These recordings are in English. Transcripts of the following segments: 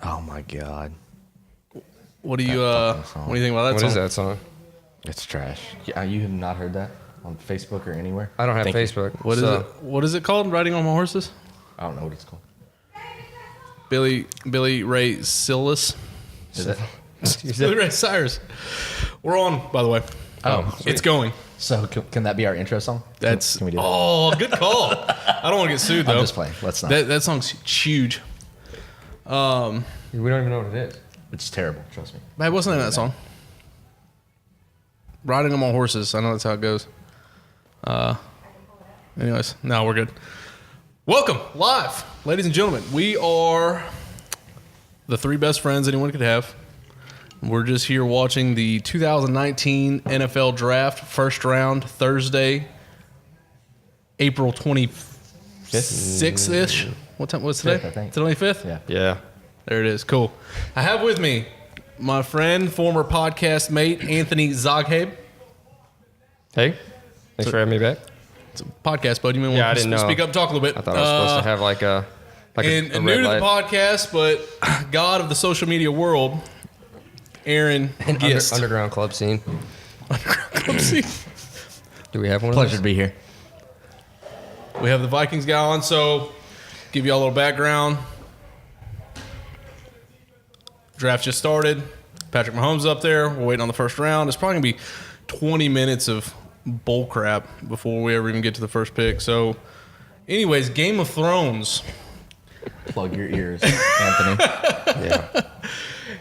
Oh my God. What do you think about that What song? is that song? It's trash. Yeah, you have not heard that on Facebook or anywhere? I don't have Thank you. Facebook. What is it? What is it called? Riding on My Horses? I don't know what it's called. Billy Ray Cyrus. Is it? Billy Ray Cyrus. We're on, by the way. Oh, It's going. So can that be our intro song? That's Can we do that? Oh, good call. I don't want to get sued though. I'm just playing. Let's not. That song's huge. We don't even know what it is. It's terrible. Trust me. Hey, what's the name of that song? Riding on My Horses. I know that's how it goes. Anyways, no, we're good. Welcome, live, ladies and gentlemen. We are the three best friends anyone could have. We're just here watching the 2019 NFL Draft, first round, Thursday, April 26th-ish. What time? What's today? 5th, I think. Today, 25th? Yeah. Yeah. There it is. Cool. I have with me my friend, former podcast mate, Anthony Zogheib. Hey, thanks for having me back. It's a podcast, bud. You may Yeah, I want to didn't know. speak up and talk a little bit. I thought I was supposed to have like a and a new red to the light. podcast, but God of the social media world, Aaron Gist. Underground club scene. See, Do we have one? Pleasure Of to be here. we have the Vikings guy on, so give you all a little background. Draft just started. Patrick Mahomes up there. We're waiting on the first round. It's probably going to be 20 minutes of bull crap before we ever even get to the first pick. So, anyways, Game of Thrones. Plug your ears, Anthony. Yeah.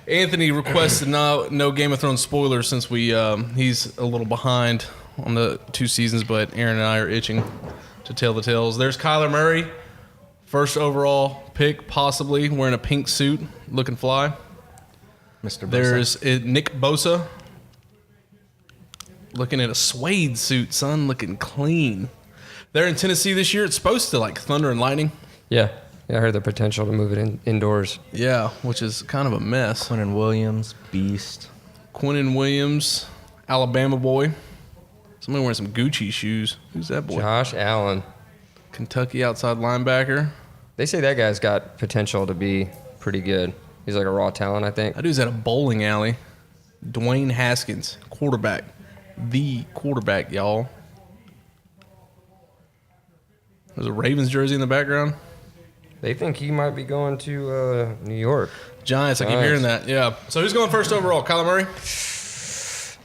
Anthony requested no Game of Thrones spoilers since he's a little behind on the 2 seasons, but Aaron and I are itching to tell the tales. There's Kyler Murray, first overall pick, possibly wearing a pink suit, looking fly. Mr. Bosa. There's Nick Bosa, looking at a suede suit, son, looking clean. They're in Tennessee this year. It's supposed to like thunder and lightning. Yeah. I heard the potential to move it indoors. Yeah, which is kind of a mess. Quinnen Williams, beast. Quinnen Williams, Alabama boy. Somebody wearing some Gucci shoes. Who's that boy? Josh Allen. Kentucky outside linebacker. They say that guy's got potential to be pretty good. He's like a raw talent, I think. That dude's at a bowling alley. Dwayne Haskins, quarterback. The quarterback, y'all. There's a Ravens jersey in the background. They think he might be going to New York. Giants, I keep Nice. hearing that. Yeah. So who's going first overall? Kyler Murray?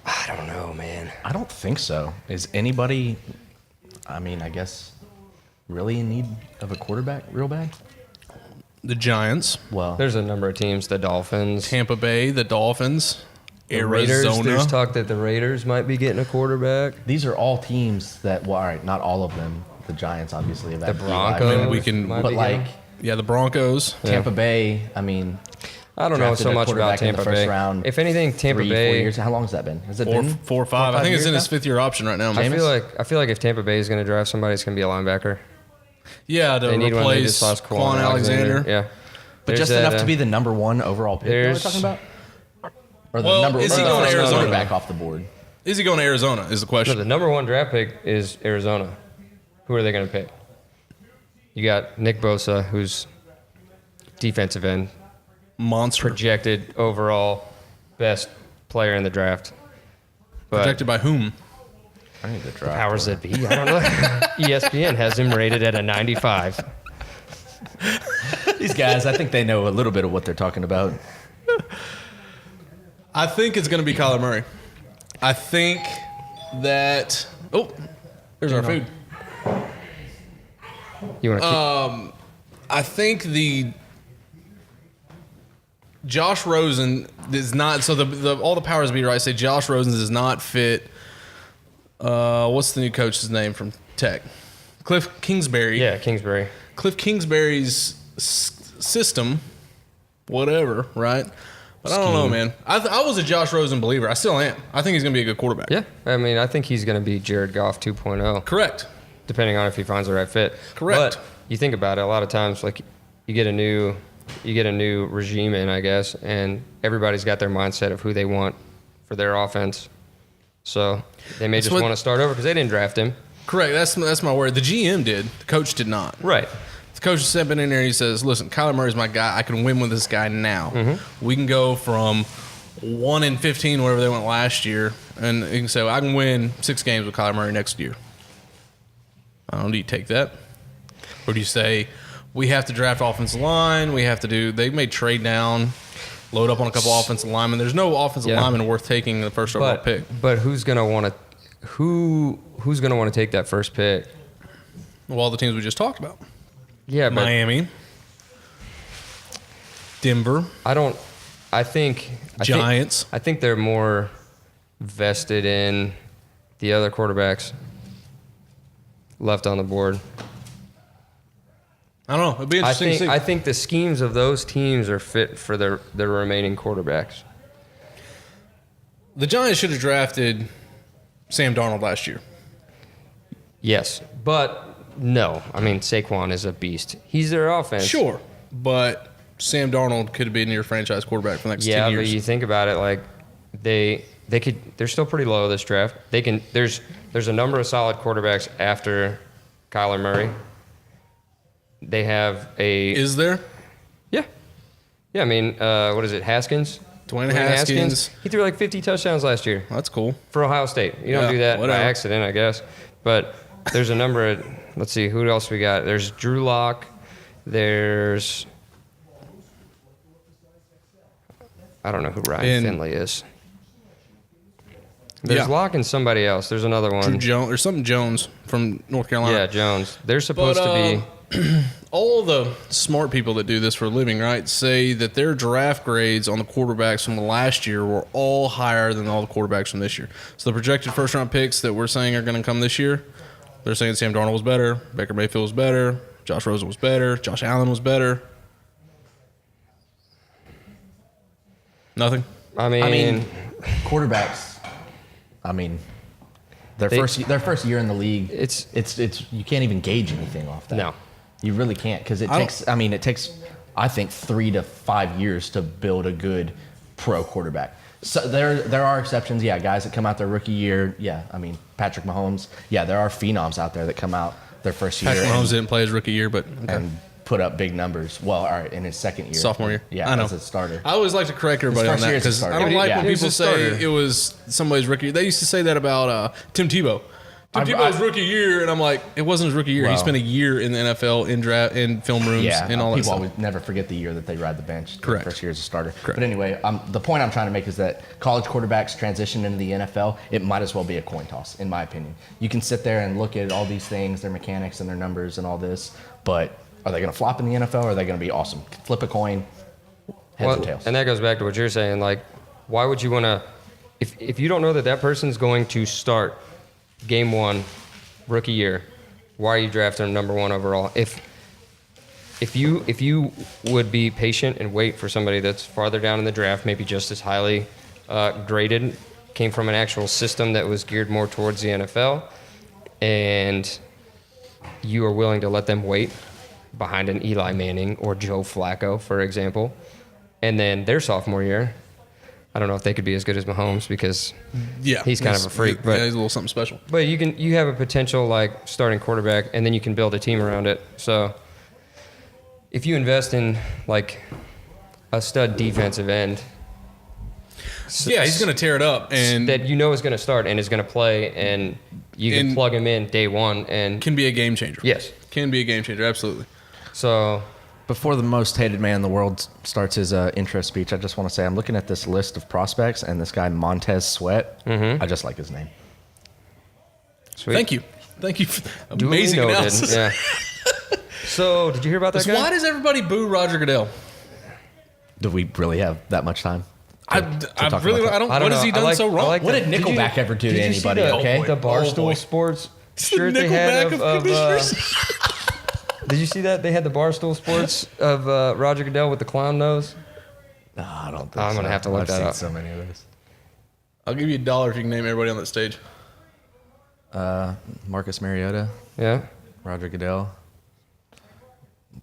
I don't know, man. I don't think so. Is anybody, I guess, really in need of a quarterback real bad? The Giants. Well, There's a number of teams. The Dolphins. Tampa Bay, the Dolphins. The Raiders. Arizona. There's talk that the Raiders might be getting a quarterback. these are all teams that, well, all right, not all of them. The Giants obviously have had The to be live. Broncos. we can- might But be like getting- Yeah, the Broncos. Tampa Bay, I don't know drafted so a much about quarterback in the Tampa first Bay. round If anything, Tampa 3-4 Bay. years. How long has that been? Has it Four been 4 or 5. I 5 think it's in years his now? 5th year option right now. I Jameis? feel like if Tampa Bay is going to draft somebody, it's going to be a linebacker. Yeah, to They need one. They replace just lost Quan Alexander. Yeah, But There's just that, enough to be the number 1 overall pick. You know what we're there's- talking about? Or the Well, number is he or the going to first Arizona? quarterback off the board. Is he going to Arizona is the No, question. the number 1 draft pick is Arizona. Who are they going to pick? You got Nick Bosa, who's defensive end, Monster. projected overall best player in the draft. But Projected by whom? I need to draft. powers that be, I don't know. ESPN has him rated at a 95. These guys, I think they know a little bit of what they're talking about. I think it's going to be Kyler Murray. I think that. Oh, there's our food. You want to keep? I think the Josh Rosen is not. So all the powers be right say Josh Rosen does not fit. What's the new coach's name from Tech? Cliff Kingsbury. Yeah, Kingsbury. Cliff Kingsbury's system, whatever, right? But I don't know, man. I was a Josh Rosen believer. I still am. I think he's going to be a good quarterback. Yeah, I mean, I think he's going to be Jared Goff 2.0. Correct. Depending on if he finds the right fit. Correct. But you think about it, a lot of times, like you get a new regime in, I guess, and everybody's got their mindset of who they want for their offense. So they may just want to start over because they didn't draft him. Correct. That's my word. The GM did. The coach did not. Right. coach is stepping in there and he says, listen, Kyler Murray's my guy. I can win with this guy now. Mm-hmm. We can go from 1-15, wherever they went last year, and you can say, well, I can win 6 games with Kyler Murray next year. I don't know, do you take that? Or do you say, we have to draft offensive line, they may trade down, load up on a couple offensive linemen. There's no offensive lineman worth taking in the first overall pick. But who's gonna want to take that first pick? Well, all the teams we just talked about. Yeah, but Miami, Denver, I think Giants. I think they're more vested in the other quarterbacks left on the board. I don't know. It'd be interesting to see. I think the schemes of those teams are fit for their remaining quarterbacks. The Giants should have drafted Sam Darnold last year. Yes, but no. I mean, Saquon is a beast. He's their offense. Sure, but Sam Darnold could have been your franchise quarterback for the next 10 years. Yeah, but you think about it, like they're still pretty low this draft. There's a number of solid quarterbacks after Kyler Murray. They have Is there? Yeah. I mean, what is it? Haskins. Dwayne Haskins. He threw like 50 touchdowns last year. That's cool. For Ohio State. You don't do that by accident, I guess. But there's a number of, let's see, who else we got? There's Drew Lock. There's, I don't know who Ryan Finley is. There's Locke and somebody else. There's another one. Drew Jones or something Jones from North Carolina. Yeah, Jones. They're supposed to be. All the smart people that do this for a living, right, say that their draft grades on the quarterbacks from the last year were all higher than all the quarterbacks from this year. So the projected first-round picks that we're saying are going to come this year, they're saying Sam Darnold was better, Baker Mayfield was better, Josh Rosen was better, Josh Allen was better. Nothing? I mean quarterbacks. I mean, their first year in the league. It's you can't even gauge anything off that. No, you really can't because it takes. I think 3 to 5 years to build a good pro quarterback. So there are exceptions. Yeah, guys that come out their rookie year. Yeah, I mean Patrick Mahomes. Yeah, there are phenoms out there that come out their first year. Patrick Mahomes didn't play his rookie year, but and put up big numbers. Well, all right, in his second year. Sophomore year. Yeah, I know. as a starter. I always like to correct everybody on that because I don't like when people say it was somebody's rookie. They used to say that about Tim Tebow. Tim Tebow's rookie year, and I'm like, it wasn't his rookie year. He spent a year in the NFL, in draft, in film rooms, and all that people stuff. always never forget the year that they ride the bench. Correct. First year as a starter. Correct. But anyway, the point I'm trying to make is that college quarterbacks transition into the NFL, it might as well be a coin toss, in my opinion. You can sit there and look at all these things, their mechanics and their numbers and all this, but are they going to flop in the NFL or are they going to be awesome? Flip a coin, heads and tails. And that goes back to what you're saying. Like, why would you want to, if you don't know that person's going to start game one, rookie year, why are you drafting him number 1 overall? If you would be patient and wait for somebody that's farther down in the draft, maybe just as highly graded, came from an actual system that was geared more towards the NFL, and you are willing to let them wait behind an Eli Manning or Joe Flacco, for example, and then their sophomore year, I don't know if they could be as good as Mahomes because he's kind of a freak, but he's a little something special. But you have a potential like starting quarterback, and then you can build a team around it. So if you invest in like a stud defensive end, he's going to tear it up, and that you know is going to start and is going to play, and you can plug him in day one, and can be a game changer. Yes, can be a game changer, absolutely. So before the most hated man in the world starts his intro speech, I just want to say I'm looking at this list of prospects, and this guy Montez Sweat, I just like his name. Sweet. Thank you. Amazing analysis. Yeah. So did you hear about that guy? Why does everybody boo Roger Goodell? Do we really have that much time? I don't. What has he done so wrong? What did Nickelback ever do to anybody? The Barstool Sports shirt they had of did you see that? They had the Barstool Sports of Roger Goodell with the clown nose. No, I don't think I'm going to have to look that up. I've seen so many of those. I'll give you $1 if you can name everybody on that stage. Marcus Mariota. Yeah. Roger Goodell.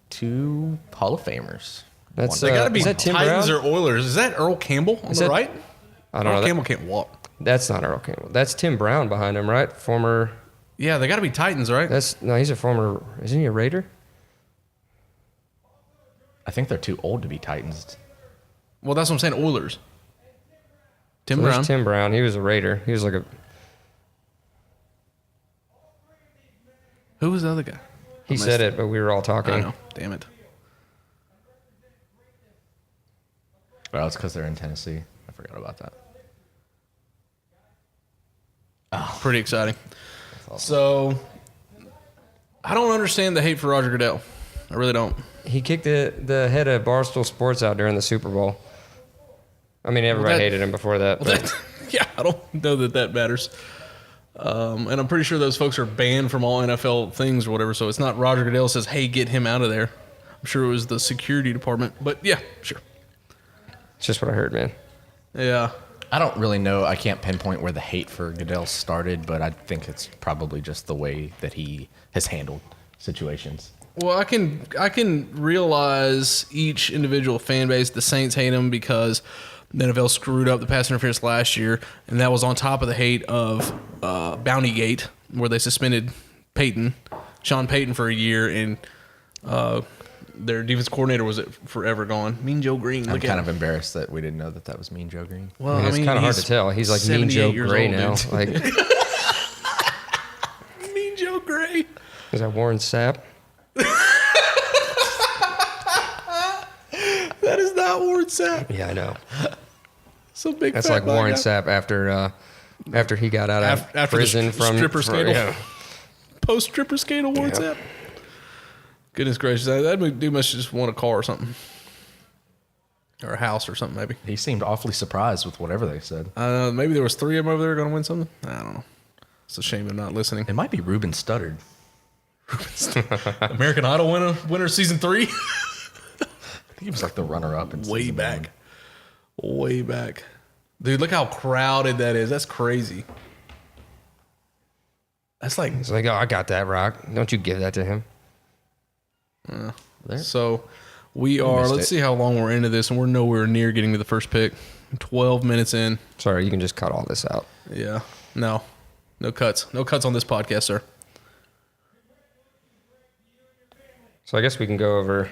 2 Hall of Famers. That's they got to be is that Tim Titans Brown? or Oilers. Is that Earl Campbell on the right? I don't know. Earl Campbell can't walk. That's not Earl Campbell. That's Tim Brown behind him, right? Former. Yeah, they got to be Titans, right? He's a former. Isn't he a Raider? I think they're too old to be Titans. Well, that's what I'm saying. Oilers. Tim So there's Brown. Tim Brown. He was a Raider. He was like a. Who was the other guy? He said it, but we were all talking. I know. Damn it. Well, it's because they're in Tennessee. I forgot about that. Pretty exciting. So, I don't understand the hate for Roger Goodell. I really don't. He kicked the head of Barstool Sports out during the Super Bowl. I mean, everybody hated him before that. But Yeah, I don't know that matters. And I'm pretty sure those folks are banned from all NFL things or whatever. So it's not Roger Goodell says, "Hey, get him out of there." I'm sure it was the security department. But yeah, sure. it's just what I heard, man. Yeah. I don't really know. I can't pinpoint where the hate for Goodell started, but I think it's probably just the way that he has handled situations. Well, I can realize each individual fan base. The Saints hate him because the NFL screwed up the pass interference last year, and that was on top of the hate of Bountygate, where they suspended Sean Payton for a year, and their defense coordinator was forever gone. Mean Joe Green. I'm Look kind at of embarrassed that we didn't know that was Mean Joe Green. Well, It's kind of hard to tell. He's like Mean Joe 78 years Gray old, now. dude. Like, Mean Joe Gray. is that Warren Sapp? That is not Warren Sapp. Yeah, I know. So big. That's fat like black Warren guy. Sapp after he got out of After prison the from stripper scandal. Yeah. Post stripper scandal. Warren Sapp. Goodness gracious, that dude must just want a car or something, or a house or something maybe. He seemed awfully surprised with whatever they said. Maybe there was 3 of them over there going to win something. I don't know. It's a shame they're not listening. It might be Ruben Studdard. American Idol winner season 3. I think he was like the runner-up. In Way season back. one. Way back. Dude, look how crowded that is. That's crazy. That's like It's like, oh, I got that, Rock. Don't you give that to him. so. We are. missed Let's it. see how long we're into this, and we're nowhere near getting to the first pick. 12 minutes in. Sorry, you can just cut all this out. Yeah. No cuts. No cuts on this podcast, sir. So I guess we can go over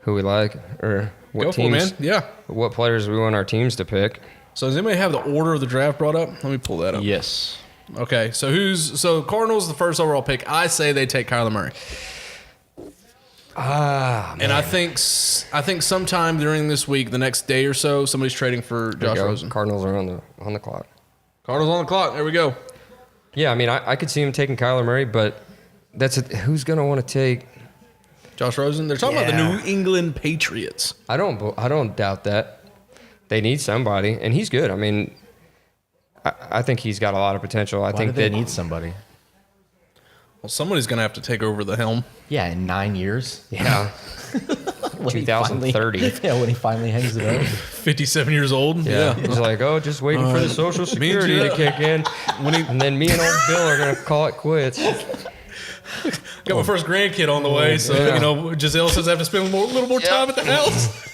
who we like or what Go for it, teams, man. Yeah. what players we want our teams to pick. So does anybody have the order of the draft brought up? Let me pull that up. Yes. Okay. So Cardinals the first overall pick. I say they take Kyler Murray. And I think sometime during this week, the next day or so, somebody's trading for There you Josh go. Rosen. Cardinals are on the clock. Cardinals on the clock. There we go. Yeah, I mean, I could see him taking Kyler Murray, but who's going to want to take? Josh Rosen. They're talking about the Yeah. New England Patriots. I don't doubt that. They need somebody, and he's good. I mean, I think he's got a lot of potential. Why do they need somebody? Well, somebody's going to have to take over the helm. Yeah, in 9 years. Yeah, When he 2030. finally- yeah, when he finally hangs it up. 57 years old. Yeah, he's like, oh, just waiting for the Social Security to kick in, and then me and old Bill are gonna call it quits. Got my first grandkid on the way, so Yeah. Giselle says I have to spend a little more time at the house.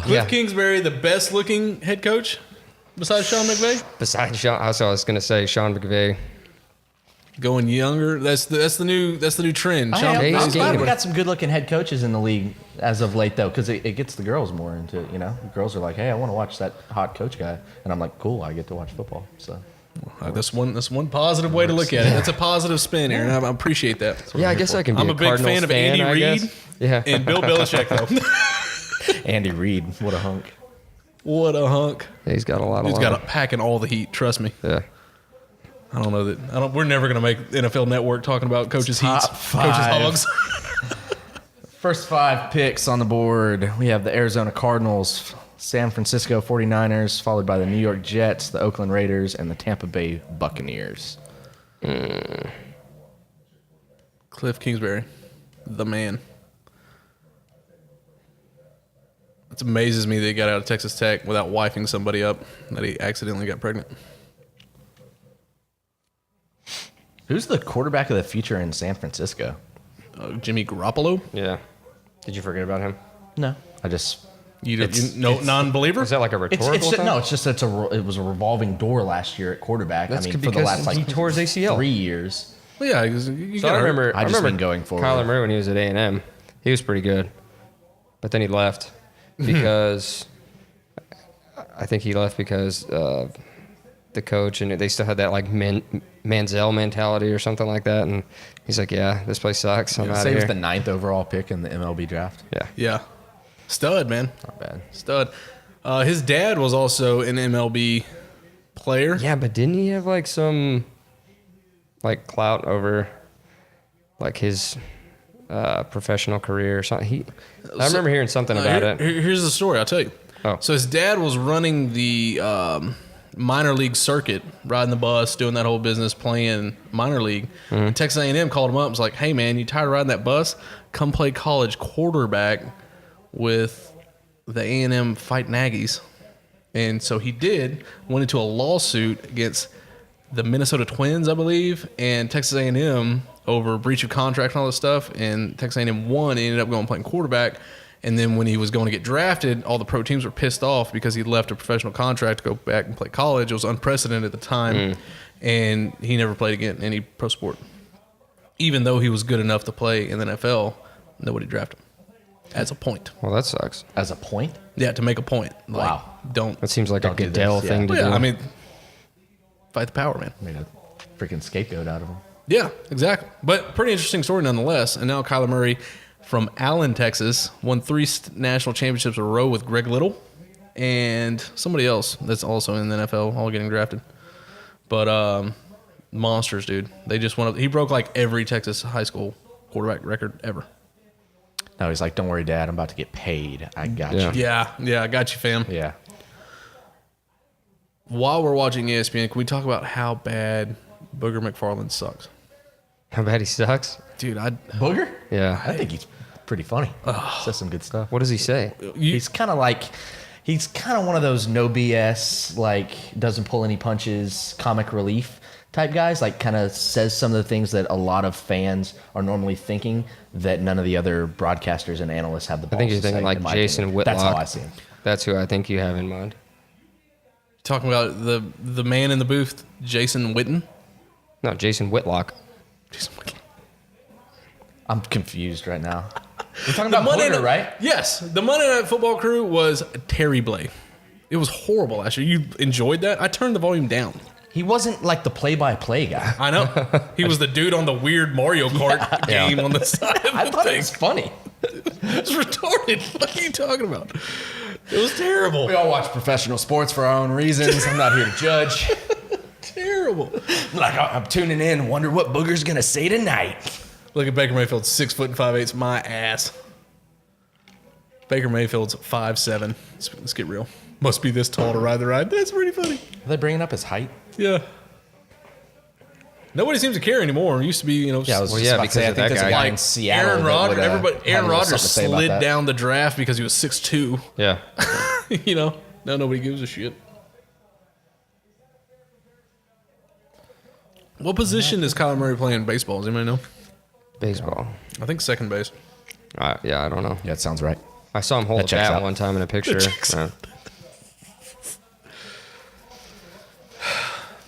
Cliff Kingsbury, the best looking head coach besides Sean McVay. Besides Sean, I was gonna say Sean McVay. Going younger, that's the new trend. Sean Hey, I'm he's glad we getting- got some good-looking head coaches in the league as of late, though, because it gets the girls more into it. The girls are like, "Hey, I want to watch that hot coach guy," and I'm like, "Cool, I get to watch football." So That's one positive way to look at it. That's a positive spin, Aaron. I appreciate that. Yeah, I guess I can be I'm a a big Cardinals fan of fan, Andy I Reid guess. Yeah, and Bill Belichick, though. Andy Reid, what a hunk! What a hunk! he's got a lot of. He's got packing all the heat. Trust me. Yeah. I don't know that. We're never gonna make NFL Network talking about coaches' heats, Top five. coaches' hogs. First 5 picks on the board. We have the Arizona Cardinals, San Francisco 49ers, followed by the New York Jets, the Oakland Raiders, and the Tampa Bay Buccaneers. Cliff Kingsbury, the man. It amazes me that he got out of Texas Tech without wifing somebody up, that he accidentally got pregnant. Who's the quarterback of the future in San Francisco? Jimmy Garoppolo? Yeah. Did you forget about him? No, I just Non-believer? Is that like a rhetorical thing? no. It's just it was a revolving door last year at quarterback. That's for the because last he tore his ACL. 3 years. Well, yeah, you So I remember I just been going forward. Kyler Murray when he was at A&M. He was pretty good, but then he left because I think he left because the coach, and they still had that like Manziel mentality or something like that. And he's like, "Yeah, this place sucks. I'm out of Say he here." was the 9th overall pick in the MLB draft. Yeah. Yeah. Stud, man. Not bad. Stud. His dad was also an MLB player. Yeah, but didn't he have like some like clout over like his professional career or something? I remember hearing something about it. Here's the story. I'll tell you. Oh. So his dad was running the minor league circuit, riding the bus, doing that whole business, playing minor league. And Texas A&M called him up and was like, "Hey, man, you tired of riding that bus? Come play college quarterback with the A&M Fighting Aggies." And so he did, went into a lawsuit against the Minnesota Twins, I believe, and Texas A&M over breach of contract and all this stuff. And Texas A&M won, and ended up going playing quarterback. And then when he was going to get drafted, all the pro teams were pissed off because he left a professional contract to go back and play college. It was unprecedented at the time, and he never played again in any pro sport. Even though he was good enough to play in the NFL, nobody drafted him as a point. Well, that sucks. As a point? Yeah, to make a point. Like, Wow. Don't. That seems like a Don't do Goodell this, thing yeah. to Well, do. yeah, I mean, fight the power, man. Made a freaking scapegoat out of him. Yeah, exactly. But pretty interesting story nonetheless. And now Kyler Murray from Allen, Texas, won 3 national championships in a row with Greg Little and somebody else that's also in the NFL, all getting drafted. But monsters, dude. They just won. He broke like every Texas high school quarterback record ever. No, he's like, "Don't worry, Dad. I'm about to get paid. I got Yeah. you." Yeah, I got you, fam. Yeah. While we're watching ESPN, can we talk about how bad Booger McFarland sucks? How bad he sucks? Dude, Booger? Yeah. I think he's pretty funny. Says some good stuff. What does he say? He's kind of one of those no BS, like doesn't pull any punches, comic relief type guys. Like kind of says some of the things that a lot of fans are normally thinking that none of the other broadcasters and analysts have the balls I think you're to say, thinking like in my Jason opinion. Whitlock. That's how I see him. That's who I think you have in mind. talking about the man in the booth, Jason Witten. No, Jason Whitlock. Jason Witten. I'm confused right now. We're talking The about Monday Booger, Night- right? Yes, the Monday Night Football crew was terrible. It was horrible last year. You enjoyed that? I turned the volume down. He wasn't like the play-by-play guy. I know. He was the dude on the weird Mario Kart game on the side of I the thought it thing. was funny. It's retarded. What are you talking about? It was terrible. We all watch professional sports for our own reasons. I'm not here to judge. Terrible. Like I'm tuning in, wonder what Booger's gonna say tonight. Look at Baker Mayfield, 6 foot and 5/8, my ass. Baker Mayfield's 5'7". Let's get real. Must be this tall to ride the ride. That's pretty funny. Are they bringing up his height? Yeah. Nobody seems to care anymore. It used to be, Yeah, I was Well, just yeah, about to say, I because think of there's that a guy. guy in Seattle. Aaron that Rodgers. would, Aaron have a little Rodgers something to say about slid that. down the draft because he was 6'2". Yeah. You know, now nobody gives a shit. What position is Kyler Murray playing in baseball? Does anybody know? Baseball. I think second base. Yeah, I don't know. Yeah, it sounds right. I saw him hold That a checks bat out. one time in a picture. checks Uh,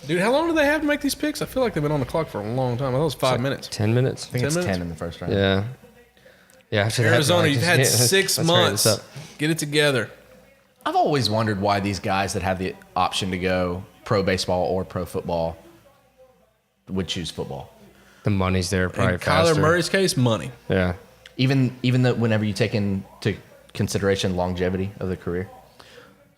Dude, how long do they have to make these picks? I feel like they've been on the clock for a long time. I thought it was 5 minutes. 10 minutes. I think 10 it's minutes? 10 in the first round. Yeah. Yeah. After that, Arizona, like, you've just- had yeah, 6 let's hurry months. this up. Get it together. I've always wondered why these guys that have the option to go pro baseball or pro football would choose football. The money's there probably In Kyler faster. Murray's case, money. Yeah. Even though whenever you take into consideration longevity of the career,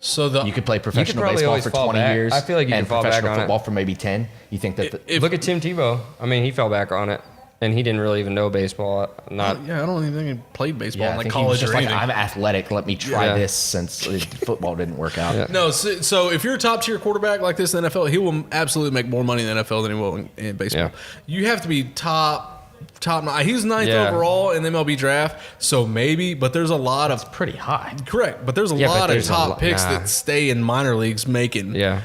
So the you could play professional probably baseball always for fall 20 back. years I feel like you and can fall back professional on it. football for maybe 10. You think that if, Look at Tim Tebow. I mean, he fell back on it, and he didn't really even know baseball. Not. yeah, I don't even think he played baseball yeah, in I like think he was college just or like, anything. I'm athletic. Let me try Yeah. this since football didn't work out. Yeah. No, so if you're a top tier quarterback like this in the NFL, he will absolutely make more money in the NFL than he will in baseball. Yeah. You have to be top. He was 9th Yeah. overall in the MLB draft, so maybe. But there's a lot of Pretty high. correct. But there's a Yeah, but lot of there's a top lot- picks nah. that stay in minor leagues making Yeah.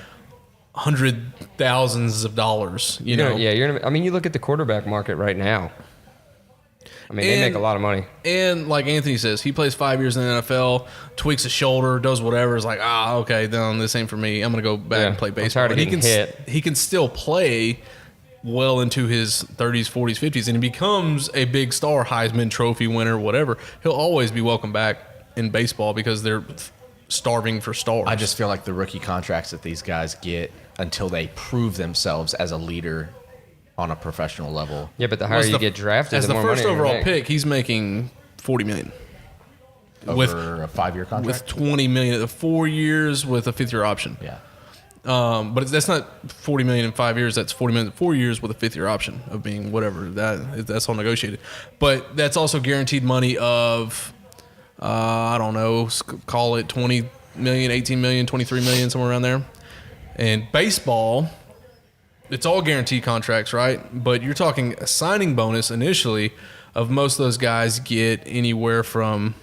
hundred thousands of dollars. You know, Yeah. I mean, you look at the quarterback market right now. I mean, they make And- a lot of money. And like Anthony says, he plays 5 years in the NFL, tweaks a shoulder, does whatever. Is like, okay, then this ain't for me. I'm gonna go back Yeah, and play I'm baseball. tired of But getting hit. He can still play well into his 30s, 40s, 50s, and he becomes a big star, Heisman Trophy winner, whatever, he'll always be welcome back in baseball because they're starving for stars. I just feel like the rookie contracts that these guys get until they prove themselves as a leader on a professional level. Yeah, but the higher you get drafted, as the the more first money you're overall gonna make. pick, he's making $40 million. Over a 5-year contract? With $20 million at 4 years with a 5th-year option. Yeah. But that's not $40 million in 5 years. That's $40 million in 4 years with a 5th-year option of being whatever. That's all negotiated. But that's also guaranteed money of, I don't know, call it $20 million, $18 million, $23 million, somewhere around there. And baseball, it's all guaranteed contracts, right? But you're talking a signing bonus initially of most of those guys get anywhere from,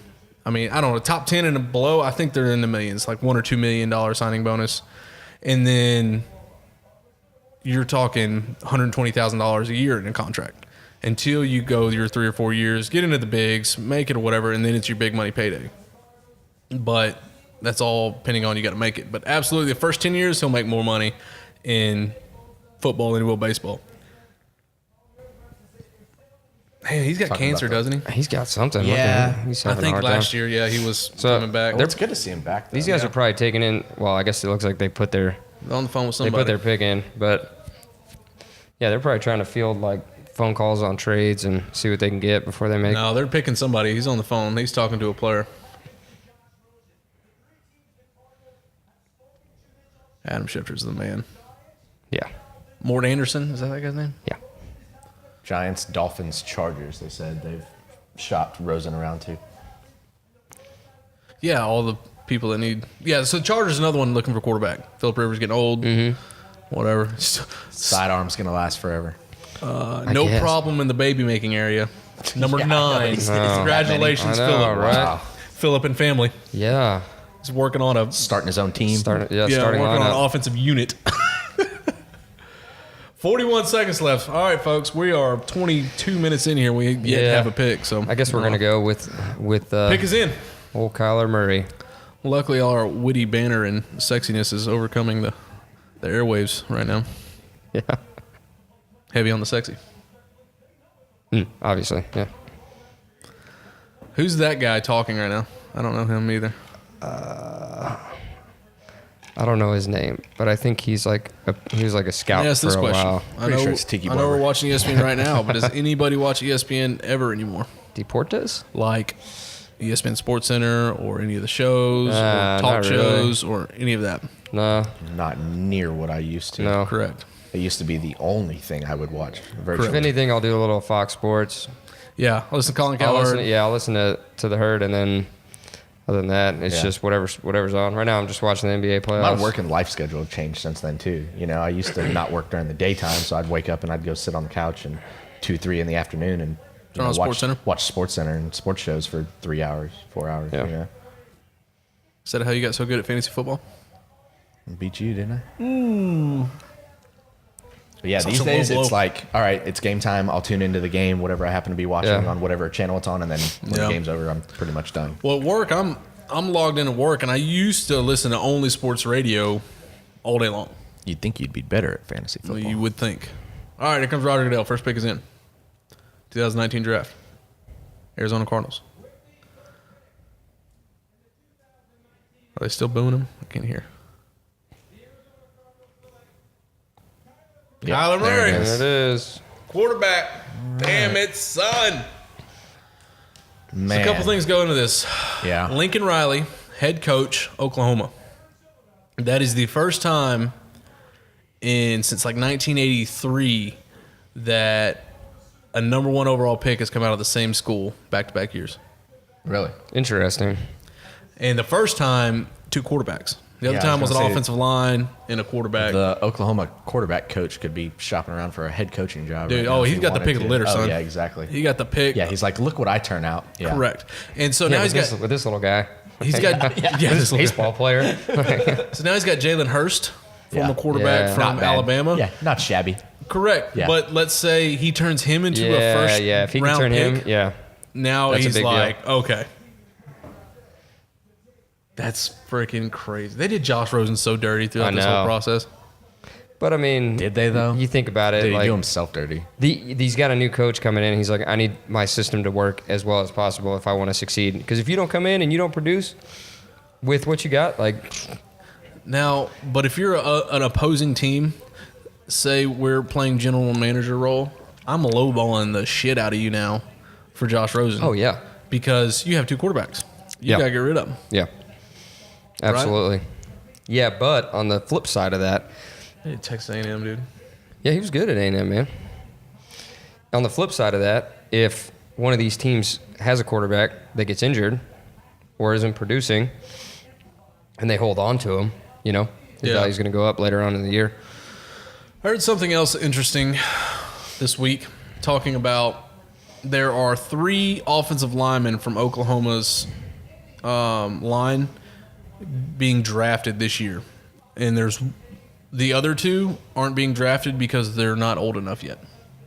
I mean, I don't know, top 10 and below, I think they're in the millions, like $1 or $2 million signing bonus. And then you're talking $120,000 a year in a contract until you go your 3 or 4 years, get into the bigs, make it or whatever, and then it's your big money payday. But that's all depending on you got to make it. But absolutely, the first 10 years, he'll make more money in football than he will baseball. Man, he's got Talking cancer, about doesn't he? He's got something. Yeah. Look at him. He's I having a think hard last time. year, yeah, he was So, coming back. Well, it's good to see him back, though. These guys are probably taking in. Well, I guess it looks like they put their On the phone with they somebody. put their pick in, but yeah, they're probably trying to field like phone calls on trades and see what they can get before they make. No, they're picking somebody. He's on the phone. He's talking to a player. Adam Schefter's the man. Yeah, Mort Anderson, is that guy's name? yeah. Giants, Dolphins, Chargers, they said they've shopped Rosen around to. Yeah, all the people that need. Yeah, so Chargers another one looking for quarterback. Phillip Rivers getting old. Whatever. Sidearm's going to last forever. No guess. problem in the baby making area. Number Yeah, I know. 9. He's got Congratulations, I know, Phillip. right? Wow. Phillip and family. Yeah, He's working on a Starting his own team. starting working lineup. on an offensive unit. 41 seconds left. All right, folks, we are 22 minutes in here. We yet Yeah. have a pick, so I guess we're gonna go with pick is in. old Kyler Murray. Luckily, our witty banner and sexiness is overcoming the airwaves right now. Yeah, Heavy on the sexy. obviously. Yeah, Who's that guy talking right now? I don't know him either. I don't know his name, but I think he was like a scout Ask for this a question. while. I Pretty know, sure it's Tiki I know Barber. we're watching ESPN right now, but does anybody watch ESPN ever anymore? Deportes? Like ESPN Sports Center or any of the shows or Not talk really. shows or any of that? No, Not near what I used to. no. Correct. It used to be the only thing I would watch. If Virtually. anything, I'll do a little Fox Sports. Yeah, I listen to Colin I'll Cowherd. listen to the herd, and then other than that, it's Yeah. just whatever's on. Right now, I'm just watching the NBA playoffs. My work and life schedule have changed since then too. You know, I used to not work during the daytime, so I'd wake up and I'd go sit on the couch and 2, 3 in the afternoon and Turn on SportsCenter? watch SportsCenter and sports shows for 3 hours, 4 hours. Yeah. You know, Is that how you got so good at fantasy football? beat you, didn't I? But yeah, Such these a low days blow. it's like, all right, it's game time. I'll tune into the game, whatever I happen to be watching Yeah. on whatever channel it's on, and then when Yeah. the game's over, I'm pretty much done. Well, at work, I'm logged in at work, and I used to listen to only sports radio all day long. You'd think you'd be better at fantasy Well, football. you would think. All right, here comes Roger Goodell. First pick is in. 2019 draft. Arizona Cardinals. Are they still booing him? I can't hear. Yep, Kyler there it Murray. is. There it is. Quarterback. Damn it, son. Man. A couple things go into this. Yeah. Lincoln Riley, head coach, Oklahoma. That is the first time since like 1983 that a number 1 overall pick has come out of the same school back-to-back years. Really? Interesting. And the first time, 2 quarterbacks. The other Yeah, I time was was an gonna say- offensive line and a quarterback. The Oklahoma quarterback coach could be shopping around for a head coaching job. Dude, right now if he's he got the wanted pick of the to. litter, Oh, son. yeah, exactly. He got the pick. Yeah, he's like, look what I turn out. Yeah. Correct. And so Yeah, now with this little guy. he's got this little- Baseball player. So now he's got Jalen Hurst, former Yeah. quarterback Yeah. from Not bad. Alabama. Yeah, not shabby. Correct. Yeah. But let's say he turns him into a first yeah. If he can round turn pick. him, yeah. Now That's a he's big deal. like, okay. That's freaking crazy. They did Josh Rosen so dirty throughout I this whole know. process. But I mean, Did they though? You think about it, Did he like do himself dirty? he's got a new coach coming in. He's like, I need my system to work as well as possible if I want to succeed. Because if you don't come in and you don't produce with what you got, like Now, but if you're an opposing team, say we're playing general manager role, I'm lowballing the shit out of you now for Josh Rosen. oh yeah, Because you have 2 quarterbacks. You Yeah. got to get rid of them. yeah, absolutely, yeah. But on the flip side of that, Hey, Texas A&M, dude. yeah, he was good at A&M, man. On the flip side of that, if one of these teams has a quarterback that gets injured or isn't producing, and they hold on to him, you know, his Yeah. value's going to go up later on in the year. I heard something else interesting this week talking about there are 3 offensive linemen from Oklahoma's line being drafted this year. And there's the other 2 aren't being drafted because they're not old enough yet.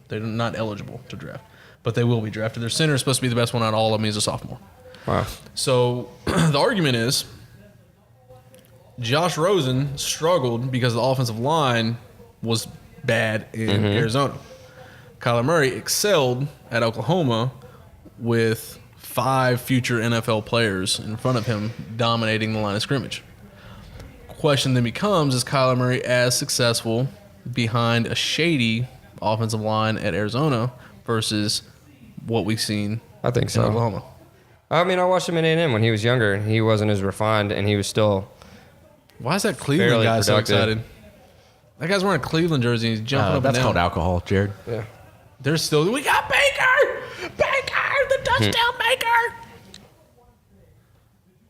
They're not eligible to draft. But they will be drafted. Their center is supposed to be the best one out of all of them. He's a sophomore. Wow. So the argument is Josh Rosen struggled because the offensive line was bad in Arizona. Kyler Murray excelled at Oklahoma with 5 future NFL players in front of him dominating the line of scrimmage. Question then becomes, is Kyler Murray as successful behind a shady offensive line at Arizona versus what we've seen I think in so. Oklahoma? I mean, I watched him in A&M when he was younger. He wasn't as refined, and he was still Why is that Cleveland Fairly guy so productive. excited? That guy's wearing a Cleveland jersey. He's jumping up and That's down. called alcohol, Jared. yeah. They're still, we got Baker! Baker! The touchdown Baker!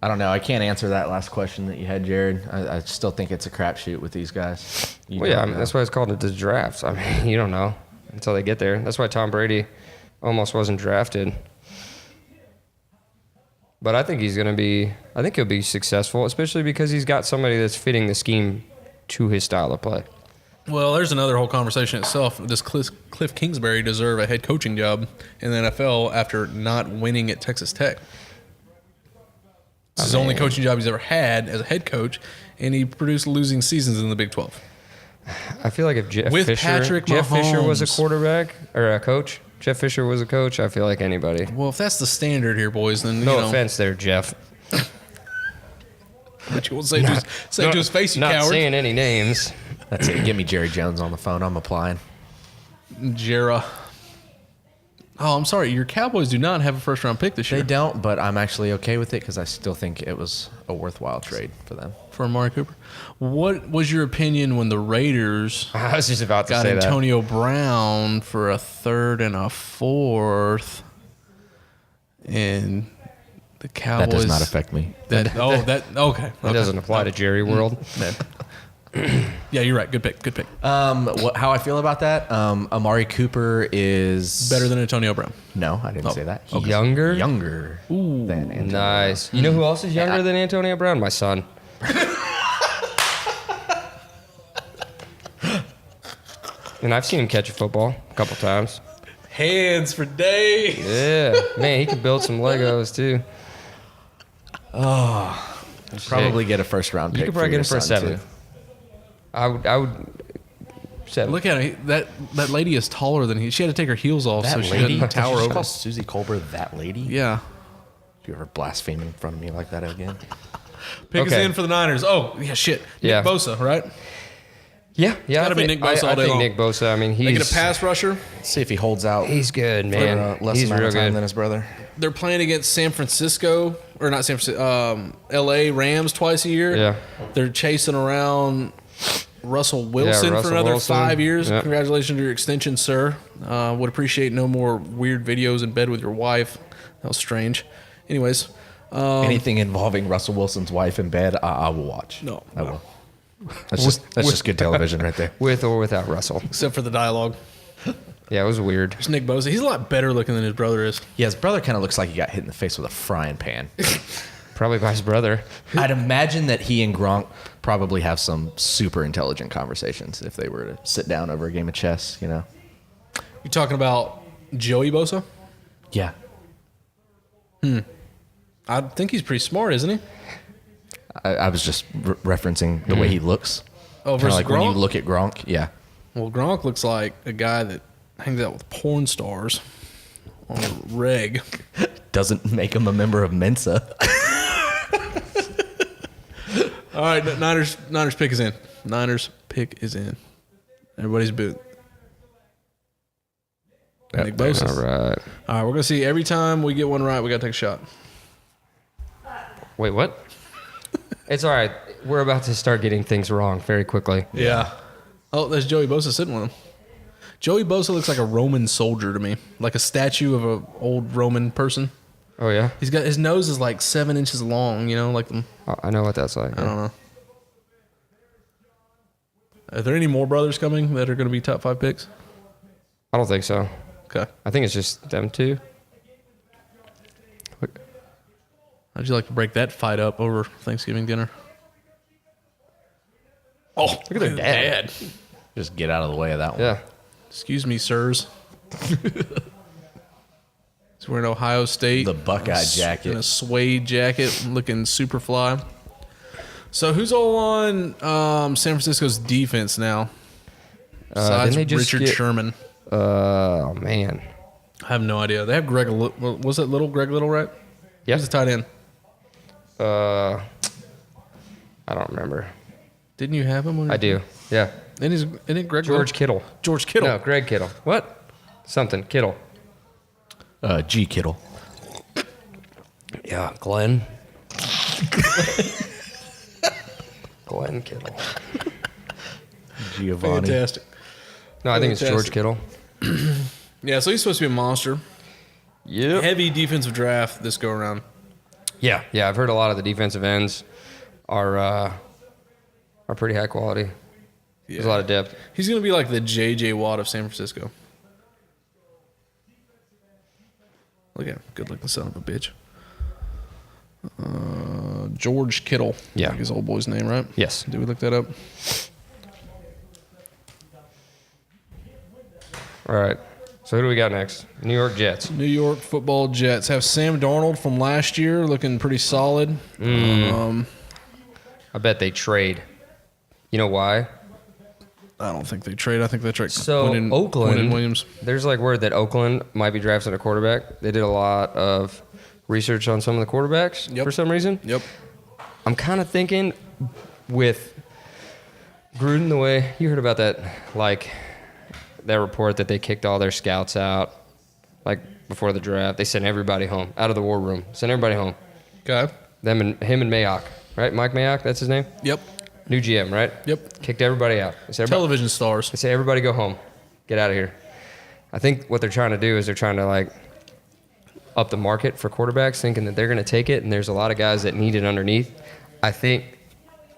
I don't know. I can't answer that last question that you had, Jared. I still think it's a crapshoot with these guys. Well, yeah, I mean, that's why it's called the drafts. I mean, you don't know until they get there. That's why Tom Brady almost wasn't drafted. But I think I think he'll be successful, especially because he's got somebody that's fitting the scheme to his style of play. Well, there's another whole conversation itself. Does Cliff Kingsbury deserve a head coaching job in the NFL after not winning at Texas Tech? It's his only coaching job he's ever had as a head coach, and he produced losing seasons in the Big 12. I feel like if Jeff With Fisher Patrick was a Mahomes. quarterback or a coach, Jeff Fisher was a coach, I feel like anybody. Well, if that's the standard here, boys, then No offense there, Jeff. But you won't say, to his face, you Not coward. saying any names. That's it. Give me Jerry Jones on the phone. I'm applying. Jera. Oh, I'm sorry. Your Cowboys do not have a first-round pick this year. They don't, but I'm actually okay with it because I still think it was a worthwhile trade for them. For Amari Cooper. What was your opinion when the Raiders I was just about to got say that. Antonio Brown for a 3rd and a 4th, and the Cowboys? That does not affect me. Okay. It doesn't apply to Jerry World. Yeah, you're right. Good pick. How I feel about that? Amari Cooper is Better than Antonio Brown. No, I didn't say that. He's Younger? Younger than Antonio. Nice. You know who else is younger than Antonio Brown? My son. And I've seen him catch a football a couple times. Hands for days. Yeah. Man, he could build some Legos too. Probably get a first round pick. You could probably get him for a your son, 7. too. I would 7. Look at him. That lady is taller than he. She had to take her heels off so That she lady, didn't tower Did you just over. call Susie Colbert that lady? Yeah. You ever blaspheme in front of me like that again? Pick us Okay. in for the Niners. Oh, yeah, shit. Yeah. Nick Bosa, right? Yeah. gotta be Nick Bosa all day I think long. Nick Bosa. I mean, They get he's a pass rusher. See if he holds out he's good, for man. a less He's amount real of time good. than his brother. They're playing against San Francisco, or not San Francisco, L.A. Rams twice a year. Yeah. They're chasing around Russell Wilson for Russell another Wilson. 5 years. Yeah. Congratulations to your extension, sir. Would appreciate no more weird videos in bed with your wife. That was strange. Anyways, Anything involving Russell Wilson's wife in bed, I will watch. No, I no. will. That's just good television right there. With or without Russell. except for the dialogue. Yeah, it was weird. There's Nick Bosa. He's a lot better looking than his brother is. Yeah, his brother kind of looks like he got hit in the face with a frying pan. Probably by his brother. I'd imagine that he and Gronk probably have some super intelligent conversations if they were to sit down over a game of chess, you know? You talking about Joey Bosa? Yeah. I think he's pretty smart, isn't he? I was just referencing the way he looks. Oh, Kind of versus like when you Gronk? look at Gronk. Yeah. Well, Gronk looks like a guy that hangs out with porn stars on the reg. Doesn't make him a member of Mensa. All right, Niners pick is in. Niners pick is in. Everybody's booed. Nick Bosa. All right. All right, we're going to see every time we get one right, we got to take a shot. Wait, what? It's all right. We're about to start getting things wrong very quickly. Yeah. Oh, there's Joey Bosa sitting with him. Joey Bosa looks like a Roman soldier to me, like a statue of an old Roman person. Oh, yeah? He's got his nose is like 7 inches long, you know, like them. Oh, I know what that's like. I don't know. Are there any more brothers coming that are going to be top 5 picks? I don't think so. Okay. I think it's just them two. How'd you like to break that fight up over Thanksgiving dinner? Oh, look at their dad. Just get out of the way of that one. Yeah. Excuse me, sirs. He's wearing Ohio State. The Buckeye jacket. And a suede jacket, looking super fly. So who's all on San Francisco's defense now? Besides didn't they just Richard get- Sherman. Oh, man. I have no idea. They have Greg. Was it Greg Little, right? Yeah. He's a tight end. I don't remember. Didn't you have him? I do. Yeah. Isn't it Greg George Little? Kittle. George Kittle. No, Greg Kittle. What? Something. Kittle. G. Kittle. Yeah, Glenn. Glenn Kittle. Giovanni. Fantastic. No, I think it's George Fantastic. Kittle. Yeah, so he's supposed to be a monster. Yep. Heavy defensive draft this go around. Yeah, I've heard a lot of the defensive ends are pretty high quality. There's a lot of depth. He's going to be like the J.J. Watt of San Francisco. Look at him. Good looking son of a bitch. George Kittle. Yeah. Like his old boy's name, right? Yes. Did we look that up? All right. So who do we got next? New York Jets. New York Football Jets have Sam Darnold from last year looking pretty solid. I bet they trade. You know why? I don't think they trade. I think they trade So Oakland, Quinnen Williams. there's like word that Oakland might be drafting a quarterback. They did a lot of research on some of the quarterbacks Yep. for some reason. Yep. I'm kind of thinking with Gruden the way you heard about that, like that report that they kicked all their scouts out, like before the draft. They sent everybody home out of the war room. Sent everybody home. Okay. Him and Mayock, right? Mike Mayock, that's his name. Yep. New GM, right? Yep. Kicked everybody out. They said, Television stars. They say, everybody go home. Get out of here. I think what they're trying to do is they're trying to, like, up the market for quarterbacks, thinking that they're going to take it, and there's a lot of guys that need it underneath. I think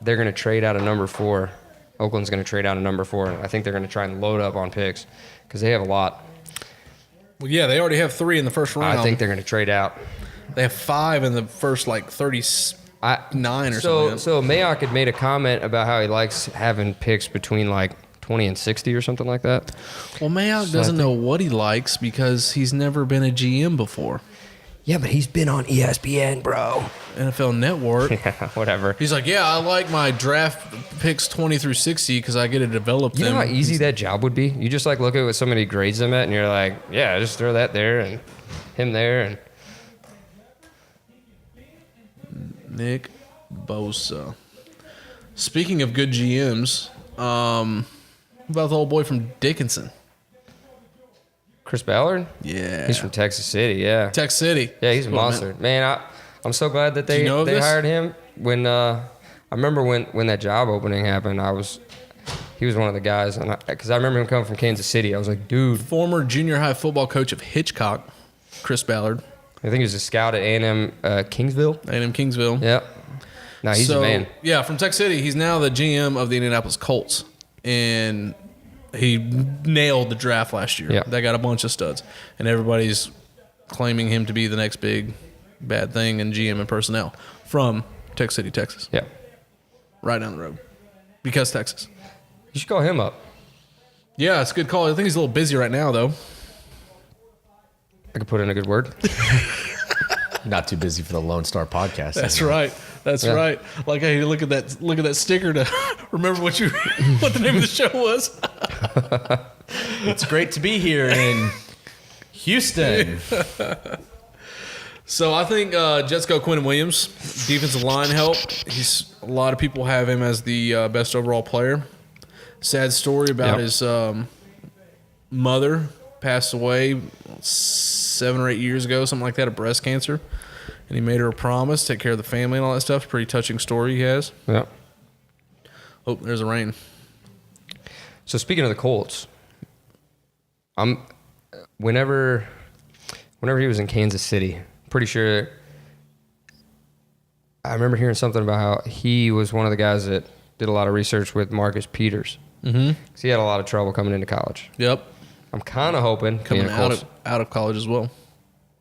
they're going to trade out of number 4. Oakland's going to trade out of number 4. I think they're going to try and load up on picks because they have a lot. Well, yeah, they already have 3 in the first round. I think they're going to trade out. They have 5 in the first, 39 or something. So Mayock had made a comment about how he likes having picks between, like, 20 and 60 or something like that. Well, Mayock doesn't know what he likes because he's never been a GM before. Yeah, but he's been on ESPN, bro. NFL Network. Yeah, whatever. He's like, yeah, I like my draft picks 20 through 60 because I get to develop You them. know how easy that job would be? You just like look at what somebody grades them at, and you're like, yeah, just throw that there and him there, and Nick Bosa. Speaking of good GMs, what about the old boy from Dickinson? Chris Ballard. Yeah, He's from Texas City. Yeah, Tech City. yeah, he's a Cool, man. monster, man. I'm so glad that Did you know of they this? hired him. When I remember when that job opening happened, he was one of the guys, and because I remember him coming from Kansas City, I was like, dude. Former junior high football coach of Hitchcock, Chris Ballard, I think he was a scout at A&M Kingsville. A&M Kingsville. Yep. No, he's a man. Yeah, from Tech City. He's now the GM of the Indianapolis Colts. And he nailed the draft last year. Yeah. They got a bunch of studs. And everybody's claiming him to be the next big bad thing in GM and personnel from Tech City, Texas. Yeah. Right down the road. Because Texas. You should call him up. Yeah, it's a good call. I think he's a little busy right now, though. I could put in a good word. Not too busy for the Lone Star podcast. That's anymore. right. That's right. Like, hey, look at that sticker to remember what the name of the show was. It's great to be here in Houston. So I think Jets go Quentin Williams, defensive line help. A lot of people have him as the best overall player. Sad story about his mother passed away 7 or 8 years ago, something like that, of breast cancer. And he made her a promise, take care of the family and all that stuff. Pretty touching story he has. Yeah. Oh, there's a rain. So speaking of the Colts, whenever he was in Kansas City, pretty sure I remember hearing something about how he was one of the guys that did a lot of research with Marcus Peters. Mm-hmm. 'Cause he had a lot of trouble coming into college. Yep. I'm kind of hoping Coming out of college as well.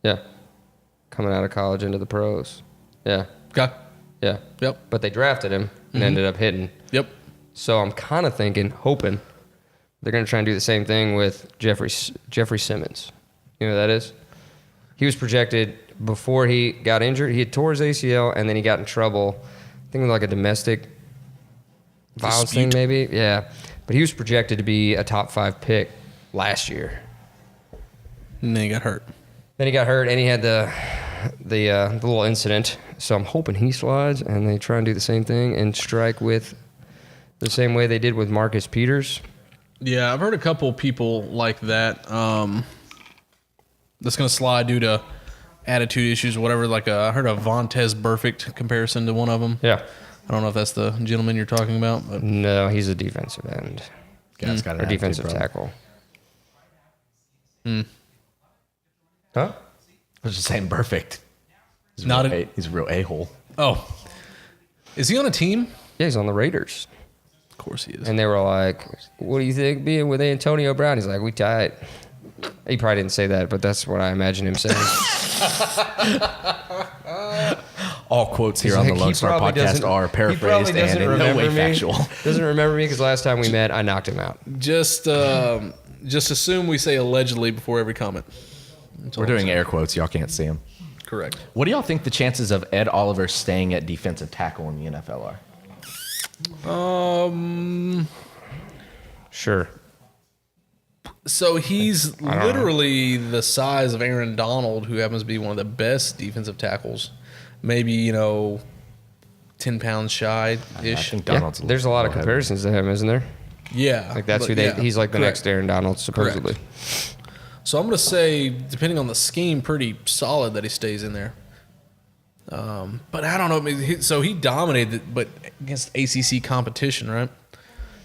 Yeah. Coming out of college into the pros. Yeah. Okay. Yeah. Yep. But they drafted him and ended up hitting. Yep. So I'm kind of hoping they're going to try and do the same thing with Jeffrey Simmons. You know who that is? He was projected before he got injured. He had tore his ACL and then he got in trouble. I think it was like a domestic violence thing, maybe. Yeah. But he was projected to be a top 5 pick last year. And then he got hurt. Then he got hurt and he had the little incident. So I'm hoping he slides and they try and do the same thing and strike with the same way they did with Marcus Peters. Yeah, I've heard a couple people like that. That's going to slide due to attitude issues or whatever. Like I heard a Vontez Burfict comparison to one of them. Yeah. I don't know if that's the gentleman you're talking about. But No, he's a defensive end. Guy's got an Or attitude defensive problem. tackle. Huh? I was just saying perfect. He's Not he's a real a-hole. Oh. Is he on a team? Yeah, he's on the Raiders. Of course he is. And they were like, what do you think being with Antonio Brown? He's like, we tight. He probably didn't say that, but that's what I imagine him saying. All quotes here on the Like, Lone he Star probably podcast doesn't- are he probably paraphrased and doesn't in no remember way me. factual. Doesn't remember me because last time we met, I knocked him out. Just assume we say allegedly before every comment. That's all We're I'm doing saying. air quotes. Y'all can't see them. Correct. What do y'all think the chances of Ed Oliver staying at defensive tackle in the NFL are? Sure. So he's literally the size of Aaron Donald, who happens to be one of the best defensive tackles. Maybe, 10 pounds I shy-ish. think Yeah, Donald's there's a lot of little comparisons to him, isn't there? Yeah. Like that's but who they. yeah, He's like the correct. next Aaron Donald, supposedly. So I'm going to say, depending on the scheme, pretty solid that he stays in there. But I don't know. So he dominated, but against ACC competition, right?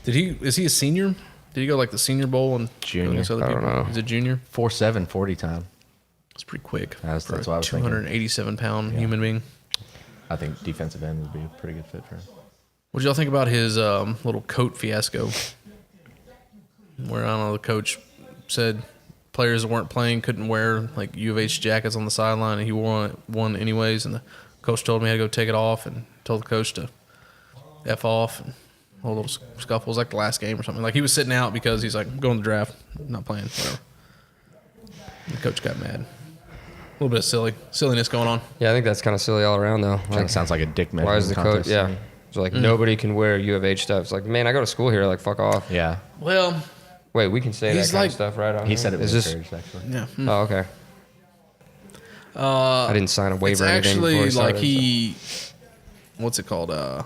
Is he a senior? Did he go like the Senior Bowl and Junior. against other I don't people? know. He's a junior. 4.7 40 time. It's pretty quick. That's for what a I was thinking. 287-pound human being. I think defensive end would be a pretty good fit for him. What did y'all think about his little coat fiasco? Where, I don't know, the coach said players that weren't playing couldn't wear like U of H jackets on the sideline, and he wore one anyways, and the coach told me I had to go take it off and told the coach to F off. And a little scuffle. It was like the last game or something. Like he was sitting out because he's like, I'm going to the draft, not playing, whatever. And the coach got mad. A little bit of silliness going on. Yeah, I think that's kind of silly all around, though. I think it sounds like a dick measuring Why is the coach? contest. Yeah, it's like nobody can wear U of H stuff. It's like, man, I go to school here. Like, fuck off. Yeah. Well, Wait, we can say that He's kind like- of stuff, right? On He here? said it was Is this? encouraged, actually. yeah. Oh, okay. I didn't sign a It's waiver or anything before actually he started, like what's it called?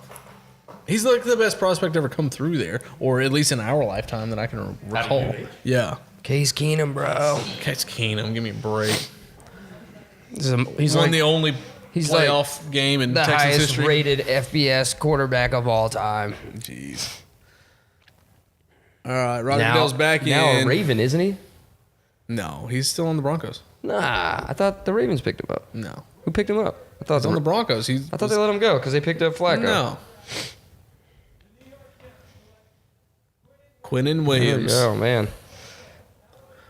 He's like the best prospect ever come through there, or at least in our lifetime that I can recall. Yeah. Case Keenum, bro. Case Keenum, give me a break. He's He's won like the only he's like playoff game in the Texas highest history. rated FBS quarterback of all time. Jeez. All right, Roger Goodell's back now in. a Raven, isn't he? No, he's still on the Broncos. Nah, I thought the Ravens picked him up. No, Who picked him up? I thought he's on the Broncos. I thought they let him go because they picked up Flacco. No. Quinnen Williams. Oh man,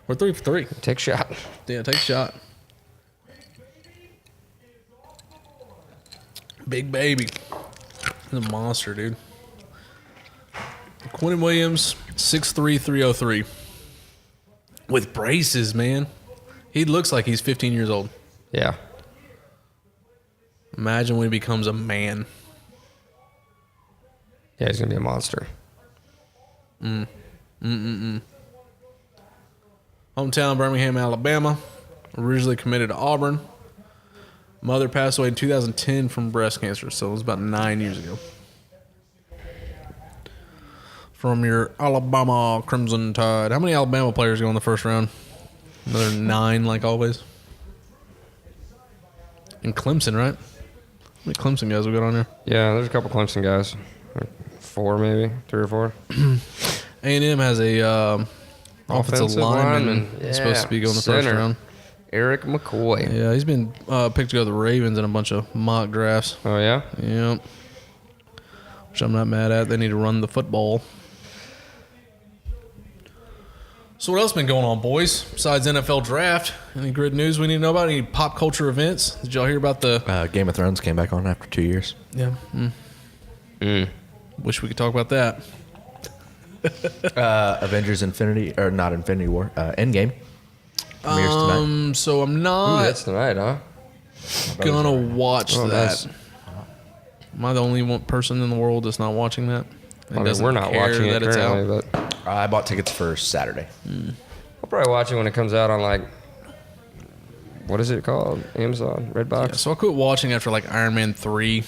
We're 3 for 3. take a shot. Yeah, take a shot. Big baby. He's a monster, dude. Quinnen Williams, 6'3", 303. With braces, man. He looks like he's 15 years old. Yeah, Imagine when he becomes a man. Yeah, he's gonna be a monster. Hometown, Birmingham, Alabama. Originally committed to Auburn. Mother passed away in 2010 from breast cancer, so it was about 9 years ago. From your Alabama Crimson Tide. How many Alabama players go in the first round? Another 9, like always. And Clemson, right? How many Clemson guys we got on there? Yeah, there's a couple Clemson guys. Like 4 maybe, 3 or 4. A&M has a offensive lineman. He's supposed to be going the first round. Eric McCoy. Yeah, he's been picked to go to the Ravens in a bunch of mock drafts. Oh, yeah? Yep. Which I'm not mad at. They need to run the football. So what else been going on, boys? Besides NFL draft, any good news we need to know about? Any pop culture events? Did y'all hear about the Game of Thrones came back on after 2 years. Yeah. Wish we could talk about that. Avengers Infinity, or not Infinity War, Endgame. Premieres tonight. So I'm Ooh, not that's tonight, huh? gonna watch Oh, that. nice. Am I the only one person in the world that's not watching that? And I mean, doesn't we're not care watching it that it's out? currently, but I bought tickets for Saturday. I'll probably watch it when it comes out on, like, what is it called? Amazon? Redbox? Yeah, so I quit watching after like Iron Man 3.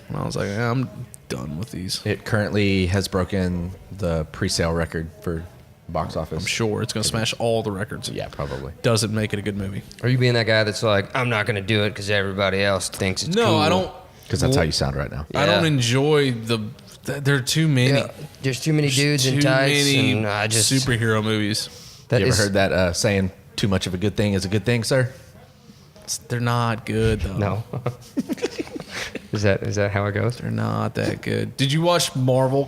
And I was like, yeah, I'm done with these. It currently has broken the pre-sale record for box office. I'm sure it's going to smash all the records. Yeah, probably. Doesn't make it a good movie. Are you being that guy that's like, I'm not going to do it because everybody else thinks it's cool? No, I don't. Because that's how you sound right now. I Yeah. don't enjoy there are too many. Yeah, there's too many dudes in Too tights, many and I just superhero movies. that You ever is- heard that saying, too much of a good thing is a good thing, sir? They're not good though. No. Is that how it goes? They're not that good. Did you watch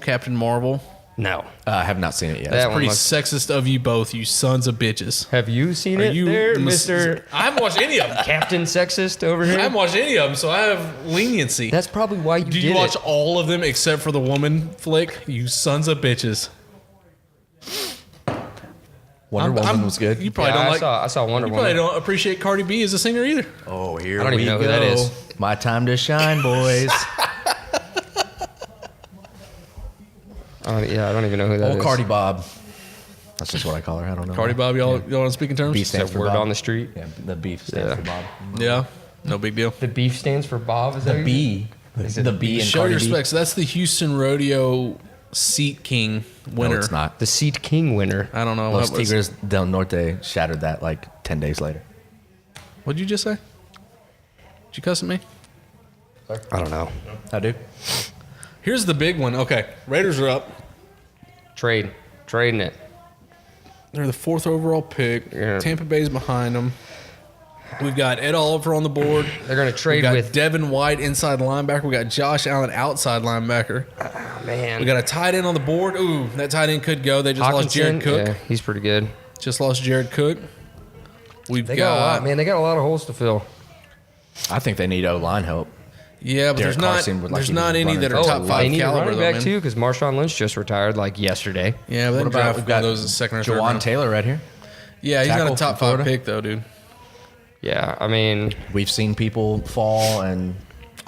Captain Marvel? No. I have not seen it yet. That one Pretty was- sexist of you both, you sons of bitches. Have you seen Are it you there, Mr. I haven't watched any of them. Captain Sexist over I here? haven't watched any of them, so I have leniency. That's probably why you Did did you watch it. all of them except for the woman flick? You sons of bitches. Wonder Woman was good. You probably Yeah, don't like. I saw Wonder You probably Woman. don't appreciate Cardi B as a singer either. Oh, here I don't we even know go. who that is. My time to shine, boys. Yeah, I don't even know who that is. Old Cardi Bob. That's just what I call her. I don't know. Cardi Bob, y'all on speaking terms? B Is stands that for word Bob. on the street? Yeah, the beef stands Yeah. for Bob. Yeah, no big deal. The beef stands for Bob. Is that The what you B. Is it The B and Show Cardi your B. respects. That's the Houston Rodeo Seat King winner. No, it's not. The Seat King winner. I don't know. Los What was- Tigres del Norte shattered that like 10 days later. What'd you just say? Did you cuss at me? I don't know. I do. Here's the big one. Okay, Raiders are up. Trading it. They're the 4th overall pick. Yeah. Tampa Bay's behind them. We've got Ed Oliver on the board. They're going to We trade got with. Devin White inside linebacker. We got Josh Allen outside linebacker. Oh, man. We got a tight end on the board. Ooh, that tight end could go. They just lost Jared Cook. Yeah, he's pretty good. Just lost Jared Cook. We've They got a lot, got man. They got a lot of holes to fill. I think they need O-line help. yeah, but Derek there's not Carson would like there's he not was any running that for- are Oh, top They 5 need a caliber running though, back man. too, because Marshawn Lynch just retired like yesterday. Yeah, but What then about draft we've one of got those as second or third Jawan round. Taylor right here? Yeah, he's not tackle a top from 5 Florida. pick though, dude. Yeah, I mean, We've seen people fall and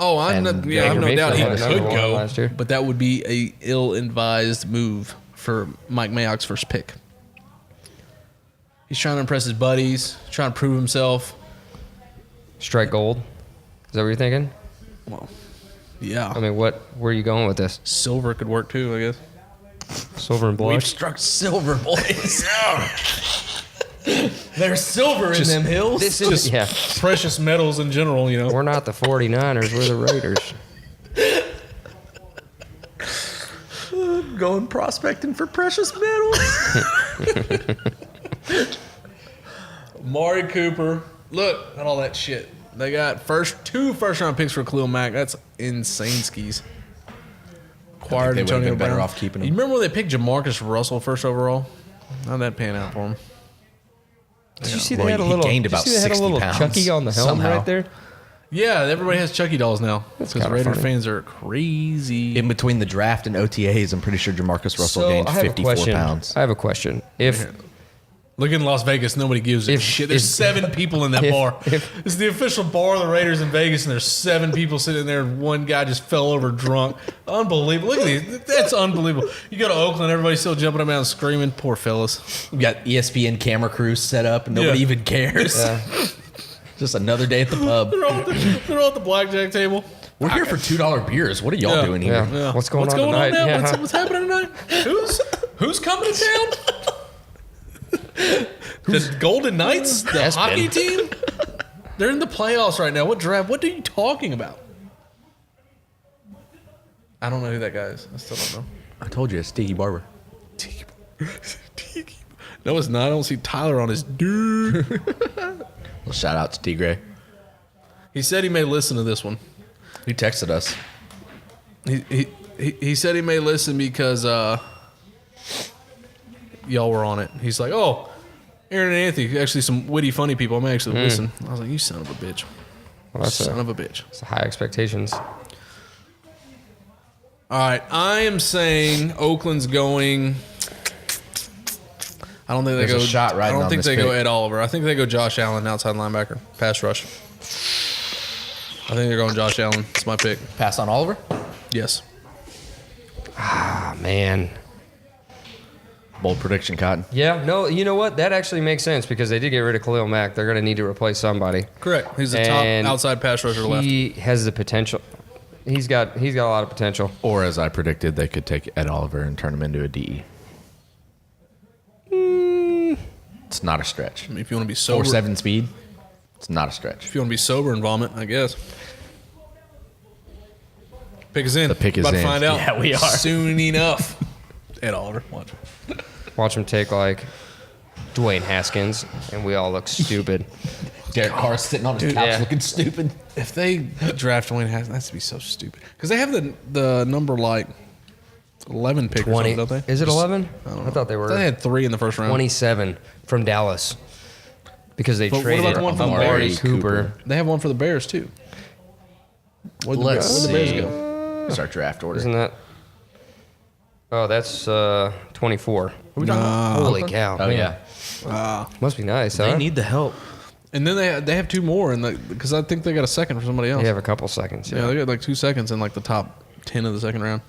Oh, I And have Baker no doubt he Mayfield had could another one go, last year. but that would be a ill-advised move for Mike Mayock's first pick. He's trying to impress his buddies, trying to prove himself. strike gold. Is that what you're thinking? Well, yeah, I mean, where are you going with this? silver could work too, I guess. Silver and we've blush? struck silver, boys. There's silver in them hills. This is, yeah. Precious metals in general, you know. We're not the 49ers. We're the Raiders. Going prospecting for precious metals. Amari Cooper, look at all that shit. They got two first round picks for Khalil Mack. That's insane skis. Acquired they would've Antonio been better Brown. off keeping him. You remember when they picked Jamarcus Russell first overall? How'd that pan out for him? Did you see Well, they had a he little? gained Did you about see they had a 60 little pounds Chucky on the helm somehow. right there? Yeah, everybody has Chucky dolls now because kinda Raider funny. fans are crazy. In between the draft and OTAs, I'm pretty sure Jamarcus Russell gained I have 54 a question. pounds. I have a question. If Look in Las Vegas, nobody gives a shit. There's 7 people in that bar. It's the official bar of the Raiders in Vegas, and there's 7 people sitting there, and one guy just fell over drunk. Unbelievable. Look at these. That's unbelievable. You go to Oakland, everybody's still jumping up and screaming. Poor fellas. We got ESPN camera crews set up, and nobody even cares. Yeah. Just another day at the pub. They're all at the blackjack table. We're here for $2 beers. What are y'all doing here? Yeah. What's going on tonight? Now? Yeah. What's happening tonight? Who's coming to town? The Golden Knights, the hockey team? They're in the playoffs right now. What draft? What are you talking about? I don't know who that guy is. I still don't know. I told you, it's Tiki Barber. Tiki. No, it's not. I don't see Tyler on his dude. Well, shout out to Tigray. He said he may listen to this one. He texted us. He said he may listen because y'all were on it. He's like, oh, Aaron and Anthony, actually some witty, funny people. I may actually listen. I was like, you son of a bitch. Well, Son of a bitch. It's high expectations. All right, I am saying Oakland's going. I don't think they There's go. a shot riding I don't on think this they go pick. Ed Oliver. I think they go Josh Allen, outside linebacker, pass rush. I think they're going Josh Allen. It's my pick. Pass on Oliver? Yes. Ah, man. Bold prediction, Cotton. Yeah, no, you know what? That actually makes sense because they did get rid of Khalil Mack. They're going to need to replace somebody. Correct. He's the top outside pass rusher left. He has the potential. He's got a lot of potential. Or, as I predicted, they could take Ed Oliver and turn him into a DE. It's not a stretch. I mean, if you want to be sober, 4.7 speed, it's not a stretch. if you want to be sober and vomit, I guess. Pick is in. The pick is About in. to find out. Yeah, we are. Soon enough. Ed Oliver. Watch. Watch him take like Dwayne Haskins, and we all look stupid. Derek Carr sitting on his couch Yeah. looking stupid. If they draft Dwayne Haskins, that's to be so stupid. Because they have the number like 11 pick or 20. something, don't they? Is it 11? I thought they were They had 3 in the first round. 27 from Dallas because they But what traded about the one from Amari Bears? Cooper. They have one for the Bears too. Where'd the Let's Bears see. go? It's our draft order. Isn't that? Oh, that's 24. Nah. Holy cow! Oh, man. yeah. Must be nice. Huh? They need the help. And then they have 2 more, because I think they got a second for somebody else. They have a couple seconds. Yeah, they got like 2 seconds in like the top 10 of the second round.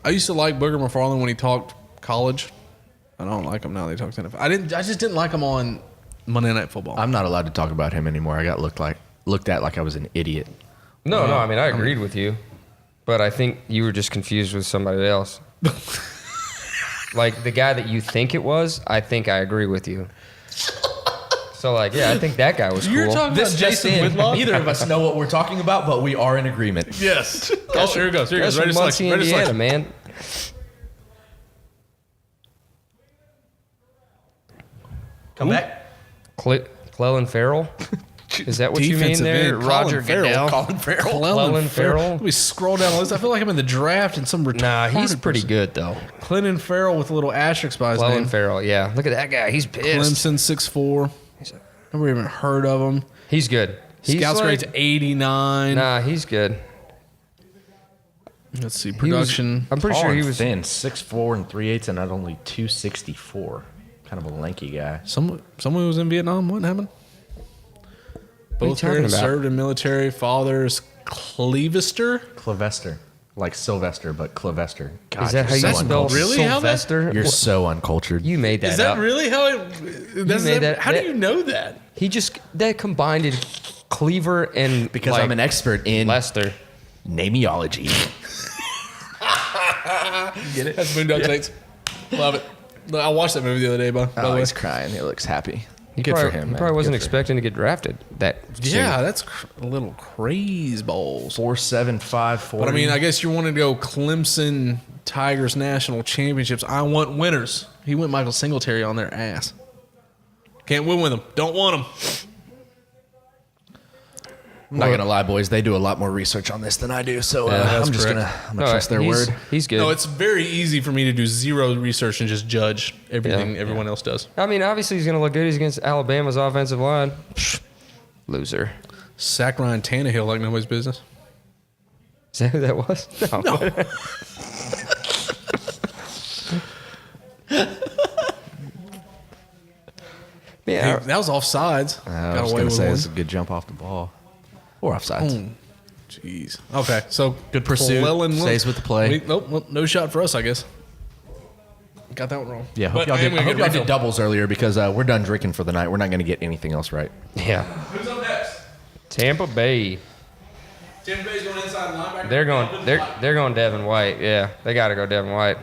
I used to like Booger McFarland when he talked college. I don't like him now. They talk NFL. I just didn't like him on Monday Night Football. I'm not allowed to talk about him anymore. I got looked at like I was an idiot. No, I mean I agreed with you, but I think you were just confused with somebody else. Like the guy that you think it was, I think I agree with you. So like, yeah, I think that guy was You're cool. talking This about just Jason in. Whitlock? Neither of us know what we're talking about, but we are in agreement. Yes. Oh, here it goes. Here it That's goes. Ready from to Muncie, select. Ready to Indiana, select. man. Come back. Clellan Farrell. Is that what you mean Defensive there? end, Roger Colin Farrell. Goodell. Colin Farrell. Clellan Farrell. Let me scroll down the list. I feel like I'm in the draft and some retarded Nah, he's pretty person. good though. Clinton Farrell with a little asterisk by his Clellan name. Farrell, yeah. Look at that guy. He's pissed. Clemson 6'4". Never even heard of him. He's good. He's Scouts like, grade's 89. Nah, he's good. Let's see, He was- production. I'm pretty sure he was. thin, 6'4" and 3/8", and not only 264. Kind of a lanky guy. Someone who was in Vietnam. What happened? What are you Both talking parents about? served in military. Father's Clevester. Clevester. Like Sylvester, but Clevester. God, Is that how you're you so spell uncultured. Really? How that- Sylvester? You're so uncultured. You made that Is that up. really how it? made that- How do that- you know that? He just that combined Cleaver and because like, I'm an expert in Lester. nameology. Get it? That's Boondock Saints. Love it. I watched that movie the other day, by the Oh, way. he's crying. He looks happy. He Good probably, for him, He man. probably wasn't Good for him. expecting to get drafted. That Yeah, soon. that's a little craze balls. 4.7, 5.40. But I mean, I guess you wanted to go Clemson Tigers National Championships. I want winners. He went Michael Singletary on their ass. Can't win with them. Don't want them. I'm not gonna lie, boys. They do a lot more research on this than I do, so that's I'm just correct. gonna No, trust their he's- word. He's good. No, it's very easy for me to do zero research and just judge everything Yeah. everyone else does. I mean, obviously he's going to look good. He's against Alabama's offensive line. Loser. Sack Ryan Tannehill like nobody's business. Is that who that was? No. Man, That was offsides. I was going to say it's a good jump off the ball. Or offsides. Jeez. Okay, so Good pursuit. Stays with the play. Nope, no shot for us, I guess. Got that one wrong. Yeah, I hope y'all did doubles earlier because we're done drinking for the night. We're not going to get anything else right. Yeah. Who's up next? Tampa Bay. Tampa Bay's going inside linebacker. They're going Devin White. Yeah, they got to go Devin White.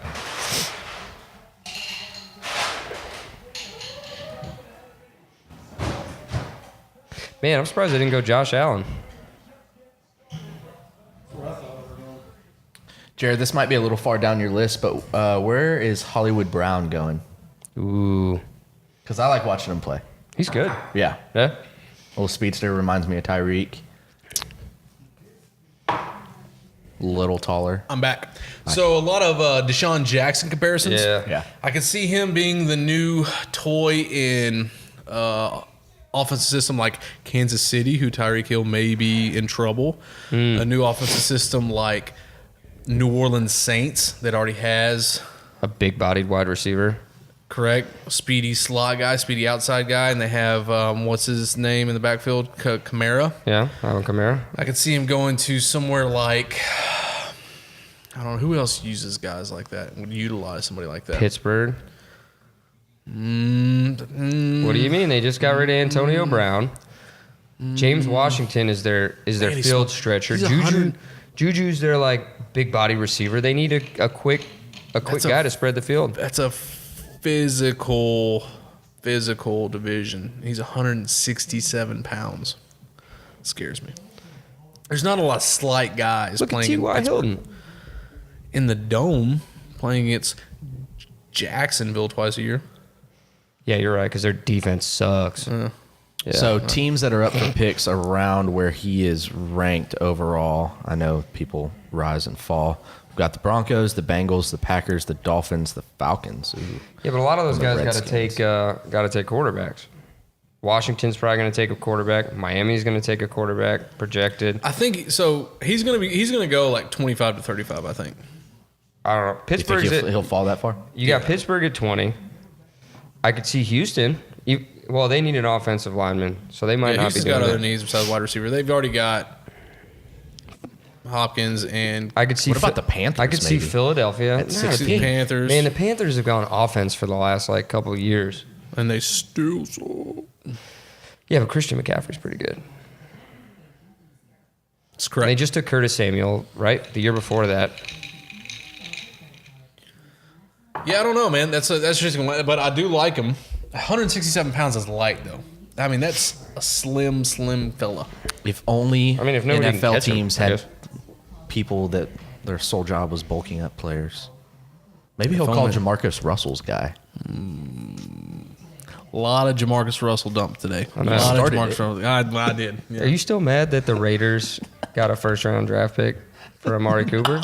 Man, I'm surprised they didn't go Josh Allen. Jared, this might be a little far down your list, but where is Hollywood Brown going? Ooh, Because I like watching him play. he's good. Yeah. Yeah. Little speedster reminds me of Tyreek. Little taller. I'm back. So a lot of Deshaun Jackson comparisons. Yeah. I could see him being the new toy in offensive system like Kansas City, who Tyreek Hill may be in trouble. A new offensive system like New Orleans Saints that already has A big-bodied wide receiver. correct speedy slot guy, speedy outside guy, and they have what's his name in the backfield, Kamara. Yeah, Alvin Kamara. I could see him going to somewhere like I don't know who else uses guys like that and would utilize somebody like that. Pittsburgh. What do you mean? They just got rid of Antonio Brown. James Washington is their Man, he's field so- stretcher. he's 100 Juju's their like big body receiver. They need a quick guy to spread the field. That's a physical division. He's 167 pounds. Scares me. There's not a lot of slight guys Look at playing T.Y. Hilton. in the dome, playing against Jacksonville twice a year. Yeah, you're right, because their defense sucks. Yeah. So teams that are up for picks around where he is ranked overall, I know people rise and fall. We've got the Broncos, the Bengals, the Packers, the Dolphins, the Falcons. Ooh. Yeah, but a lot of those The guys got to Redskins. take quarterbacks. Washington's probably going to take a quarterback. Miami's going to take a quarterback projected. I think so. He's gonna go like 25 to 35. I think. I don't know. You think Pittsburgh's he'll fall that far? You got Pittsburgh at 20. I could see Houston. Well, they need an offensive lineman, so they might not be Houston's doing got other it. needs besides wide receiver. They've already got Hopkins and I could see. What about the Panthers, I could see maybe? Philadelphia. At Nah, 60. the Panthers. Man, the Panthers have gone offense for the last like couple of years. and they still so. Yeah, but Christian McCaffrey's pretty good. That's They correct. just took Curtis Samuel, right? The year before that. Yeah, I don't know, man. That's just, but I do like him. 167 pounds is light, though. I mean, that's a slim fella. If only I mean, if nobody can NFL catch him, teams I had guess. people that their sole job was bulking up players. Maybe he'll If call only. Jamarcus Russell's guy. A lot of Jamarcus Russell dumped today. A know. lot of Started Jamarcus it. Russell. I did. Yeah. Are you still mad that the Raiders got a first-round draft pick for Amari Cooper?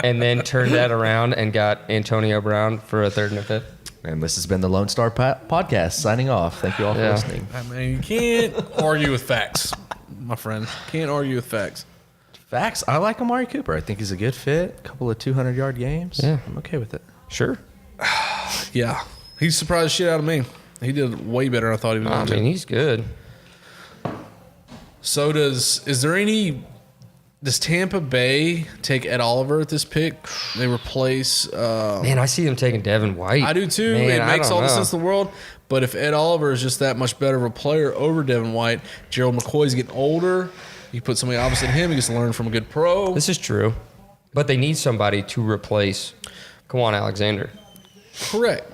And then turned that around and got Antonio Brown for a third and a fifth? And this has been the Lone Star Podcast. Signing off. Thank you all for Yeah. listening. I mean, you can't argue with facts, my friend. Can't argue with facts. Facts. I like Amari Cooper. I think he's a good fit. A couple of 200-yard games. Yeah. I'm okay with it. Sure. Yeah, he surprised the shit out of me. He did way better than I thought he was I going to. mean, he's good. So does Tampa Bay take Ed Oliver at this pick? They replace. Man, I see them taking Devin White. I do too. Man, It I makes don't all the know. sense in the world. But if Ed Oliver is just that much better of a player over Devin White, Gerald McCoy's getting older. You put somebody opposite him, he gets to learn from a good pro. This is true. But they need somebody to replace Kwan Alexander. Correct.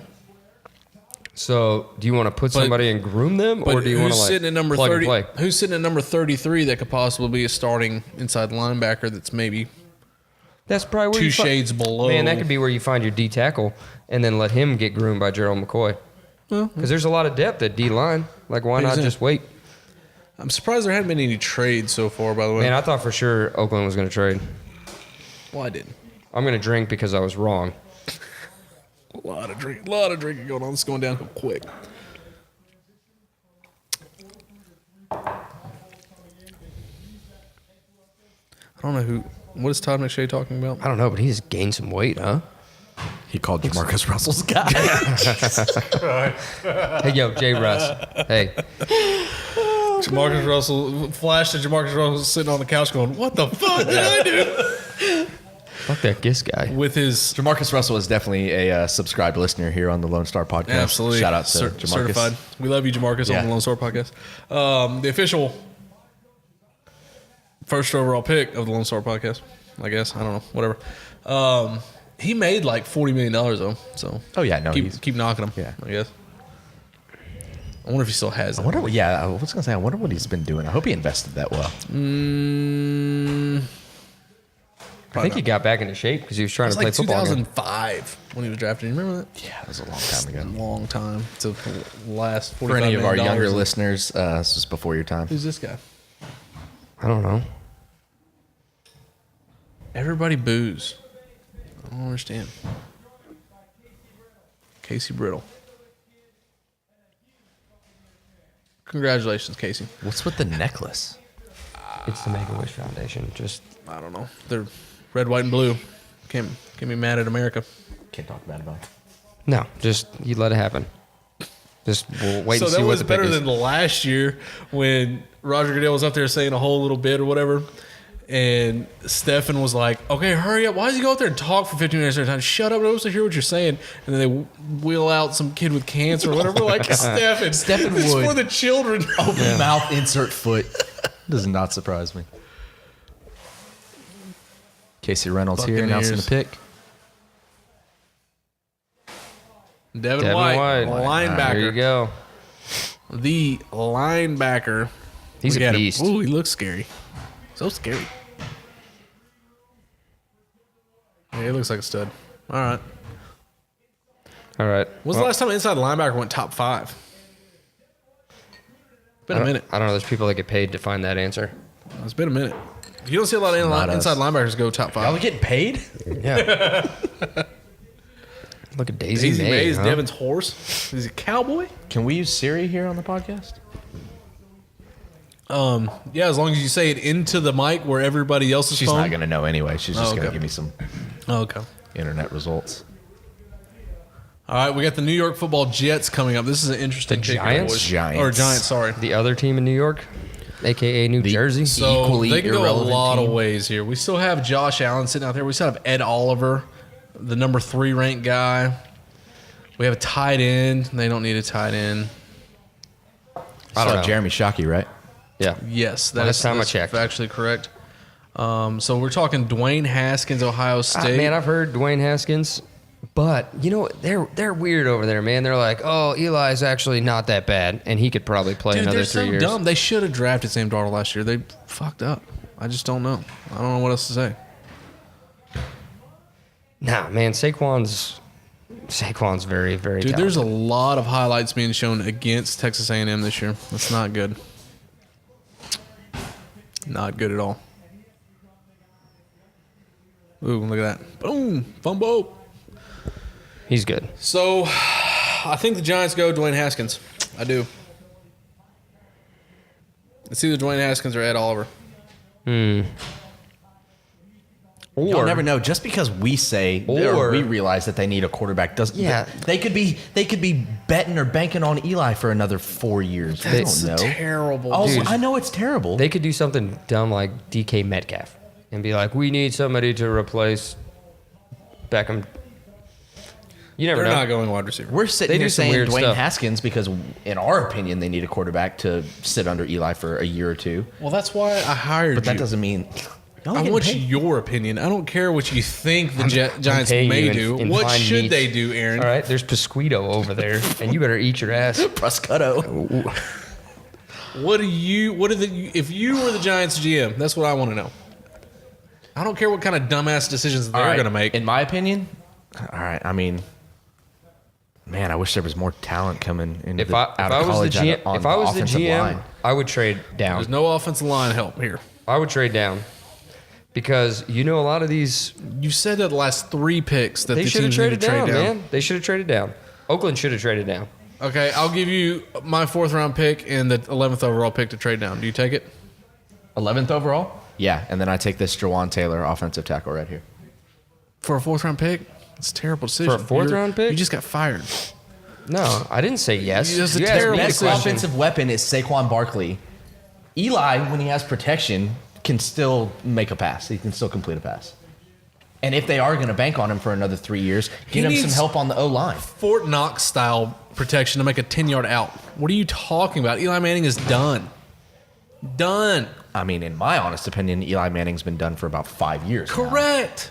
So, do you want to put somebody and groom them, or But do you want to who's like sitting at number plug 30? and play? Who's sitting at number 33 that could possibly be a starting inside linebacker that's maybe That's probably where two you fi- shades below? Man, that could be where you find your D tackle, and then let him get groomed by Gerald McCoy. Because there's a lot of depth at D line. Like, why not Exactly. just wait? I'm surprised there hadn't been any trades so far, by the way. Man, I thought for sure Oakland was going to trade. Well, I didn't. I'm going to drink because I was wrong. A lot of drinking going on. It's going down quick. I don't know what is Todd McShay talking about? I don't know, but he just gained some weight, huh? He called Jamarcus Russell's guy. Hey, yo, Jay Russ. Hey, Jamarcus Russell flashed at Jamarcus Russell sitting on the couch going, "What the fuck did I do?" fuck that Gist guy. With his Jamarcus Russell is definitely a subscribed listener here on the Lone Star Podcast. absolutely Shout out to Jamarcus. certified. We love you, Jamarcus, Yeah. on the Lone Star Podcast. The official first overall pick of the Lone Star Podcast. I guess I don't know. Whatever. He made like $40 million though. So Oh, yeah, no, he's- keep knocking him. Yeah. I guess. I wonder if he still has I it. wonder what, I was going to say, I wonder what he's been doing. I hope he invested that well. I think he got back into shape because he was trying It's to play like football. again. 2005 when he was drafted. You remember that? Yeah, that was a long time ago. Long time. It's a last 45 For any of our million younger dollars. listeners, this is before your time. Who's this guy? I don't know. Everybody boos. I don't understand. Casey Brittle. Congratulations, Casey. What's with the necklace? It's the Make-A-Wish Foundation. Just I don't know. They're red, white, and blue. Can't be mad at America. Can't talk bad about it. no, just you let it happen. Just we'll wait So and see that what was the pick better is. than the last year when Roger Goodell was up there saying a whole little bit or whatever. And Stefan was like, okay, hurry up. Why does he go out there and talk for 15 minutes at a time? Shut up. I don't hear what you're saying. And then they wheel out some kid with cancer or whatever. Like, Stefan. Stefan It's Wood. for the children. Open mouth, insert foot. Does not surprise me. Casey Reynolds here announcing the Buccaneers. pick. Devin White, linebacker. There you go. The linebacker. He's Look a at him. beast. Ooh, he looks scary. So scary. Yeah, he looks like a stud. All right. All right. When's the last time an inside linebacker went top 5? Been a minute. I don't know. There's people that get paid to find that answer. It's been a minute. You don't see a lot of Not us. inside linebackers go top 5. getting paid? Yeah. Look at Daisy, Daisy Mays, huh? Devin's horse. Is he a cowboy? Can we use Siri here on the podcast? Yeah, as long as you say it into the mic where everybody else's She's phone. not going to know anyway. She's just Oh, going to okay. give me some Oh, okay. internet results. All right, we got the New York Football Jets coming up. This is an interesting The pick here, Giants? boys. Giants. Or Giants, sorry. The other team in New York, a.k.a. New Jersey. So Equally they can go a irrelevant lot of team. ways here. We still have Josh Allen sitting out there. We still have Ed Oliver, the number 3 ranked guy. We have a tight end. They don't need a tight end. I don't know. Jeremy Shockey, right? Yeah. Yes, Last time I that's checked. actually correct. So we're talking Dwayne Haskins, Ohio State. Man, I've heard Dwayne Haskins, but you know they're weird over there, man. They're like, oh, Eli's actually not that bad, and he could probably play Dude, another they're 3 so years. dumb. They should have drafted Sam Darnold last year. They fucked up. I just don't know. I don't know what else to say. Nah, man, Saquon's very, very. Dude, talented. there's a lot of highlights being shown against Texas A&M this year. That's not good. Not good at all. Ooh, look at that. Boom. Fumble. He's good. So, I think the Giants go Dwayne Haskins. I do. It's either Dwayne Haskins or Ed Oliver. You'll never know. Just because we say or we realize that they need a quarterback doesn't. Yeah. they could be betting or banking on Eli for another 4 years. I That's don't know. terrible. Oh, Dude. I know it's terrible. They could do something dumb like DK Metcalf and be like, we need somebody to replace Beckham. You never They're know. not going wide receiver. We're sitting They here do some saying weird Dwayne stuff. Haskins because, in our opinion, they need a quarterback to sit under Eli for a year or two. Well, that's why I hired But you. that doesn't mean. Y'all I getting want paid. your opinion. I don't care what you think the Giants paying may you in- do. in What fine should meat. they do, Aaron? All right, there's Pasquito over there, and you better eat your ass. Prosciutto. What do you? What are the? If you were the Giants GM, that's what I want to know. I don't care what kind of dumbass decisions they're All right, going to make. In my opinion, all right. I mean, man, I wish there was more talent coming into If I out of was college the GM, on if I was the offensive GM, line. I would trade down. There's no offensive line help here. I would trade down because you know a lot of these You said that the last 3 picks that they the should have teams need traded to trade down, down. man. They should have traded down. Oakland should have traded down. Okay, I'll give you my 4th round pick and the 11th overall pick to trade down. Do you take it? 11th overall. Yeah, and then I take this Jawan Taylor offensive tackle right here. For a 4th round pick? It's a terrible decision. For a fourth-round pick? You just got fired. No, I didn't say yes. It was a You asked terrible me the Best question. offensive weapon is Saquon Barkley. Eli, when he has protection, can still make a pass. He can still complete a pass. And if they are going to bank on him for another 3 years, get him some needs- help on the O-line. Fort Knox style protection to make a 10-yard out. What are you talking about? Eli Manning is done. Done. I mean, in my honest opinion, Eli Manning's been done for about 5 years now. Correct.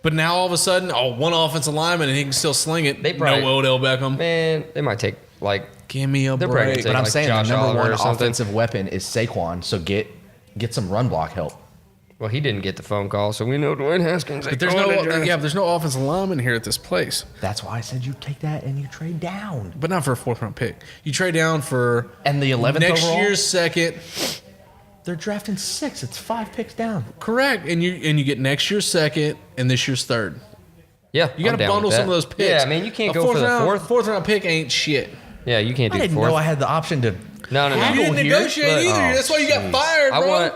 But now all of a sudden, one offensive lineman and he can still sling it. They probably- no Odell Beckham. Man, they might take, like, Give me a They're probably break. gonna But I'm like saying Josh the number Oliver one or something. offensive weapon is Saquon, so get some run block help. well, he didn't get the phone call, so we know Dwayne Haskins. But there's there's no offensive lineman here at this place. That's why I said you take that and you trade down. But not for a fourth-round pick. You trade down for And the 11th next overall? year's second. They're drafting 6. It's 5 picks down. Correct. And you get next year's second and this year's third. Yeah, You got I'm to down bundle with some of that. those picks. Yeah, man, you can't A go for the fourth. Fourth-round pick ain't shit. Yeah, you can't I do didn't fourth. know I had the option to. No. You Haggle didn't here, negotiate but- either. oh, That's why you got fired, bro.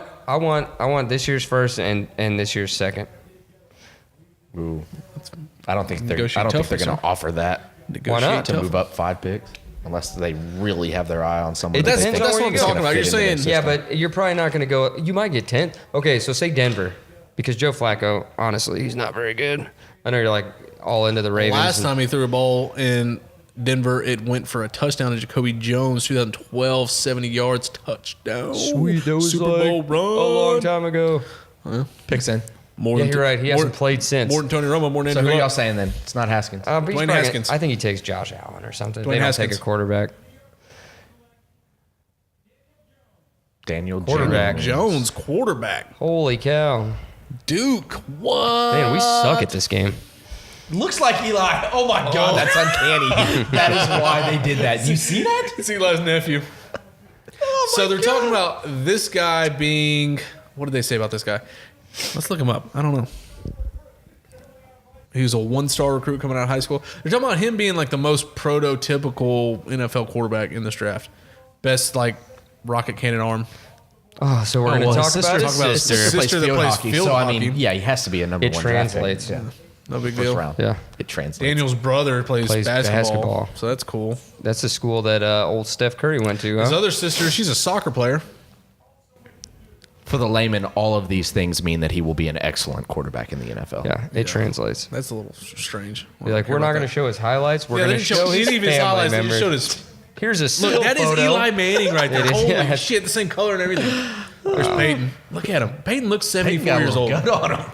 I want this year's first and this year's second. Ooh. I don't think they're Negotiate going tough, to sir. offer that Why not? to tough. move up 5 picks unless they really have their eye on someone. It that they depends think on that's where what you I'm go. talking about. You're Fit into their saying, Yeah, system. but you're probably not going to go. You might get 10th. Okay, so say Denver, because Joe Flacco, honestly, he's not very good. I know you're like all into the Ravens. last time he threw a ball in Denver, it went for a touchdown to Jacoby Jones, 2012, 70 yards, touchdown. Sweet, that was Super like Bowl run. a long time ago. picks in. More Yeah, than you're right. He hasn't more- played since. More than Tony Romo, more than So Andrew who are y'all Luck. saying then? It's not Haskins. But he's Dwayne probably- Haskins. I think he takes Josh Allen or something. Dwayne They don't Haskins. take a quarterback. Daniel Quarterback. Jones, quarterback. Holy cow. Duke, what? Man, we suck at this game. Looks like Eli. Oh my God, that's uncanny. That is why they did that. You see that? It's Eli's nephew. So they're talking about this guy being, what did they say about this guy? Let's look him up. I don't know. He was a 1-star recruit coming out of high school. They're talking about him being like the most prototypical NFL quarterback in this draft. Best like rocket cannon arm. Oh, so we're going to Well, talk his about sister, his about his sister. sister. plays that field plays hockey. field So I hockey. mean, yeah, he has to be a number It one draft pick. translates. Yeah. No big First deal. round. Yeah. It translates. Daniel's brother plays basketball, basketball. so that's cool. That's the school that old Steph Curry went to, His huh? other sister, she's a soccer player. For the layman, all of these things mean that he will be an excellent quarterback in the NFL. Yeah, it translates. That's a little strange. You're like, we're not going to show his highlights. We're Yeah, going they to didn't show he his didn't even his family highlights. They members. just showed his. Here's a still Look, that is photo. Eli Manning right there. It is, Holy yeah. shit, the same color and everything. There's Peyton. Look at him. Peyton looks 74 got a years little old. gut on him.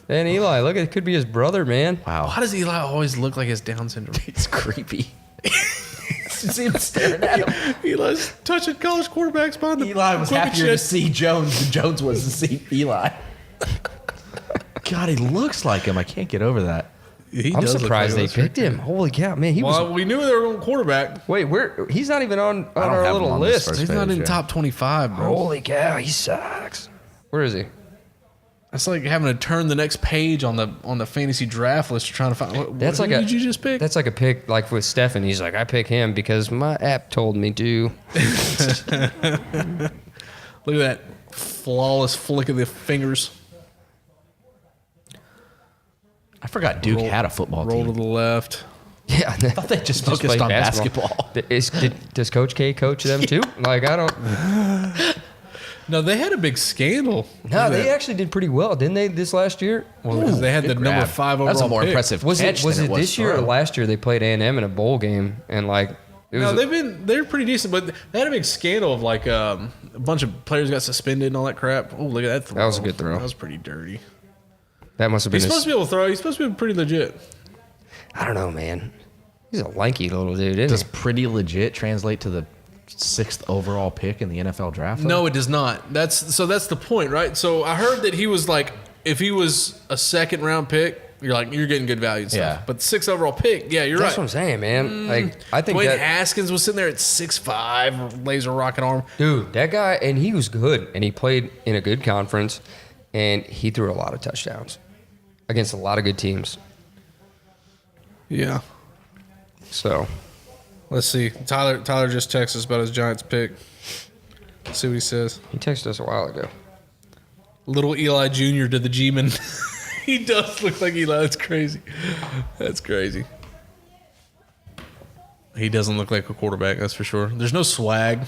And Eli, look, it could be his brother, man. Wow. Why does Eli always look like he has Down syndrome? It's creepy. See him staring at him. Eli's touching college quarterbacks behind the Eli was equipment happier to shed. see Jones than Jones was to see Eli. God, he looks like him. I can't get over that. He I'm does look surprised like they picked him. Holy cow, man. He Well, was. we knew they were going quarterback. Wait, he's not even on don't our have him little on this list. first He's not page, in yeah. top 25, bro. Holy cow, he sucks. Where is he? That's like having to turn the next page on the fantasy draft list trying to find. What, That's who like did you just pick? That's like a pick, like with Stefan. He's like, I pick him because my app told me to. Look at that flawless flick of the fingers. I forgot Duke had a football Roll to team. the left. Yeah, I thought they just focused play on basketball. Does Coach K coach them too? Like, I don't. No, they had a big scandal. No, they actually did pretty well, didn't they? This last year. Well, because they had the Good number grab. 5 overall That's a more pick. impressive Was catch it was than it was this year or throw. last year? They played A&M in a bowl game, and like it was. No, they're pretty decent, but they had a big scandal of like a bunch of players got suspended and all that crap. Oh, look at that throw. That was a good throw. That was pretty dirty. that must have been. He's supposed to be able to throw. He's supposed to be pretty legit. I don't know, man. He's a lanky little dude, isn't Does he? pretty legit translate to the 6th overall pick in the NFL draft? though? No, it does not. That's the point, right? So I heard that he was like, if he was a 2nd round pick, you're getting good value and stuff. Yeah. But 6th overall pick, yeah, you're That's right. what I'm saying, man. Like I think Dwayne that Haskins was sitting there at 6'5", laser rocket arm. dude, that guy, and he was good, and he played in a good conference, and he threw a lot of touchdowns against a lot of good teams. Yeah. So Let's see. Tyler just texted us about his Giants pick. Let's see what he says. he texted us a while ago. Little Eli Jr. to the G-man. He does look like Eli. That's crazy. That's crazy. He doesn't look like a quarterback, that's for sure. There's no swag.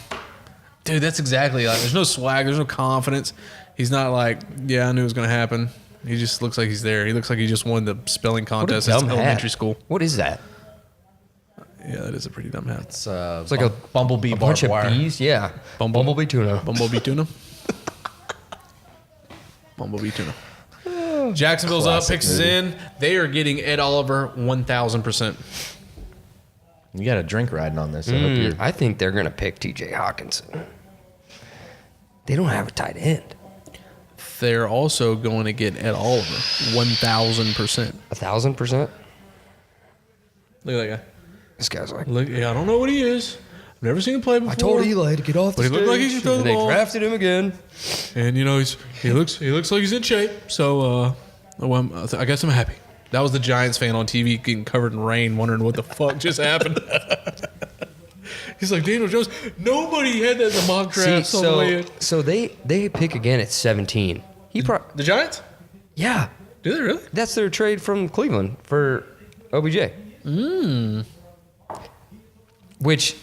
Dude, that's exactly like, there's no swag. There's no confidence. He's not like, yeah, I knew it was going to happen. He just looks like he's there. He looks like he just won the spelling contest at elementary school. What is that? Yeah, that is a pretty dumb hat. It's like a bumblebee A bunch of barbed wire. bees? Yeah. Bumblebee tuna. Bumblebee tuna. Bumblebee tuna. Jacksonville's up, Classic picks is movie. in. They are getting Ed Oliver 1,000%. You got a drink riding on this. I hope you're. I think they're going to pick TJ Hawkinson. They don't have a tight end. They're also going to get Ed Oliver 1,000%. 1,000%? Look at that guy. This guy's like, Look, yeah, I don't know what he is. I've never seen him play before. I told Eli to get off the But he stage. looked like he could throw the and they ball. drafted him again. And you know he looks like he's in shape. So I guess I'm happy. That was the Giants fan on TV getting covered in rain, wondering what the fuck just happened. He's like, Daniel Jones. Nobody had that in the mock See, draft. so they pick again at 17. The Giants? Yeah, Do they really? that's their trade from Cleveland for OBJ.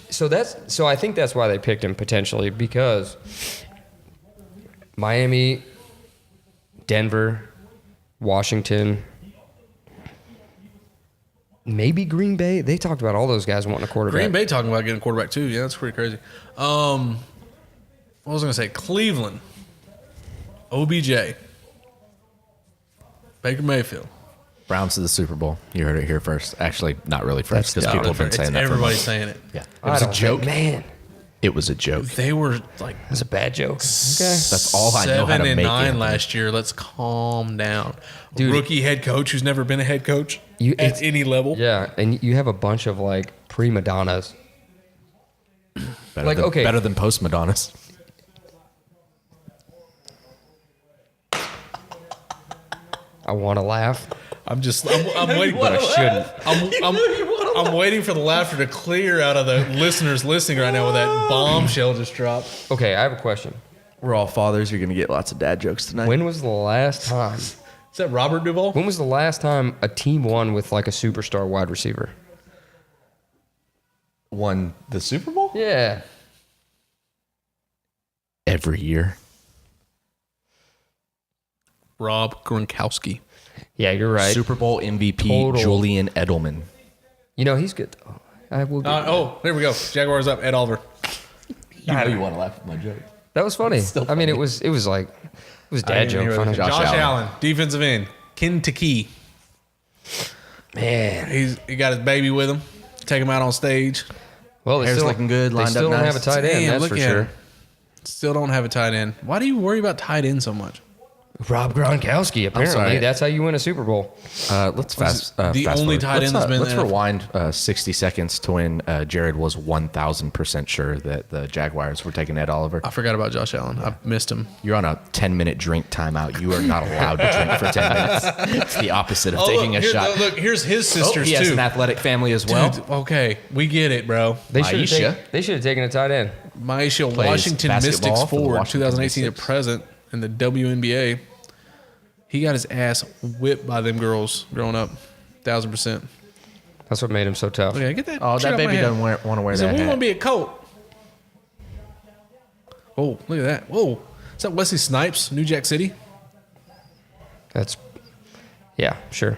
So I think that's why they picked him potentially, because Miami, Denver, Washington, maybe Green Bay. They talked about all those guys wanting a quarterback. Green Bay talking about getting a quarterback too. Yeah, that's pretty crazy. What was I going to say? Cleveland, OBJ, Baker Mayfield. Browns to the Super Bowl. You heard it here first. Actually, not really first, because That's people have been saying that. For Everybody's months. saying it. Yeah, it I was a don't joke. think- man. It was a joke. They were like That's a bad joke. Okay. That's all I know how to 7 and make 9 it. last year. Let's calm down. Dude. Rookie head coach who's never been a head coach at it's- any level. Yeah, and you have a bunch of like prima donnas. Better Like, than, okay. better than post Madonnas. I want to laugh, I'm waiting. but I shouldn't. I'm waiting for the laughter to clear out of the listeners listening right now with that bombshell just dropped. Okay, I have a question. We're all fathers. You're going to get lots of dad jokes tonight. When was the last time? Is that Robert Duvall? When was the last time a team won with like a superstar wide receiver? Won the Super Bowl? Yeah. Every year. Rob Gronkowski. Yeah, you're right. Super Bowl MVP Total. Julian Edelman. You know, he's good though. I will give There we go. Jaguars up. Ed Oliver. You know you want to laugh at my joke. That was funny. still I mean, funny. it was like it was I dad didn't even joke hear funny. that. Josh Josh Allen, defensive end. Kentucky. Man. He got his baby with him. Take him out on stage. Well, they Hair's still, looking good, They lined still up don't nice. have a tight end, Damn, that's look for at sure. him. Still don't have a tight end. Why do you worry about tight end so much? Rob Gronkowski, apparently. sorry. That's how you win a Super Bowl. Let's fast. the fast only forward. tight end that's been Let's there. rewind 60 seconds to when Jared was 1,000% sure that the Jaguars were taking Ed Oliver. I forgot about Josh Allen. I missed him. You're on a 10-minute drink timeout. You are not allowed to drink for 10 minutes. It's the opposite of taking a shot. Look, here's his Oh, sisters he has too. an athletic family as well. Dude, okay, we get it, bro. They should Aisha. have taken a tight end. Maisha Plays Washington basketball Mystics for the forward, Washington 2018 to Mystics. present in the WNBA. He got his ass whipped by them girls growing up, 1,000%. That's what made him so tough. Okay, get that. Oh, shit that out my baby head. doesn't want to wear He said, that "We hat. want to be a coat." Oh, look at that! Whoa, is that Wesley Snipes, New Jack City? That's, yeah, sure.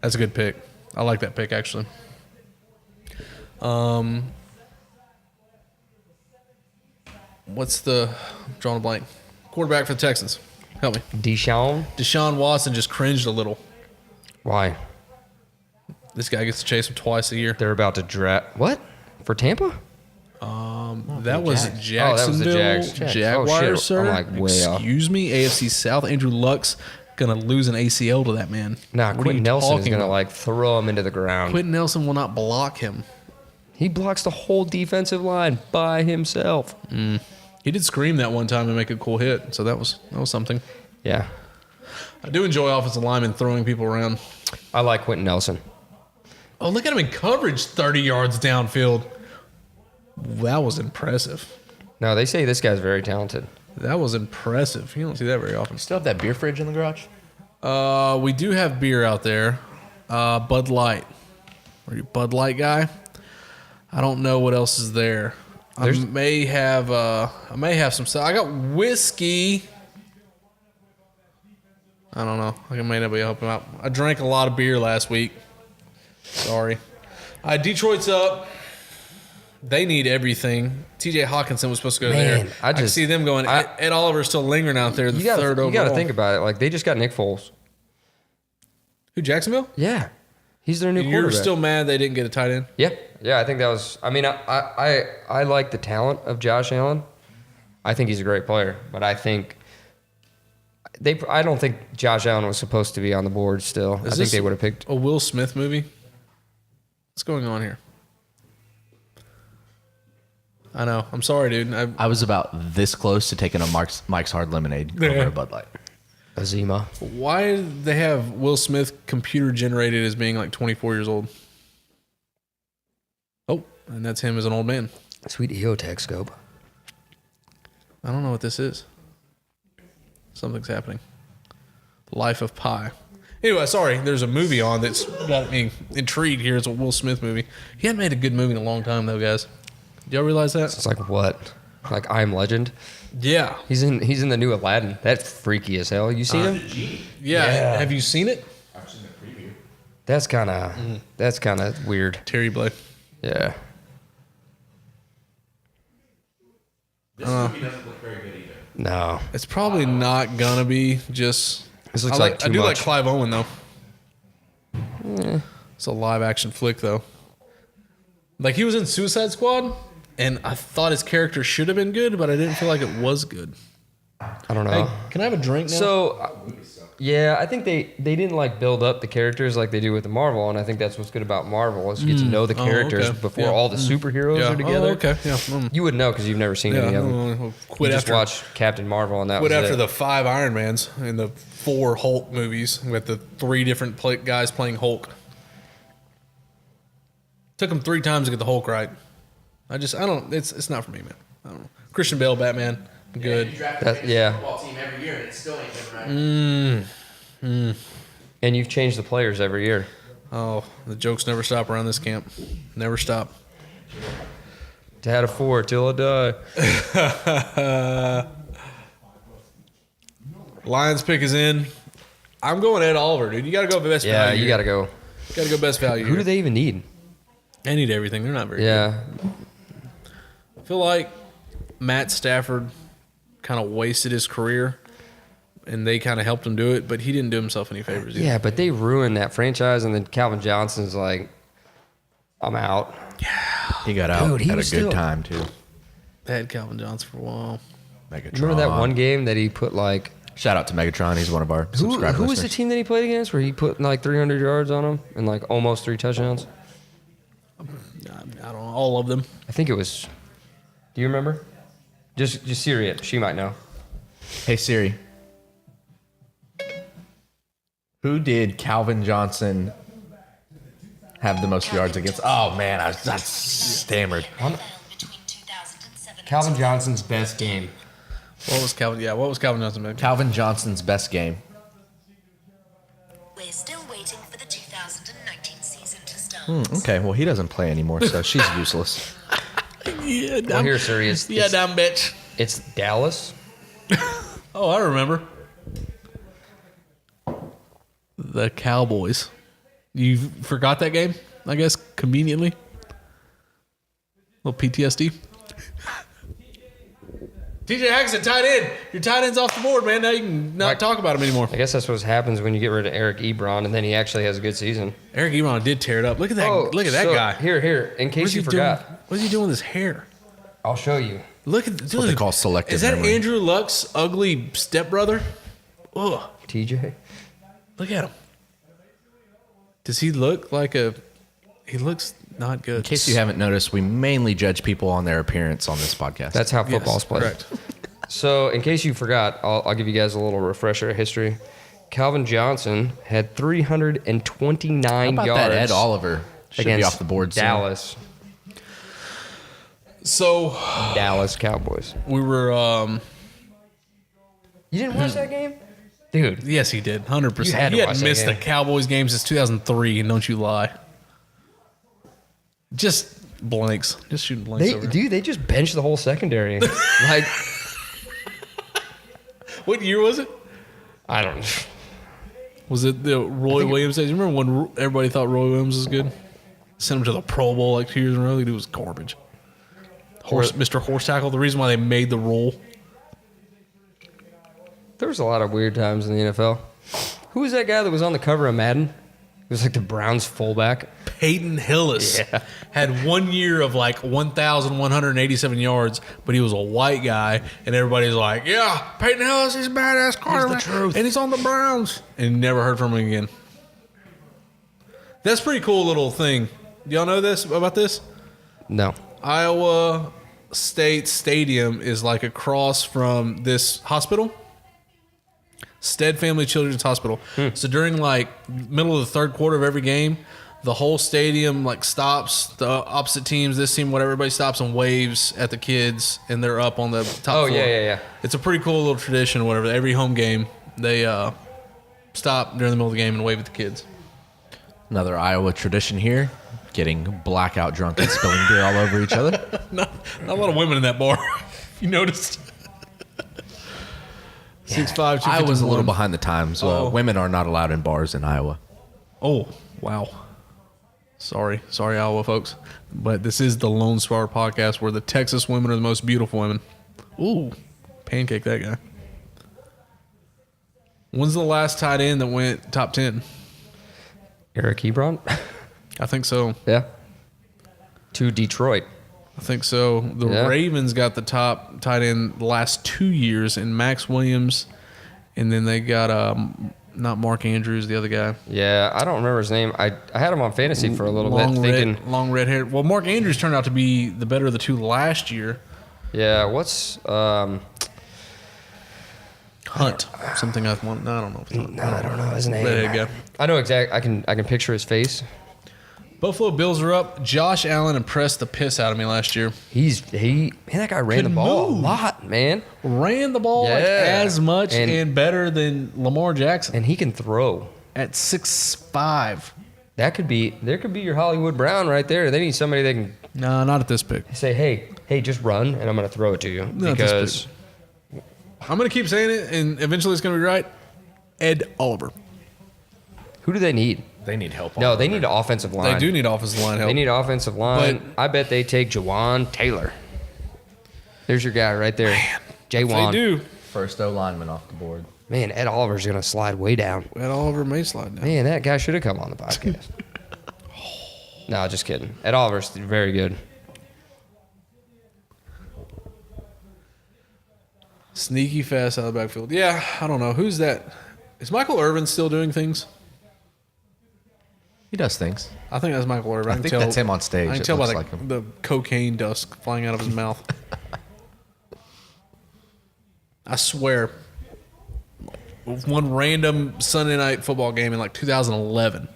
That's a good pick. I like that pick actually. What's the? I'm drawing a blank. Quarterback for the Texans. Help me. Deshaun? Deshaun Watson just cringed a little. Why? This guy gets to chase him twice a year. They're about to draft. What? For Tampa? That was Jags. Jacksonville Oh, that was the Jags. Jaguars, Oh, shit. sir. I'm like way off. Excuse me, AFC South. Andrew Luck's gonna lose an ACL to that man. Nah, What are Quentin you Nelson is talking going to about? like throw him into the ground. Quentin Nelson will not block him. He blocks the whole defensive line by himself. He did scream that one time and make a cool hit, so that was something. Yeah. I do enjoy offensive linemen throwing people around. I like Quentin Nelson. Oh, look at him in coverage, 30 yards downfield. That was impressive. No, they say this guy's very talented. That was impressive. You don't see that very often. Still have that beer fridge in the garage? We do have beer out there. Bud Light. Are you a Bud Light guy? I don't know what else is there. I may have some stuff. I got whiskey. I don't know. I may not be helping out. I drank a lot of beer last week. Sorry. Detroit's up. They need everything. T.J. Hawkinson was supposed to go there. I can see them going. Ed Oliver's still lingering out there. Third overall. You got to think about it. Like, they just got Nick Foles. Who, Jacksonville? Yeah. He's their new quarterback. You're still mad they didn't get a tight end? Yeah. Yeah, I think that was... I mean, I like the talent of Josh Allen. I think he's a great player. But I think... I don't think Josh Allen was supposed to be on the board still. I think they would have picked... a Will Smith movie? What's going on here? I know. I'm sorry, dude. I was about this close to taking a Mike's Hard Lemonade over a Bud Light. Azima. Why do they have Will Smith computer generated as being like 24 years old? Oh, and that's him as an old man. Sweet EOTech scope. I don't know what this is. Something's happening. Life of Pi. Anyway, sorry. There's a movie on that's got me intrigued here. It's a Will Smith movie. He hadn't made a good movie in a long time, though, guys. Do y'all realize that? It's like what? Like I Am Legend? Yeah. He's in the new Aladdin. That's freaky as hell. You seen him? Yeah. Have you seen it? I've seen the preview. That's kind of weird. Terry Blake. Yeah. This movie doesn't look very good either. No. It's probably not gonna be just. This looks like too I do much. like Clive Owen though. It's a live action flick though. Like he was in Suicide Squad, and I thought his character should have been good, but I didn't feel like it was good. I don't know. Hey, can I have a drink now? So, yeah, I think they didn't like build up the characters like they do with the Marvel, and I think that's what's good about Marvel is you get to know the characters okay. before Yeah. all the superheroes are together. Oh, okay. Yeah. You would know because you've never seen any of them. We'll You quit just after watch Captain Marvel, and that quit was after it. the 5 Iron Mans and the 4 Hulk movies with the 3 different guys playing Hulk. Took them 3 times to get the Hulk right. I don't. It's not for me, man. I don't know. Christian Bale, Batman, good. You draft That's- a yeah. football team every year and it still ain't been right. And you've changed the players every year. Oh, the jokes never stop around this camp. Never stop. Dad of 4 till I die. Lions pick is in. I'm going Ed Oliver, dude. You got to go best Yeah, value. you got to go. Got to go best value. Who here. do they even need? They need everything. They're not very good. Yeah. I feel like Matt Stafford kind of wasted his career, and they kind of helped him do it, but he didn't do himself any favors. Either. Yeah, but they ruined that franchise, and then Calvin Johnson's like, I'm out. He got out Dude, he at a was good still- time, too. They had Calvin Johnson for a while. Megatron. Remember that one game that he put like... Shout out to Megatron. He's one of our subscribers. Who was the team that he played against where he put like 300 yards on them and like almost 3 touchdowns? I don't know. All of them. I think it was... Do you remember? Just Siri it. She might know. Hey, Siri. Who did Calvin Johnson have the most yards against? Oh, man. I stammered. Calvin Johnson's best game. What was Calvin? Yeah, what was Calvin Johnson? Man? Calvin Johnson's best game. We're still waiting for the 2019 season to start. Okay, well, he doesn't play anymore, so she's useless. Yeah, Well, here, Siri, it's dumb bitch. it's Dallas. Oh, I remember. The Cowboys. You forgot that game, I guess, conveniently. Little PTSD. TJ Hackson, tight end. Your tight end's off the board, man. Now you can not talk about him anymore. I guess that's what happens when you get rid of Eric Ebron, and then he actually has a good season. Eric Ebron did tear it up. Look at that. Look at that so guy. Here. In What case is you he forgot, doing? What is he doing with his hair? I'll show you. Look at What they call selective Is that memory. Andrew Luck's ugly stepbrother? Ugh. TJ. Look at him. Does he look like a... He looks not good. In case you haven't noticed, we mainly judge people on their appearance on this podcast. That's how football's played. Correct. So, in case you forgot, I'll give you guys a little refresher of history. Calvin Johnson had 329 How about yards that Ed Oliver? Should be against off the board soon. Dallas. So, Dallas Cowboys. we were You didn't watch that game? Dude. Yes, he did. 100%. You had to He watch hadn't that missed game. the Cowboys game since 2003, and don't you lie. Just blanks. Just shooting blanks over. They just benched the whole secondary. Like, What year was it? I don't. Was it the Roy Williams days? You remember when everybody thought Roy Williams was good? Sent him to the Pro Bowl like 2 years in a row. The dude was garbage. Mr. Horse Tackle, the reason why they made the rule. There was a lot of weird times in the NFL. Who was that guy that was on the cover of Madden? He was like the Browns fullback. Peyton Hillis had 1 year of like 1,187 yards, but he was a white guy, and everybody's like, yeah, Peyton Hillis, he's a badass quarterback, truth. and he's on the Browns. And never heard from him again. That's a pretty cool little thing. Do y'all know this about this? No. Iowa State Stadium is like across from this hospital. Stead Family Children's Hospital. So during like middle of the third quarter of every game, the whole stadium like stops. The opposite teams, this team, whatever, everybody stops and waves at the kids, and they're up on the top Oh, floor. yeah. It's a pretty cool little tradition. Whatever. Every home game, they stop during the middle of the game and wave at the kids. Another Iowa tradition here: getting blackout drunk and spilling beer all over each other. Not a lot of women in that bar. If you noticed. 6'5", I was a little 251. behind the times. Oh. Women are not allowed in bars in Iowa. Oh, wow. Sorry, Iowa folks. But this is the Lone Star podcast where the Texas women are the most beautiful women. Ooh, pancake that guy. When's the last tight end that went top 10? Eric Ebron? I think so. Yeah. To Detroit. I think so. The Yeah. Ravens got the top tight end the last 2 years in Max Williams. And then they got, not Mark Andrews, the other guy. Yeah, I don't remember his name. I had him on fantasy for a little bit, thinking, Long red hair. Well, Mark Andrews turned out to be the better of the two last year. yeah, what's Hunt. Something I want. No, I don't know. If it's Hunt. no, I don't know his name. Redhead guy. I know exact. I can picture his face. Buffalo Bills are up. Josh Allen impressed the piss out of me last year. Man, that guy ran Could the ball move. a lot, man, Ran the ball like Yeah. as much And- and better than Lamar Jackson and he can throw. at 6'5". There could be your Hollywood Brown right there. They need somebody that can No, not at this pick. say, hey, just run, and I'm going to throw it to you Not this because I'm going to keep saying it, and eventually it's going to be right. Ed Oliver. who do they need? They need help. No, they need an offensive line. They do need offensive line help. They need offensive line. I bet they take Jawan Taylor. There's your guy right there. They Jawan. do. First O lineman off the board. Man, Ed Oliver's going to slide way down. Ed Oliver may slide down. Man, that guy should have come on the podcast. No, just kidding. Ed Oliver's very good. Sneaky fast out of the backfield. Yeah, I don't know. Who's that? Is Michael Irvin still doing things? He does things. I think that's Michael Irvin. I think that's him on stage. I can It tell by looks the, like him. the cocaine dust flying out of his mouth. I swear. One random Sunday night football game in like 2011.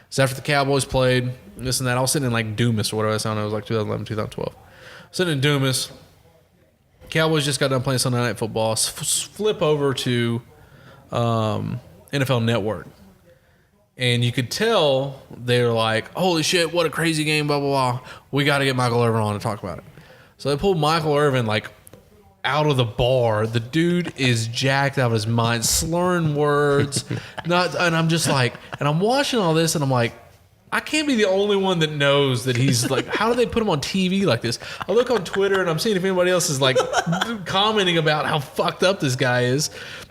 It's after the Cowboys played, this and that. I was sitting in like Dumas or whatever that sounded. It was like 2011, 2012. Sitting in Dumas. Cowboys just got done playing Sunday night football. Flip over to NFL Network. And you could tell they were like, holy shit, what a crazy game, blah, blah, blah. We got to get Michael Irvin on to talk about it. So they pulled Michael Irvin like out of the bar. The dude is jacked out of his mind, slurring words. And I'm just like, and I'm watching all this and I'm like, I can't be the only one that knows that he's like, how do they put him on TV like this? I look on Twitter and I'm seeing if anybody else is like commenting about how fucked up this guy is.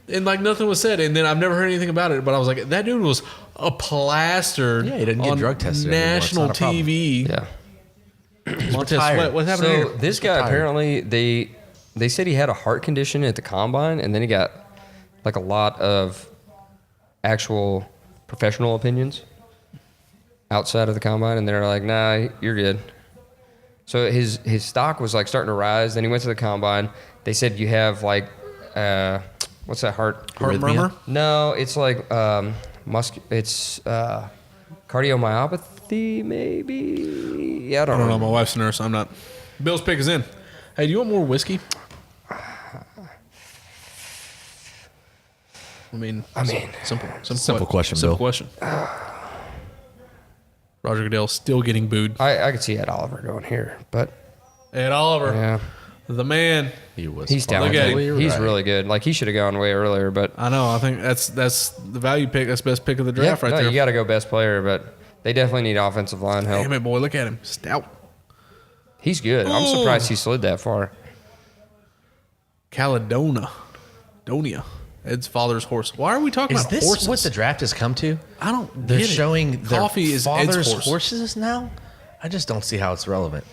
And like nothing was said. And then I've never heard anything about it. But I was like, that dude was a plastered Yeah, he didn't get on drug tested anymore. It's national not a problem. TV. Yeah. Montez retired. Sweat, what's happening So here? this guy apparently they said he had a heart condition at the combine, and then he got like a lot of actual professional opinions outside of the combine, and they're like, nah, you're good. So his stock was like starting to rise. Then he went to the combine. They said you have like what's that heart? Heart Arrhythmia? murmur? No, it's like it's cardiomyopathy maybe. Yeah, I I don't don't know. know. My wife's a nurse. I'm not. Bill's pick is in. Hey, do you want more whiskey? I mean, Simple question, Simple Bill. question. Roger Goodell still getting booed. I could see Ed Oliver going here, but Ed Oliver, yeah, the man. he's talented. He's really good. Like he should have gone way earlier, but I know. I think that's the value pick. That's best pick of the draft right there. You got to go best player, but they definitely need offensive line help. Damn it, boy! Look at him, stout. He's good. I'm surprised he slid that far. Donia, Ed's father's horse. Why are we talking Is about this horses? what the draft has come to? I don't. They're get it. showing their Coffee is Ed's father's horse. horses now? I just don't see how it's relevant.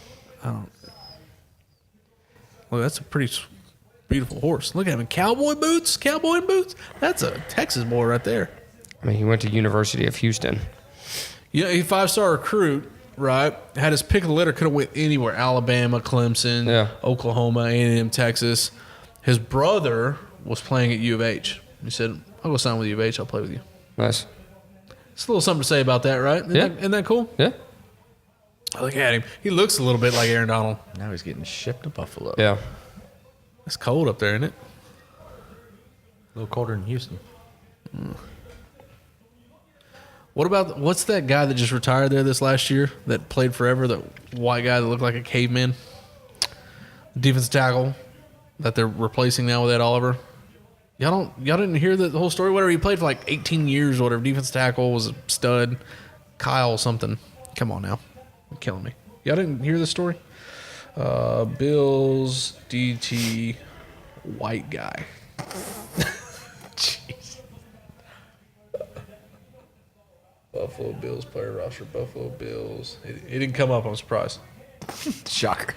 Well, that's a pretty beautiful horse. Look at him. Cowboy boots. That's a Texas boy right there. I mean, he went to University of Houston. Yeah, he's a 5-star recruit, right? Had his pick of the litter. Could have went anywhere. Alabama, Clemson, Oklahoma, A&M, Texas. His brother was playing at U of H. He said, I'll go sign with U of H. I'll play with you. Nice. It's a little something to say about that, right? Isn't that cool? Yeah. Look at him. He looks a little bit like Aaron Donald. Now he's getting shipped to Buffalo. Yeah. It's cold up there, isn't it? A little colder in Houston. What's that guy that just retired there this last year that played forever? That white guy that looked like a caveman? Defensive tackle that they're replacing now with Ed Oliver. Y'all didn't hear the whole story? Whatever, he played for like 18 years or whatever. Defensive tackle, was a stud. Kyle something. Come on now. You're killing me. Y'all didn't hear the story? Bills DT white guy. Jeez. Buffalo Bills player roster. Buffalo Bills. It didn't come up. I'm surprised. Shocker.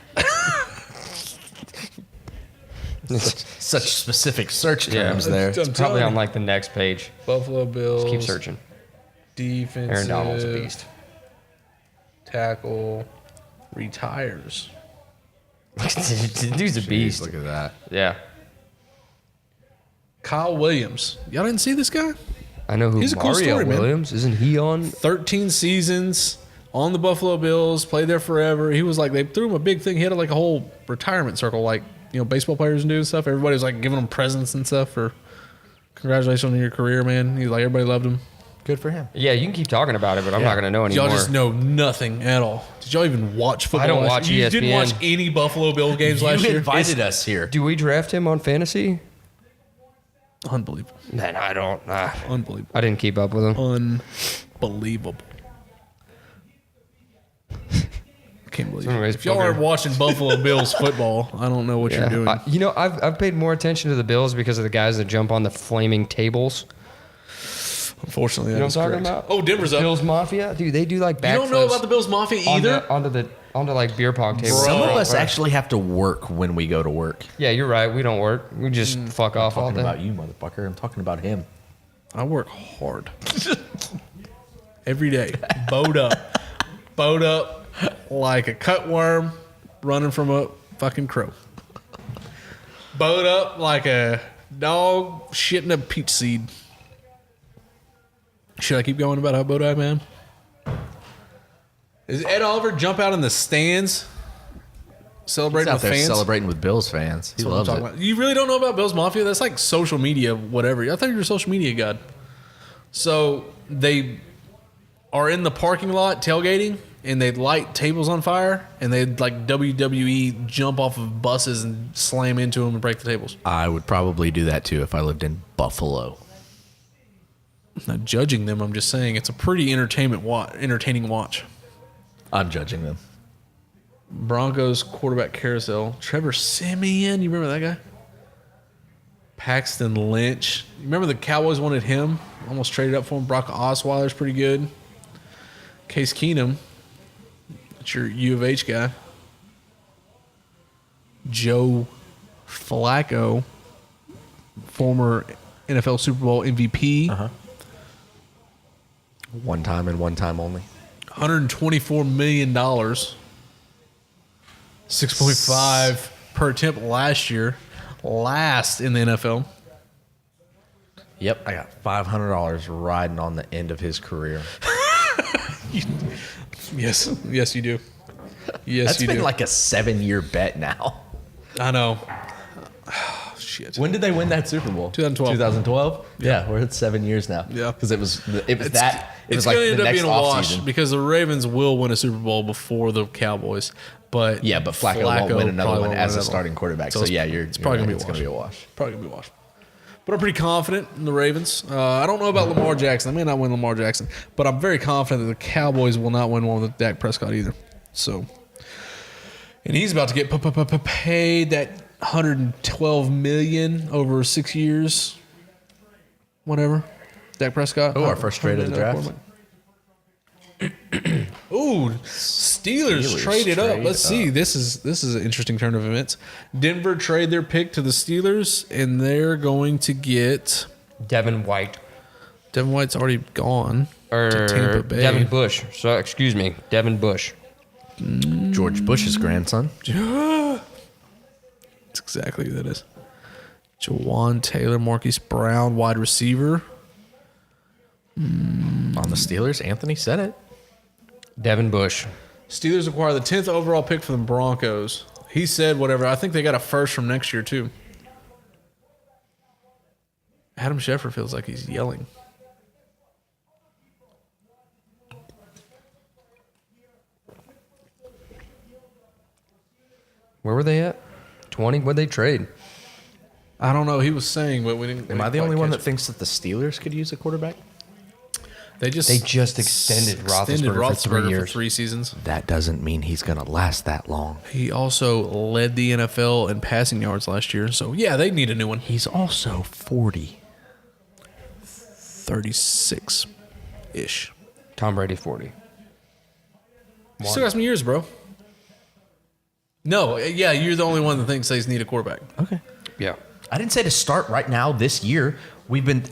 Such specific search terms there. I'm Probably telling on you. like the next page. Buffalo Bills. Keep searching. Defensive. Aaron Donald's a beast. Tackle retires. Dude's a beast. Look at that. Yeah. Kyle Williams. Y'all didn't see this guy? I know who He's a cool Mario story, man. Williams. Isn't he on? 13 seasons on the Buffalo Bills. Played there forever. He was like, they threw him a big thing. He had like a whole retirement circle, like, baseball players and doing stuff. Everybody was like giving him presents and stuff for congratulations on your career, man. He's like, everybody loved him. Good for him. Yeah, you can keep talking about it, but I'm not going to know anymore. Y'all just know nothing at all. Did y'all even watch football? I don't last watch year? You ESPN. didn't watch any Buffalo Bill games last You year? invited us here. Do we draft him on fantasy? Unbelievable. Man, I don't. Unbelievable. I didn't keep up with him. Unbelievable. Can't believe it. Anyways, If y'all aren't watching Buffalo Bills football, I don't know what you're doing. I've paid more attention to the Bills because of the guys that jump on the flaming tables. Unfortunately, You know what I'm talking about? Oh, Denver's up. Bills Mafia, dude. They do like backflips. You don't know about the Bills Mafia either? onto like beer pong tables. Some of us Right. actually have to work when we go to work. Yeah, you're right. We don't work. We just fuck off all I'm day. talking about you, motherfucker. I'm talking about him. I work hard. Every day. Bowed up like a cutworm running from a fucking crow. Bowed up like a dog shitting a peach seed. Should I keep going about how bowed I am? Is Ed Oliver jump out in the stands He's celebrating out with there fans? celebrating with Bills fans. He That's what I'm loves talking it. about. You really don't know about Bills Mafia? That's like social media, whatever. I thought you were a social media god. So they are in the parking lot tailgating, and they light tables on fire, and they like WWE jump off of buses and slam into them and break the tables. I would probably do that too if I lived in Buffalo. I'm not judging them. I'm just saying it's a pretty entertaining watch. I'm judging them. Broncos quarterback carousel. Trevor Siemian. You remember that guy? Paxton Lynch. You remember the Cowboys wanted him? Almost traded up for him. Brock Osweiler's pretty good. Case Keenum. That's your U of H guy. Joe Flacco. Former NFL Super Bowl MVP. One time and one time only. $124 million. 6.5 per attempt last year. Last in the NFL. Yep, I got $500 riding on the end of his career. Yes, you do. Yes, That's you been do. like a 7-year bet now. I know. shit. When did they win that Super Bowl? 2012. 2012? Yeah, we're at 7 years now. Yeah. Because it was like It's the going to end up next being a wash offseason. because the Ravens will win a Super Bowl before the Cowboys. But Yeah, but Flacco won't win another probably one win as a another starting one. quarterback. So So, yeah, it's probably right, going it's to be going a to wash. be a wash. Probably going to be a wash. But I'm pretty confident in the Ravens. I don't know about Lamar Jackson. I may not win Lamar Jackson, but I'm very confident that the Cowboys will not win one with Dak Prescott either. So, and he's about to get paid that $112 million over 6 years. Whatever. Dak Prescott. Oh, our first trade of the draft. Ooh, Steelers traded up. trade Let's see. This is an interesting turn of events. Denver trade their pick to the Steelers, and they're going to get Devin White. Devin White's already gone to Tampa Or Bay. Devin Bush. So, excuse me. Devin Bush. George Bush's grandson. That's exactly who that is. Jawan Taylor, Marquise Brown, wide receiver. On the Steelers, Anthony said it. Devin Bush. Steelers acquire the 10th overall pick from the Broncos. He said whatever. I think they got a first from next year, too. Adam Schefter feels like he's yelling. Where were they at? 20? What'd they trade? I don't know. He was saying, but we didn't. Am I the only one that thinks that the Steelers could use a quarterback? They just extended Roethlisberger for 3 years. for 3 seasons. That doesn't mean he's going to last that long. He also led the NFL in passing yards last year. So, yeah, they need a new one. He's also 40. 36-ish. Tom Brady 40. Still got some years, bro. No, yeah, you're the only one that thinks they need a quarterback. Okay. Yeah. I didn't say to start right now this year.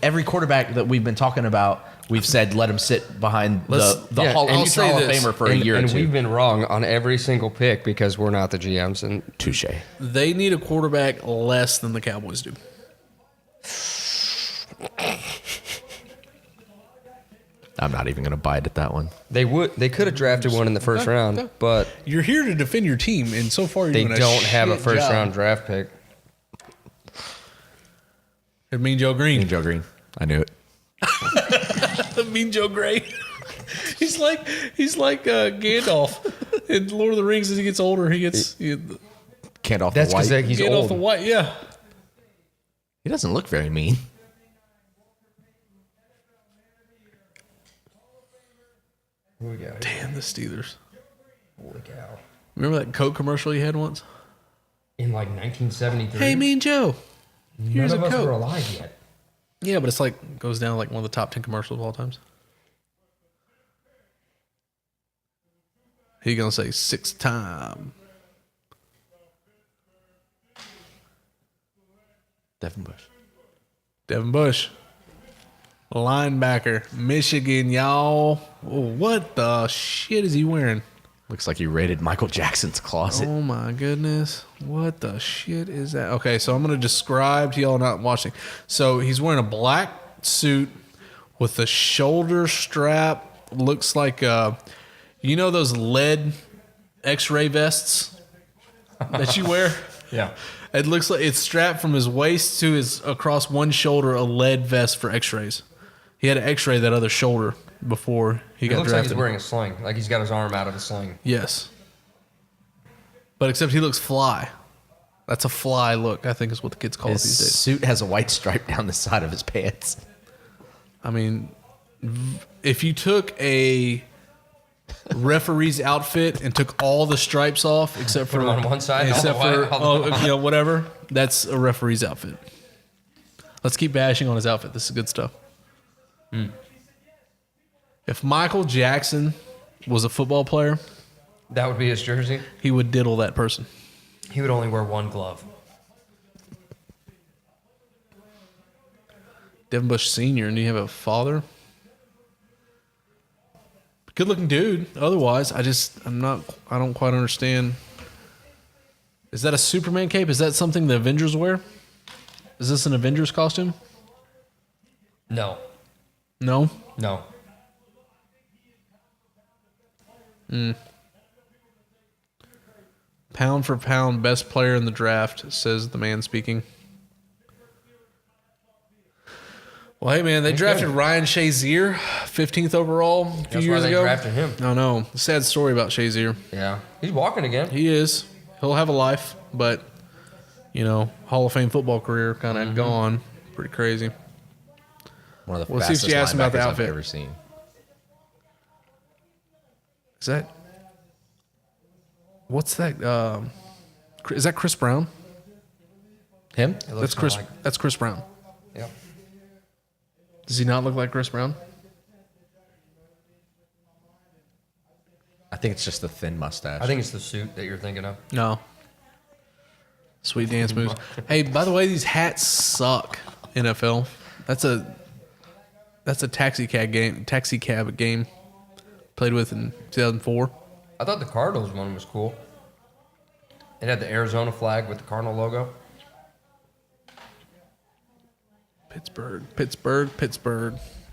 Every quarterback that we've been talking about, we've said let him sit behind the yeah, Hall, and I'll you say Hall of this, Famer for a year or And two. we've been wrong on every single pick because we're not the GMs. And Touche. They need a quarterback less than the Cowboys do. I'm not even going to bite at that one. they could have drafted one in the first round, but You're here to defend your team, and so far you're they doing don't have a shit first job. round draft pick. Mean Joe Green. Joe Green. I knew it. Mean Joe Grey. he's like Gandalf in Lord of the Rings. As he gets older, he gets Can't off That's the white. because he's Gandalf old. the White. Yeah. He doesn't look very mean. Who we got? Damn the Steelers. Holy cow. Remember that Coke commercial he had once? In like 1973. Hey, Mean Joe. Here's none a of us Coke. were alive yet. Yeah, but it's like goes down like one of the top 10 commercials of all times. He gonna say 6th time. Devin Bush. Devin Bush, linebacker, Michigan, y'all. Oh, what the shit is he wearing? Looks like he raided Michael Jackson's closet. Oh my goodness. What the shit is that? Okay, so I'm going to describe to y'all not watching. So he's wearing a black suit with a shoulder strap. Looks like, you know those lead x-ray vests that you wear? Yeah. It looks like it's strapped from his waist to his across one shoulder, a lead vest for x-rays. He had an x-ray that other shoulder before he It got looks like drafted. he's wearing a sling. Like he's got his arm out of a sling. Yes. But except he looks fly. That's a fly look, I think is what the kids call His it these days. suit has a white stripe down the side of his pants. I mean, if you took a referee's outfit and took all the stripes off except for Put 'em on one side, except all the for way- you know whatever, that's a referee's outfit. Let's keep bashing on his outfit. This is good stuff. If Michael Jackson was a football player, That would be his jersey. he would diddle that person. He would only wear one glove. Devin Bush Sr., and do you have a father? Good looking dude. Otherwise, I don't quite understand. Is that a Superman cape? Is that something the Avengers wear? Is this an Avengers costume? No. No? No. Pound for pound, best player in the draft, says the man speaking. Well, hey, man, they drafted Ryan Shazier, 15th overall a few years ago. Drafted him. I know. Sad story about Shazier. Yeah. He's walking again. He is. He'll have a life, but, Hall of Fame football career kind of gone. Pretty crazy. One of the We'll see if fastest she asks him about the linebackers I've outfit. ever seen. Is that... What's that? Is that Chris Brown? Him? That's Chris. That's Chris Brown. Yep. Does he not look like Chris Brown? I think it's just the thin mustache. I think it's the suit that you're thinking of. No. Sweet dance moves. Hey, by the way, these hats suck. NFL. That's a taxi cab game. Played with in 2004. I thought the Cardinals one was cool. It had the Arizona flag with the Cardinal logo. Pittsburgh.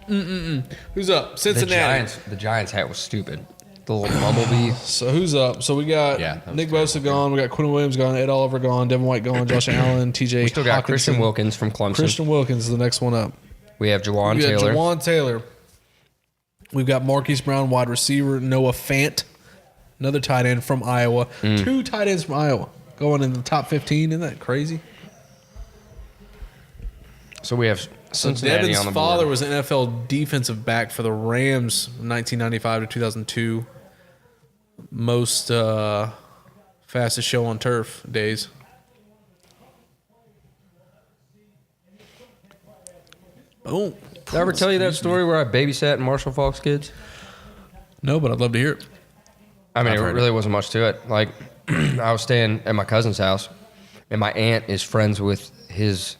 Who's up? Cincinnati. The Giants hat was stupid. The little bumblebee. So who's up? So we got Nick Bosa gone. We got Quinn Williams gone. Ed Oliver gone. Devin White gone. Josh Allen. TJ We still got Hockenson. Christian Wilkins from Clemson. Christian Wilkins is the next one up. We have Jawan We got Taylor. Jawan Taylor. We've got Marquise Brown, wide receiver. Noah Fant, another tight end from Iowa. 2 tight ends from Iowa going in the top 15. Isn't that crazy? So we have So Cincinnati Devin's on the father board. was an NFL defensive back for the Rams, 1995 to 2002. Most fastest show on turf days. Boom. Did I ever tell you that story where I babysat Marshall Falk's kids? No, but I'd love to hear it. I mean, I've it heard really wasn't much to it. Like, I was staying at my cousin's house, and my aunt is friends with his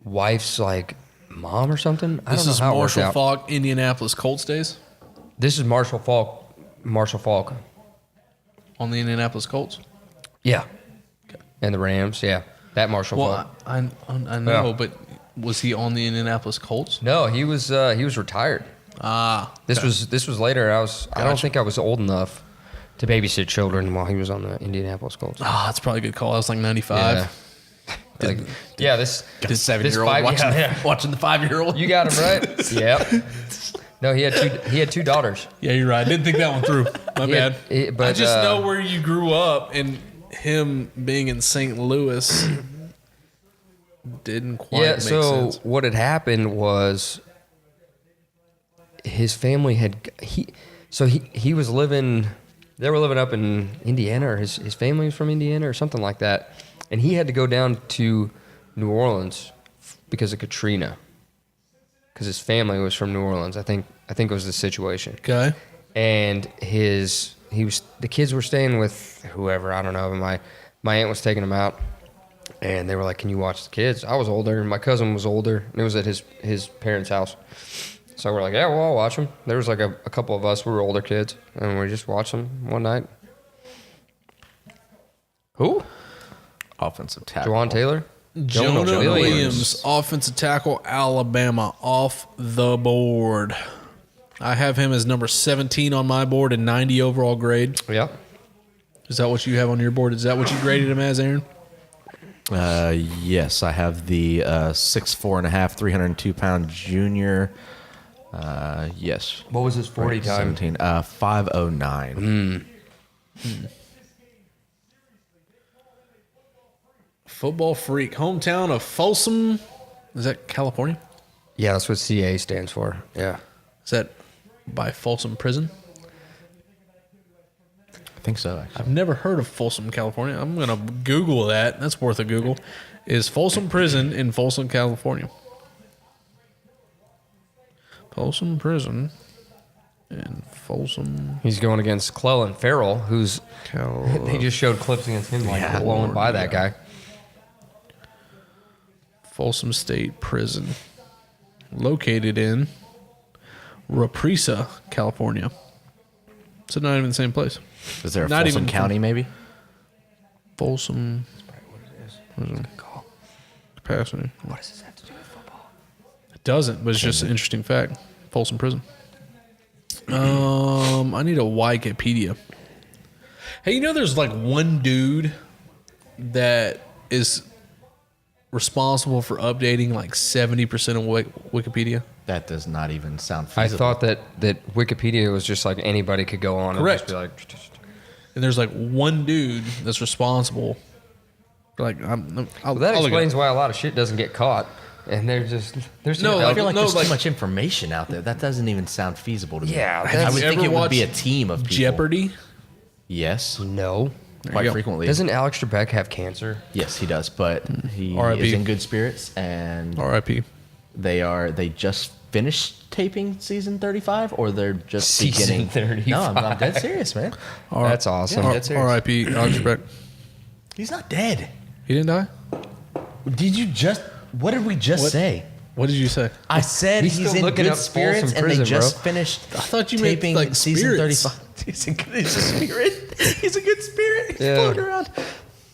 wife's, like, mom or something. I This don't know is how it worked Marshall out. Faulk, Indianapolis Colts days This is Marshall Falk. on the Indianapolis Colts. Yeah. And the Rams, yeah. That Marshall Well, Falk. I know, Yeah. but was he on the Indianapolis Colts? No, he was retired. This was later. I don't think I was old enough to babysit children while he was on the Indianapolis Colts. That's probably a good call. That was like 95. Like, yeah, this Got a 7-year-old five- watching, yeah. watching the 5-year-old. you got him right. Yep. No, he had 2 daughters. Yeah, you're right. I didn't think that one through. My He had- bad. but, I just know where you grew up, and him being in St. Louis didn't quite Yeah. make So sense. what had happened was his family had he was living. They were living up in Indiana, or his family was from Indiana, or something like that, and he had to go down to New Orleans because of Katrina. Because his family was from New Orleans, I think it was the situation. Okay. And the kids were staying with whoever, I don't know. But my aunt was taking them out, and they were like, "Can you watch the kids?" I was older, and my cousin was older, and it was at his parents' house. So we're like, "Yeah, well, I'll watch them." There was like a couple of us, we were older kids, and we just watched them one night. Who? Offensive tackle. Jawan Taylor? Jonah Williams. Williams, offensive tackle, Alabama, off the board. I have him as number 17 on my board and 90 overall grade. Yeah. Is that what you have on your board? Is that what you graded him as, Aaron? Yes, I have the 6'4.5", 302-pound junior. Yes. What was his 40 time? 17. 5:09. Football freak, hometown of Folsom. Is that California? Yeah, that's what CA stands for. Yeah. Is that by Folsom Prison? I think so. Actually. I've never heard of Folsom, California. I'm going to Google that. That's worth a Google. Is Folsom Prison in Folsom, California? Folsom Prison in Folsom. He's going against Clellan Farrell, who's they just showed clips against him, like blowing by that guy. Folsom State Prison. Located in Represa, California. So not even the same place. Is there a Not Folsom even County, maybe? Folsom Call. capacity. What does this have to do with football? It doesn't, but it's just an interesting fact. Folsom Prison. I need a Wikipedia. Hey, there's like one dude that is responsible for updating like 70% of Wikipedia? That does not even sound I feasible. thought that Wikipedia was just like anybody could go on Correct. and just be like, And there's like one dude that's responsible. Like, I'll well, that look it explains up. why a lot of shit doesn't get caught. And they're just, there's No, I feel like No, there's like- too much information out there. That doesn't even sound feasible to me. Yeah, I that's- would You think ever it would be a watch team of people. Jeopardy? Yes, no. you quite go. frequently. Doesn't Alex Trebek have cancer? Yes, he does, but he R.I.P. is in good spirits, and R.I.P. they just finished taping season 35, or they're just Season beginning. No, I'm dead serious, man. That's awesome. Yeah, that's serious. R.I.P. Alex Trebek. He's not dead. He didn't die? Did you just? What did we just What? say? What did you say? I said He's he's still in looking good up spirits, Folsom and they Prison, just bro. finished. I thought you meant, taping like, season spirits. 35. He's a spirit. He's a good spirit. He's Yeah. floating around.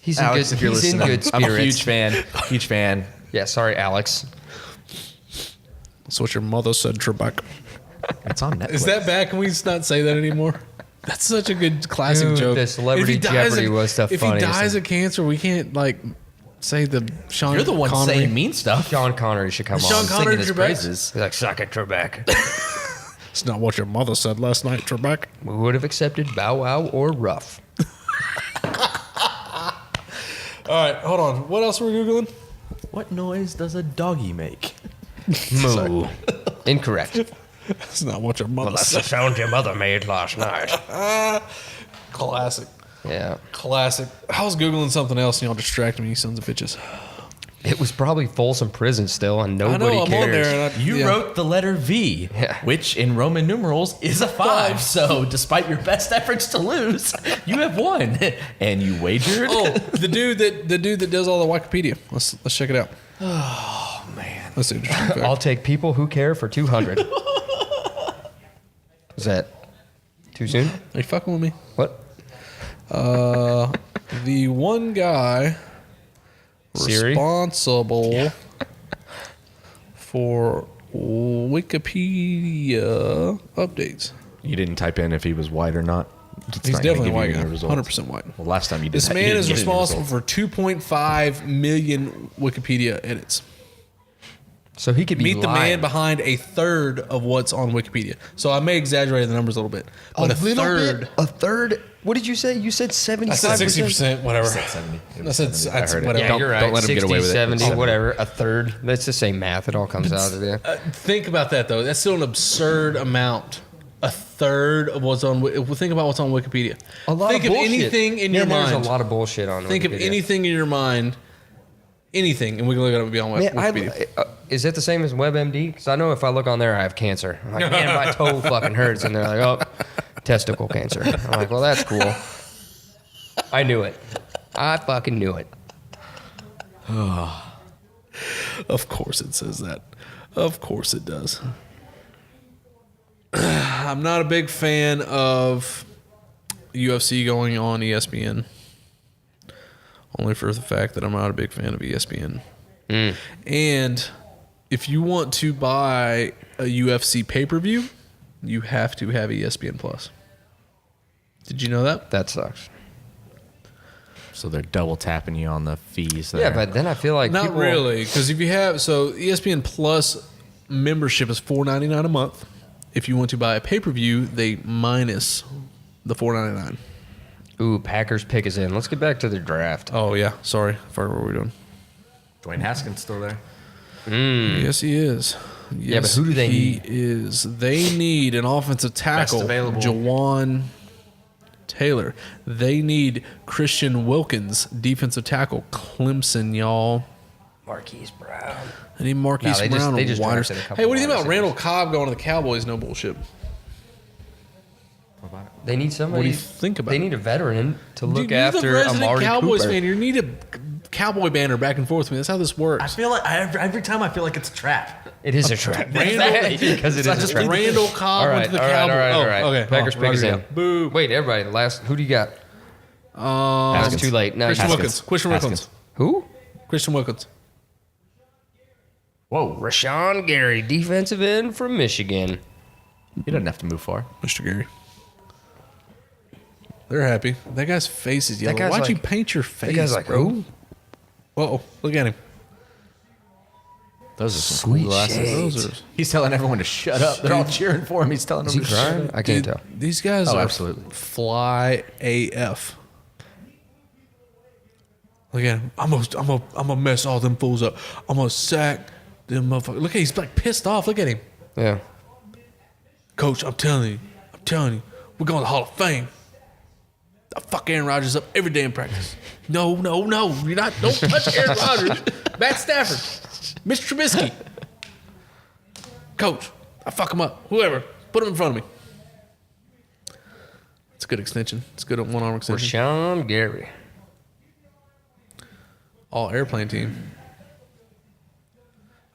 He's in Alex, good, if you're he's in listening, good I'm a spirits. huge fan. Huge fan. Yeah, sorry, Alex. That's what your mother said, Trebek. It's on Netflix. Is that bad? Can we just not say that anymore? That's such a good classic Dude, joke. the Celebrity If he dies Jeopardy of- was the If funniest he dies thing. of cancer, we can't like say the Sean. You're the one Connery. saying mean stuff. Sean Connery should come Sean on. Connery Singing his Trebek? praises. He's like, suck it, Trebek. It's not what your mother said last night, Trebek. We would have accepted Bow Wow or Ruff. All right, hold on. What else were we googling? What noise does a doggy make? Moo. Incorrect. It's not what your mother said. sound your mother made last night. Classic. Yeah. Classic. I was googling something else, and y'all distracted me, you sons of bitches. It was probably Folsom Prison still, and I nobody know I'm cares. on there. And You yeah. wrote the letter V, Yeah. which in Roman numerals is a 5. So, despite your best efforts to lose, you have won, and you wagered. Oh, the dude that does all the Wikipedia. Let's check it out. Oh, man! Let's see. Okay. I'll take people who care for 200. Is that too soon? Are you fucking with me? What? The one guy Siri? responsible for Wikipedia updates. You didn't type in if he was white or not. It's He's not gonna definitely give white you guy. any results. 100% white. Well, last time you did This that, you man didn't is get any responsible results. for 2.5 million Wikipedia edits. So he could be Meet the lying. man behind a third of what's on Wikipedia. So I may exaggerate the numbers a little bit, but a little third. bit? A third? What did you say? You said 75%? I said 60%, whatever. I said 70. I said I heard it. whatever. Yeah, Don't- you're right. don't let him 60, get away with it. 70, It's 70. whatever. A third. That's the same math. It all comes out of there. Think about that though. That's still an absurd amount. A third of what's on. Think about what's on Wikipedia. A lot Think of of bullshit. anything in your There's mind. a lot of bullshit on Think of Wikipedia. anything in your mind. Anything, and we can look it up and be on Man, Wikipedia. is that the same as WebMD? Because I know if I look on there, I have cancer. I'm like, man, my toe fucking hurts. And they're like, oh, testicle cancer. I'm like, well, that's cool. I knew it. I fucking knew it. Of course it says that. Of course it does. I'm not a big fan of UFC going on ESPN. Only for the fact that I'm not a big fan of ESPN. And if you want to buy a UFC pay-per-view, you have to have ESPN Plus. Did you know that? That sucks. So they're double tapping you on the fees. There. Yeah, but then I feel like Not people, really, because if you have ESPN Plus membership is $4.99 a month. If you want to buy a pay-per-view, they minus the $4.99. Ooh, Packers pick is in. Let's get back to the draft. Oh yeah, sorry, I forgot what we're doing. Dwayne Haskins still there. Yes, he is. Yeah, but who do they he need? is. They need an offensive tackle, available. Jawan Taylor. They need Christian Wilkins, defensive tackle, Clemson, y'all. Marquise Brown. They need Marquise No, Brown. they just wide drafted a receiver. couple Hey, what do you think wide about Randall Cobb going to the Cowboys? No bullshit. They need somebody. What do you think about They it? need a veteran to look Dude, you're the after resident Amari Cowboys Cooper. fan. You need a cowboy banner back and forth with me. That's how this works. I feel like every time I feel like it's a trap. It is a trap. Randall- Because it It's not is a just trap. Randall Cobb All went right, to the all right, Cowboys. all right, all right. Oh, okay. Packers pick is in. Boo. Wait, everybody. Last. Who do you got? It's too late. No, Christian Haskins. Wilkins. Christian Wilkins. Haskins. Who? Christian Wilkins. Whoa. Rashawn Gary, defensive end from Michigan. He doesn't have to move far. Mr. Gary. They're happy. That guy's face is yellow. guy's Why'd like- you paint your face? That guy's like, bro? who? Uh-oh. Look at him. Those are some cool glasses. Those are. He's telling everyone to shut up. They're all cheering for him. He's telling them Is he to shut crying? up. I can't tell. These guys Oh, are absolutely. fly AF. Look at him. I'm gonna mess all them fools up. I'm gonna sack them motherfuckers. Look at he's like pissed off. Look at him. Yeah. Coach, I'm telling you, we're going to the Hall of Fame. I fuck Aaron Rodgers up every day in practice. No, you're not. Don't touch Aaron Rodgers. Matt Stafford, Mr. Trubisky. Coach, I fuck him up. Whoever, put him in front of me. It's a good extension. It's a good one-arm extension. Rashawn Gary. All airplane team.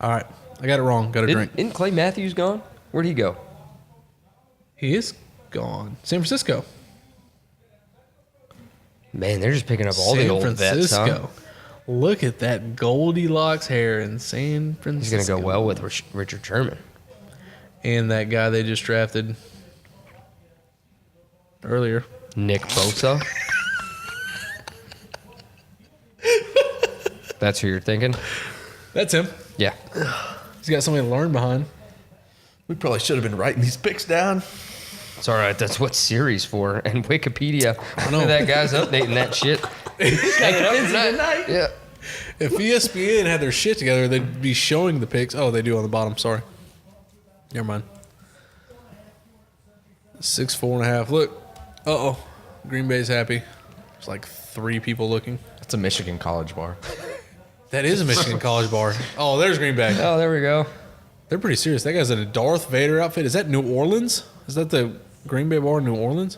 All right, I got it wrong. Got a drink. Isn't Clay Matthews gone? Where'd he go? He is gone. San Francisco. Man, they're just picking up all the old vets, huh? Look at that Goldilocks hair in San Francisco. He's going to go well with Richard Sherman. And that guy they just drafted earlier. Nick Bosa. That's who you're thinking? That's him. Yeah. He's got somebody to learn behind. We probably should have been writing these picks down. It's all right. That's what Siri's for. And Wikipedia. I know. That guy's updating that shit. Hanging up tonight. Yeah. If ESPN had their shit together, they'd be showing the picks. Oh, they do on the bottom. Sorry. Never mind. 6'4.5". Look. Uh-oh. Green Bay's happy. There's like 3 people looking. That's a Michigan college bar. That is a Michigan college bar. Oh, there's Green Bay. Oh, there we go. They're pretty serious. That guy's in a Darth Vader outfit. Is that New Orleans? Is that the Green Bay bar in New Orleans?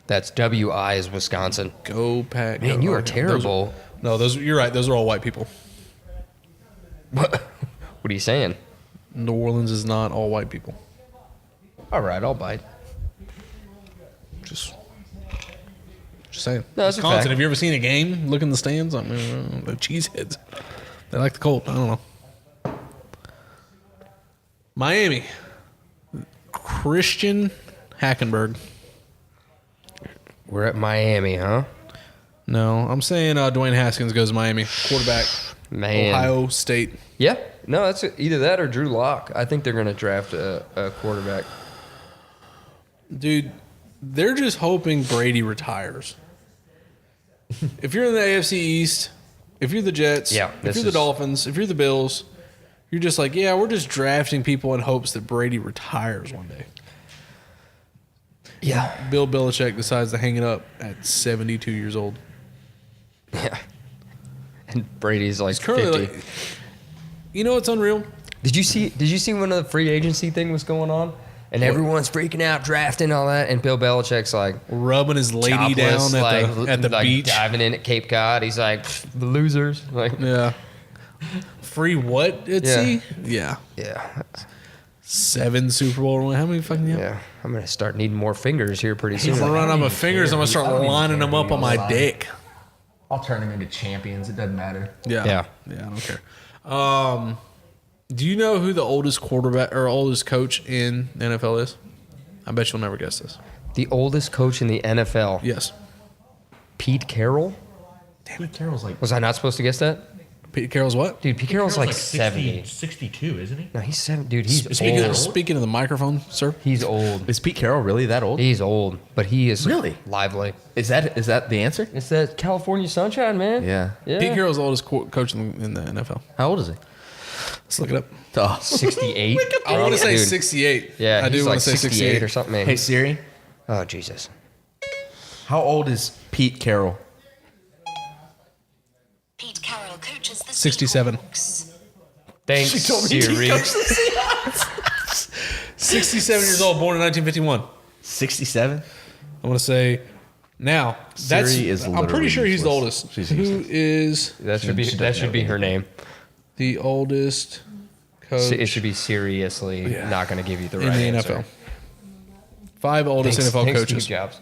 That's WI is Wisconsin. Go Pack. Man, go. you are Okay. terrible. You're right. Those are all white people. What are you saying? New Orleans is not all white people. All right, I'll bite. Just saying. No, that's a Wisconsin. fact. Have you ever seen a game? Look in the stands. I mean, the cheeseheads. They like the Colt. I don't know. Miami. Christian Hackenberg. We're at Miami, huh? No, I'm saying Dwayne Haskins goes to Miami. Quarterback. Man. Ohio State. Yeah. No, that's either that or Drew Lock. I think they're going to draft a quarterback. Dude, they're just hoping Brady retires. If you're in the AFC East, if you're the Jets, Yeah, if you're the Dolphins, if you're the Bills, you're just like, yeah, we're just drafting people in hopes that Brady retires one day. Yeah. Bill Belichick decides to hang it up at 72 years old. Yeah. And Brady's like Currently, 50. You know what's unreal? Did you see when the free agency thing was going on? And everyone's freaking out, drafting all that, and Bill Belichick's like Rubbing his lady topless, down like, at the like beach. diving in at Cape Cod. He's like, the losers. Like, Yeah. Free what at Yeah. sea? Yeah. yeah, 7 Super Bowl. How many fucking? yeah. I'm gonna start needing more fingers here pretty I'm soon. gonna run on my fingers. I'm gonna I start don't even lining care them up on my anymore. dick. I'll turn them into champions. It doesn't matter. Yeah. Yeah. Yeah, I don't care. Do you know who the oldest quarterback or oldest coach in the NFL is? I bet you'll never guess this. The oldest coach in the NFL, Yes. Pete Carroll. Pete Carroll's like Was I not supposed to guess that? Pete Carroll's what? Dude, Pete Carroll's like 70. 62, isn't he? No, he's 7. Dude, he's Speaking old. speaking of the microphone, sir. He's old. Is Pete Carroll really that old? He's old, but he is Really? lively. Is that the answer? It's that California sunshine, man. Yeah. Yeah. Pete Carroll's the oldest coach in the NFL. How old is he? Let's look it up. Oh. 68. I want to say Dude. 68. Yeah, I do he's want like to say 68 or something, man. Hey Siri, Oh, Jesus. how old is Pete Carroll? Pete Carroll coaches the 67. Seahawks. Thanks, Siri. 67 years old, born in 1951. 67. I want to say now. That's. Siri is I'm literally pretty sure he's the useless. oldest. She's Who useless. is That should be her name. the oldest coach It should be seriously not going to give you the in right the answer. NFL? 5 oldest NFL Thanks, coaches. Steve Jobs.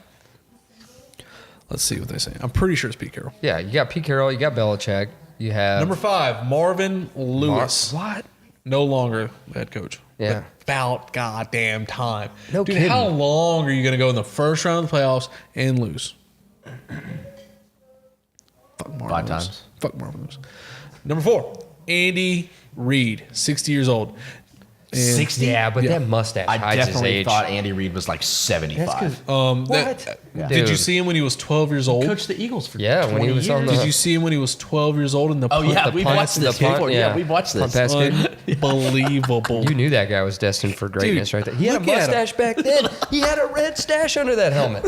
Let's see what they say. I'm pretty sure it's Pete Carroll. Yeah, you got Pete Carroll, you got Belichick, you have Number 5, Marvin Lewis. What? No longer head coach. Yeah. About goddamn time. No Dude, kidding. how long are you going to go in the first round of the playoffs and lose? Fuck Marvin 5 Lewis. times. Fuck Marvin Lewis. Number 4, Andy Reid, 60 years old. And 60? Yeah, but that mustache I hides his definitely age. thought Andy Reid was like 75. Did you Dude. see him when he was 12 years old? Coached the Eagles for Yeah, 20 when he was on years. Did you see him when he was 12 years old in the Oh, yeah, the we punt? watched this the punt, before. Yeah, we watched Punt this. pass kick. Unbelievable. You knew that guy was destined for greatness right there. He had a look at him. mustache back then. He had a red stash under that helmet.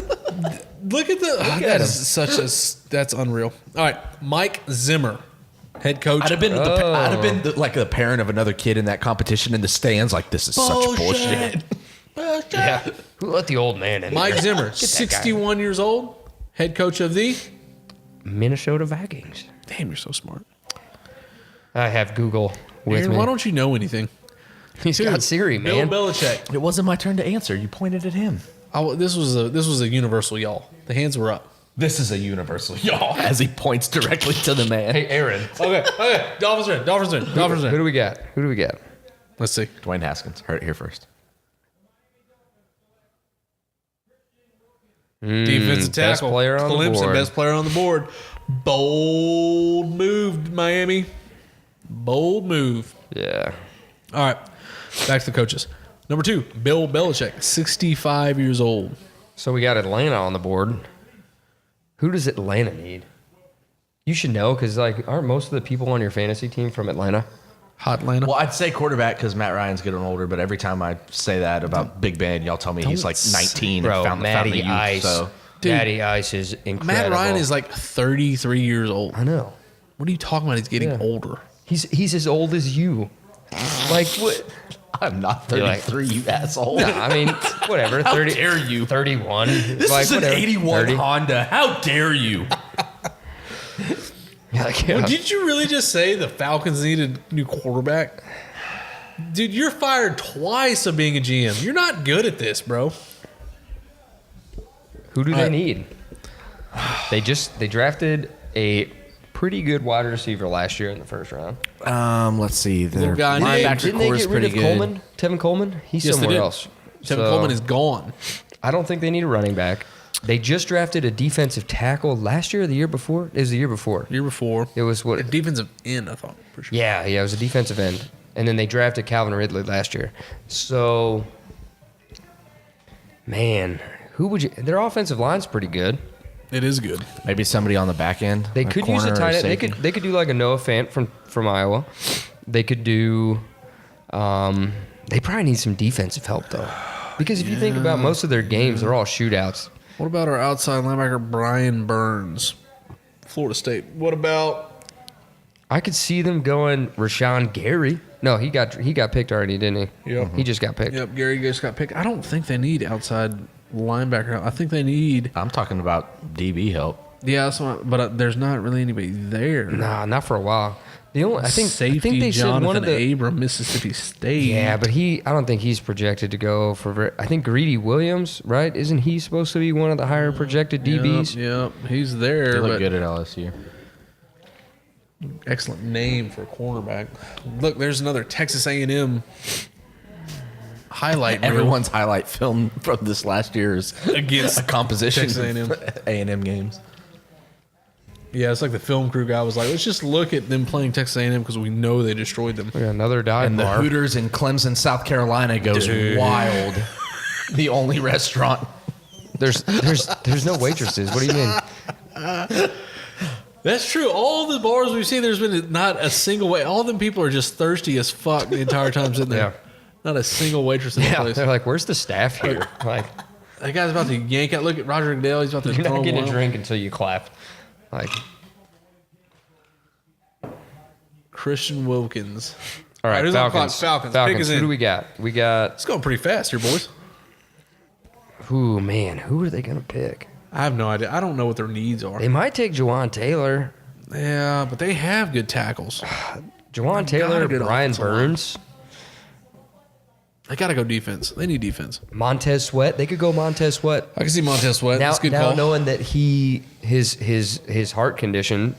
Look at the. at that him. is such a. That's unreal. All right, Mike Zimmer, head coach. I'd have been, like the parent of another kid in that competition in the stands. Like, this is such bullshit. Yeah. Who let the old man in? Mike here? Zimmer, Get that guy. 61 years old, head coach of the. Minnesota Vikings. Damn, you're so smart. I have Google with Aaron, me. why don't you know anything? He's got Siri, man. Bill Belichick. It wasn't my turn to answer. You pointed at him. This was a universal y'all. The hands were up. This is a universal y'all as he points directly to the man. Hey, Aaron. Okay. Dolphins win. Who do we got? Let's see. Dwayne Haskins. Heard it here first. Defensive best tackle. player on the Clemson, board. best player on the board. Bold move, Miami. Bold move. Yeah. All right. Back to the coaches. Number 2, Bill Belichick, 65 years old. So we got Atlanta on the board. Who does Atlanta need? You should know because aren't most of the people on your fantasy team from Atlanta? Hot Atlanta. Well, I'd say quarterback because Matt Ryan's getting older, but every time I say that about Big Ben, y'all tell me he's like 19 Bro, and found the Matty youth. Ice. So Dude, Matty Ice is incredible. Matt Ryan is like 33 years old. I know. What are you talking about? He's getting Yeah. older. He's as old as you. Like what? I'm not You're like- 33, you asshole. No, I mean, whatever. 30, dare you. 31. This like, is an whatever, 81 30. Honda. How dare you? Like, Well, did you really just say the Falcons needed a new quarterback? Dude, you're fired twice of being a GM. You're not good at this, bro. Who do they need? They drafted a pretty good wide receiver last year in the first round. Let's see. Their guy named- linebacker Didn't they core is get rid pretty of good. Coleman? Tevin Coleman? He's Yes, they somewhere did. else. Tevin So, Coleman is gone. I don't think they need a running back. They just drafted a defensive tackle last year or the year before? It was the year before. Year before. It was what? A defensive end, I thought, for sure. Yeah, it was a defensive end. And then they drafted Calvin Ridley last year. So, man, who would you? Their offensive line's pretty good. It is good. Maybe somebody on the back end. They could use a corner or tight end. safety. They could do like a Noah Fant from Iowa. They could do. They probably need some defensive help though, because if you think about most of their games, they're all shootouts. What about our outside linebacker, Brian Burns, Florida State? What about I could see them going Rashawn Gary. No, he got picked already, didn't he? Yep. He just got picked. Yep, Gary just got picked. I don't think they need outside linebacker. I think they need. I'm talking about DB help. Yeah, that's what, but there's not really anybody there. Nah, not for a while. The only I think Safety they said Jonathan one of the Abram, Mississippi State. yeah, but I don't think he's projected to go for. I think Greedy Williams, right? Isn't he supposed to be one of the higher projected DBs? Yep, he's They there. look But good at LSU. excellent name for a cornerback. Look, there's another Texas A&M highlight reel Everyone's highlight film from this last year's against a composition Texas A&M. A&M games. Yeah, it's like the film crew guy was like, let's just look at them playing Texas A&M because we know they destroyed them. We got another dive And the bar. Hooters in Clemson, South Carolina goes Dude. wild. The only restaurant. There's no waitresses. What do you mean? That's true. All the bars we've seen, there's been not a single way. All them people are just thirsty as fuck the entire time sitting there. Yeah. Not a single waitress in the Yeah, place. they're like, where's the staff here? Like, That guy's about to yank out. Look at Roger Goodell. He's about to you're throw not getting one a out. drink until you clap. Like, Christian Wilkins. all right, who's on the Falcons. clock? Falcons. Pick us Who in. do we got? We got. It's going pretty fast here, boys. Ooh, man, who are they gonna pick? I have no idea. I don't know what their needs are. They might take Jawan Taylor. Yeah, but they have good tackles. Jawan Taylor, a good Brian offensive line. Burns, They got to go defense. They need defense. Montez Sweat. They could go Montez Sweat. I can see Montez Sweat. Now, That's a good now call. knowing that his heart condition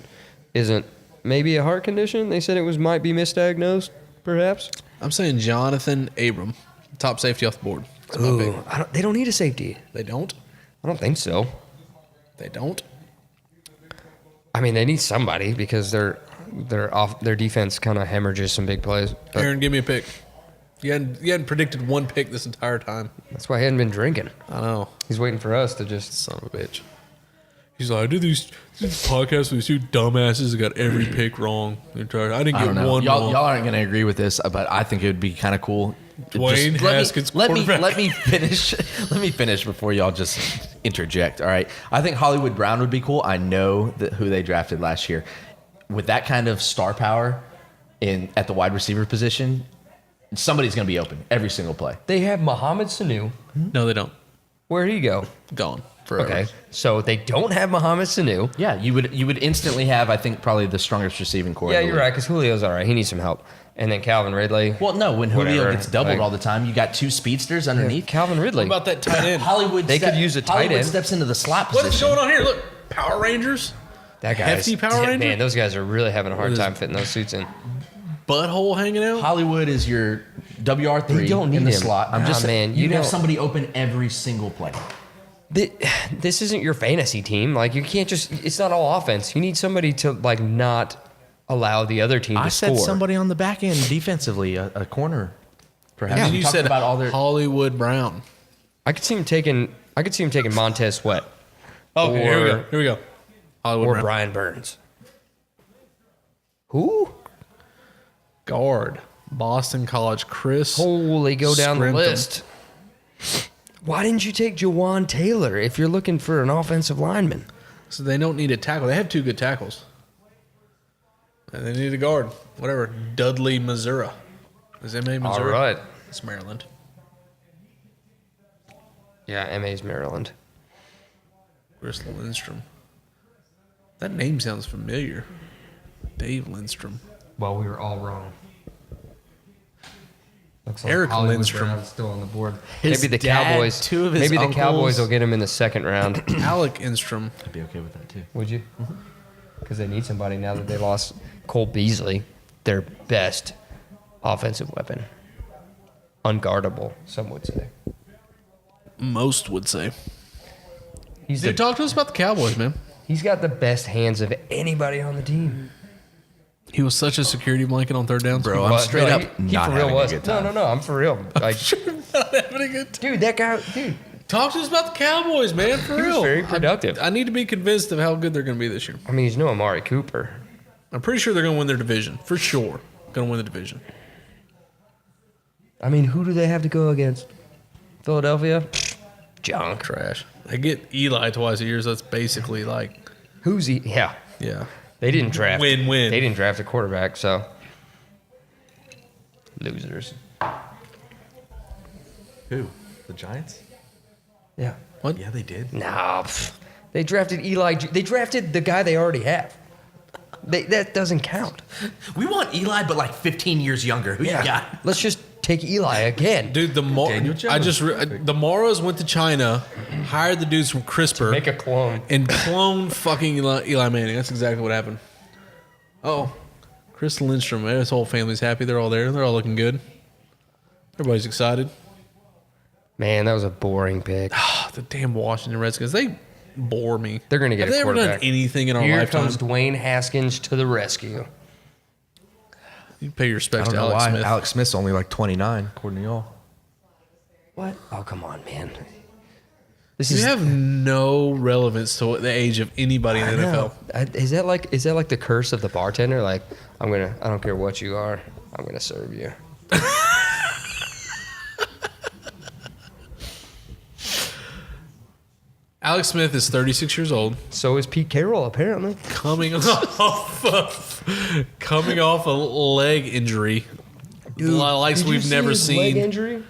isn't maybe a heart condition, they said it might be misdiagnosed, perhaps. I'm saying Jonathan Abram, top safety off the board. That's my pick. Ooh, they don't need a safety. They don't. I don't think so. They don't. I mean, they need somebody because they're their defense kind of hemorrhages some big plays. But Aaron, give me a pick. You hadn't predicted one pick this entire time. that's why he hadn't been drinking. I know. He's waiting for us to just. Son of a bitch. He's like, I did these podcasts with these two dumbasses that got every pick wrong. I didn't I get don't know. one Y'all wrong. aren't going to agree with this, but I think it would be kind of cool. Dwayne Haskins let me quarterback. finish. Let me finish before y'all just interject. All right. I think Hollywood Brown would be cool. I know who they drafted last year. With that kind of star power at the wide receiver position, somebody's going to be open every single play. They have Mohamed Sanu. No, they don't. Where'd he go? Gone forever. Okay, so they don't have Mohamed Sanu. Yeah, you would instantly have, I think, probably the strongest receiving core. Yeah, in the you're league. right, because Julio's all right. He needs some help. And then Calvin Ridley. Well, no, when Julio Whatever. gets doubled Like- all the time, you got two speedsters underneath. Calvin Ridley. What about that tight end? Hollywood. They could use a tight Hollywood end. steps into the slot What's position. going on here? Look, Power Rangers, that guy's Hefty Power Ranger? Man, those guys are really having a hard What is- time fitting those suits in. butthole hanging out. Hollywood is your WR3 They don't need in the him. slot. I'm Nah, just man, you you have don't- somebody open every single play. This isn't your fantasy team. Like, you can't just. It's not all offense. You need somebody to like not allow the other team to I score. said somebody on the back end defensively, a corner. Perhaps And then We you talked said about all their. Hollywood Brown. I could see him taking Montez Sweat Oh, here we Or- go. Here we go. Hollywood or Brown. Brian Burns. Who? Guard. Boston College. Chris. Holy, go down the Scrimton. list. Why didn't you take Jawan Taylor if you're looking for an offensive lineman? So they don't need a tackle. They have two good tackles. And they need a guard. Whatever. Dudley, Missouri. Is M.A. Missouri? All right. It's Maryland. Yeah, MA's Maryland. Chris Lindstrom. That name sounds familiar. Dave Lindstrom. Well, we were all wrong. Looks Eric Hollywood Lindstrom. Brown's still on the board. His Maybe the dad, Cowboys. two of his maybe the uncles- Cowboys will get him in the second round. Alec Instrom. I'd be okay with that too. Would you? Because they need somebody now that they lost Cole Beasley, their best offensive weapon. Unguardable, some would say. Most would say. He's Dude, talk to us about the Cowboys, man. he's got the best hands of anybody on the team. He was such a security blanket on third downs. Bro, I'm straight up He not for real having a was. good No, time. no, no. I'm for real. Like, having a good time. dude, that guy, dude, Talk to us about the Cowboys, man, for he was real. very productive. I need to be convinced of how good they're going to be this year. I mean, he's no Amari Cooper. I'm pretty sure they're going to win their division. For sure. Going to win the division. I mean, who do they have to go against? Philadelphia? Junk. Trash. They get Eli twice a year, so that's basically like, Who's he? Yeah. yeah. They didn't draft. Win-win. They didn't draft a quarterback, so. Losers. Who? The Giants? Yeah. What? Yeah, they did. Nah. They drafted Eli. They drafted the guy they already have. That doesn't count. We want Eli, but like 15 years younger. Who you got? Let's just take Eli again. Dude, the Daniel Jones. the Moras went to China, hired the dudes from CRISPR, Make a clone. and cloned fucking Eli Manning. That's exactly what happened. Oh, Chris Lindstrom, man, his whole family's happy. They're all there. They're all looking good. Everybody's excited. Man, that was a boring pick. The damn Washington Redskins, they bore me. They're gonna get Have a they ever done quarterback. anything in our Here lifetime? comes Dwayne Haskins to the rescue. You pay your I respects don't to know Alex why. Smith. Alex Smith's only like 29, according to y'all. What? Oh, come on, man. This You is have no relevance to the age of anybody in the I know. NFL. Is that like the curse of the bartender? Like, I don't care what you are, I'm gonna serve you. Alex Smith is 36 years old, So is Pete Carroll, apparently. coming off a leg injury, like Did you we've see never his leg seen. injury?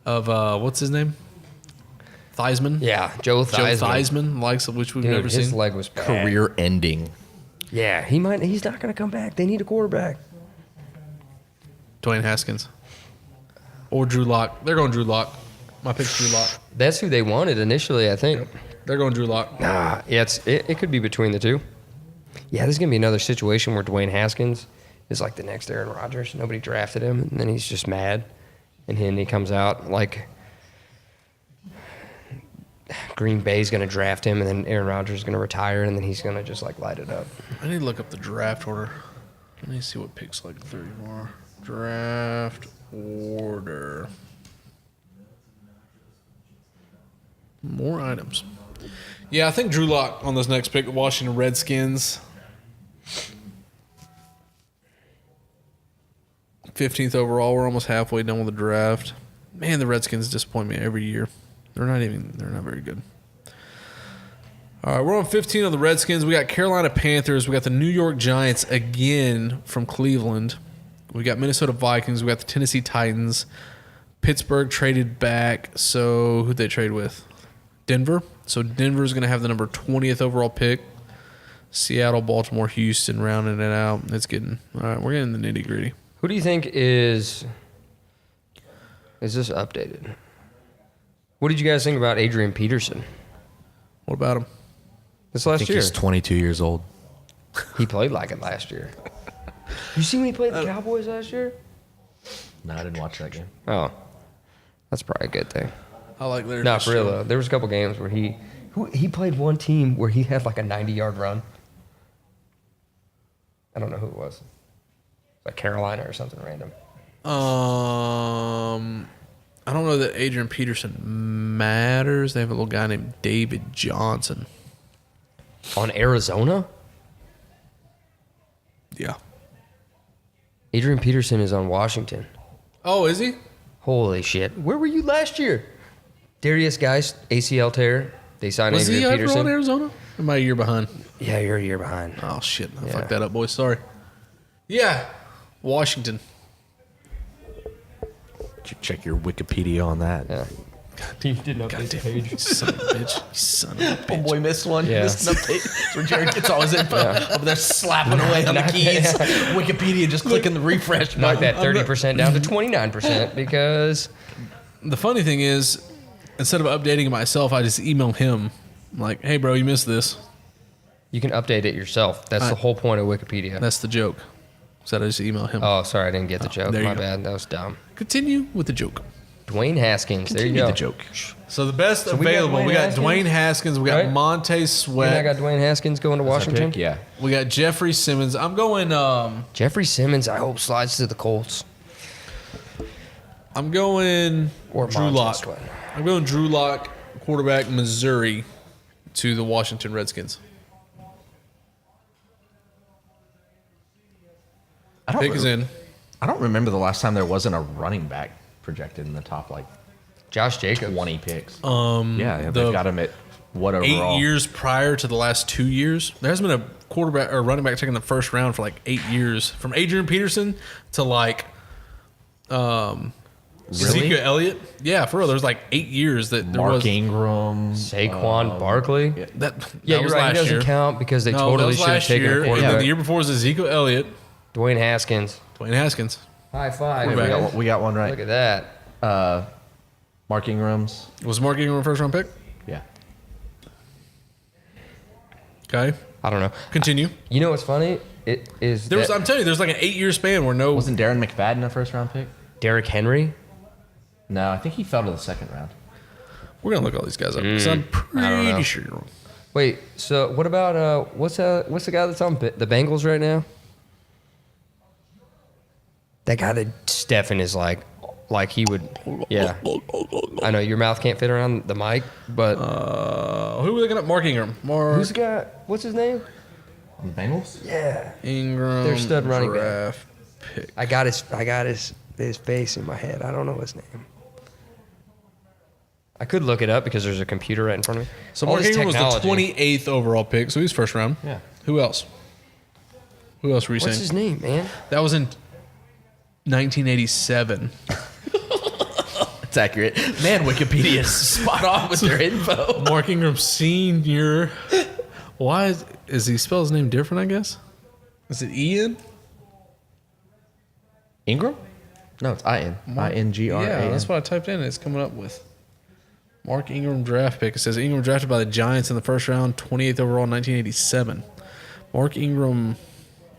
Of what's his name? Theismann. Yeah, Joe Joe Theismann. Theismann, likes of which we've Dude, never his seen. leg was bad. Career ending. Yeah, he's not gonna come back. They need a quarterback. Dwayne Haskins or Drew Lock. They're going Drew Lock. My pick's Drew Lock. That's who they wanted initially, I think. They're going Drew Lock. Nah, yeah, it could be between the two. Yeah, there's gonna be another situation where Dwayne Haskins is like the next Aaron Rodgers. Nobody drafted him, and then he's just mad, and then he comes out like Green Bay's gonna draft him, and then Aaron Rodgers is gonna retire, and then he's gonna just like light it up. I need to look up the draft order. Let me see what picks like 30 more. Draft order. More items. Yeah, I think Drew Lock on this next pick, the Washington Redskins. 15th overall. We're almost halfway done with the draft. Man, the Redskins disappoint me every year. They're not very good. All right, we're on 15 of the Redskins. We got Carolina Panthers. We got the New York Giants again from Cleveland. We got Minnesota Vikings. We got the Tennessee Titans. Pittsburgh traded back. So who'd they trade with? Denver. So Denver's going to have the number 20th overall pick. Seattle, Baltimore, Houston rounding it out. It's getting all right. We're getting the nitty gritty. Who do you think is this updated? What did you guys think about Adrian Peterson What about him? this I last think year? he's 22 years old. He played like it last year. You see when he played the Cowboys last year? No, I didn't watch that game. Oh, that's probably a good thing. I like Larry. No, for real Fitzgerald. though. There was a couple games where he played one team where he had like a 90-yard run. I don't know who it was. Like Carolina or something random. I don't know that Adrian Peterson matters. They have a little guy named David Johnson. On Arizona? Yeah. Adrian Peterson is on Washington. Oh, is he? Holy shit. Where were you last year? Darius Geist, ACL tear. They signed Was he Adrian ever Peterson. on Arizona? Or am I a year behind? Yeah, you're a year behind. Oh, shit. I Yeah. fucked that up, boys. Sorry. Yeah. Washington. Check your Wikipedia on that. Yeah. You didn't update the page. You son of a bitch. You son of a bitch. Boy missed one. Yeah. Missed an update. Where Jared gets all his info over there slapping away on the Knock keys. that- Wikipedia just clicking the refresh Knock button. that 30% down to 29% because The funny thing is, instead of updating it myself, I just email him. I'm like, hey, bro, you missed this. you can update it yourself. That's the whole point of Wikipedia. That's the joke. So I just email him. Oh, sorry, I didn't get the joke. there you My go. bad. That was dumb. Continue with the joke. Dwayne Haskins. There you Continue go. the joke. So the best we got available, we got Dwayne Dwayne Haskins, we got Right? Montez And I Sweat, got Dwayne Haskins going to Washington. Yeah. we got Jeffrey Simmons. I'm going Jeffrey Simmons, I hope, slides to the Colts. Or Drew Montez Lock. Sweat. I'm going Drew Lock, quarterback, Missouri, to the Washington Redskins. Pick is in. I don't remember the last time there wasn't a running back projected in the top like Josh Jacobs. 20 picks. Yeah, They've got him at what 8 overall? years prior to the last 2 years, there hasn't been a quarterback or running back taken in the first round for like 8 years. From Adrian Peterson to like Ezekiel Elliott. Yeah, for real. There's like 8 years that there Mark was. Ingram. Saquon Barkley. That, Yeah, that you're was right. He last doesn't year. count because they No, that totally was should have last taken year. a And quarterback. then the year before was Ezekiel Elliott, Dwayne Haskins. Dwayne Haskins. High five. We man. got one Look right. at that. Mark Ingram's. Was Mark Ingram a first round pick? Yeah. Okay. I don't know. Continue. You know what's funny? It is There was, that I'm telling you, there's like an 8 year span where no. Wasn't Darren McFadden a first round pick? Derrick Henry. No, I think he fell to the second round. We're going to look all these guys up because I'm I don't know. pretty sure you're wrong. Wait. So what about what's the guy that's on the Bengals right now? That guy that Stefan is like he would. Yeah. I know your mouth can't fit around the mic, but Who were looking at? Mark Ingram. Mark who's the guy? What's his name? On the Bengals? Yeah. Ingram. Their stud running back. draft pick. I got his face in my head. I don't know his name. I could look it up because there's a computer right in front of me. So All Mark this Ingram was the technology. 28th overall pick, so he's first round. Yeah. Who else? Who else were you What's saying? his name, man? That was in 1987. It's accurate. Man, Wikipedia is spot on with their info. Mark Ingram Senior. Why is he spell his name different? I guess. Is it Ian? Ingram? No, it's Ingram. Yeah, that's what I typed in. It's coming up with Mark Ingram draft pick. It says Ingram drafted by the Giants in the first round, 28th overall, 1987. Mark Ingram,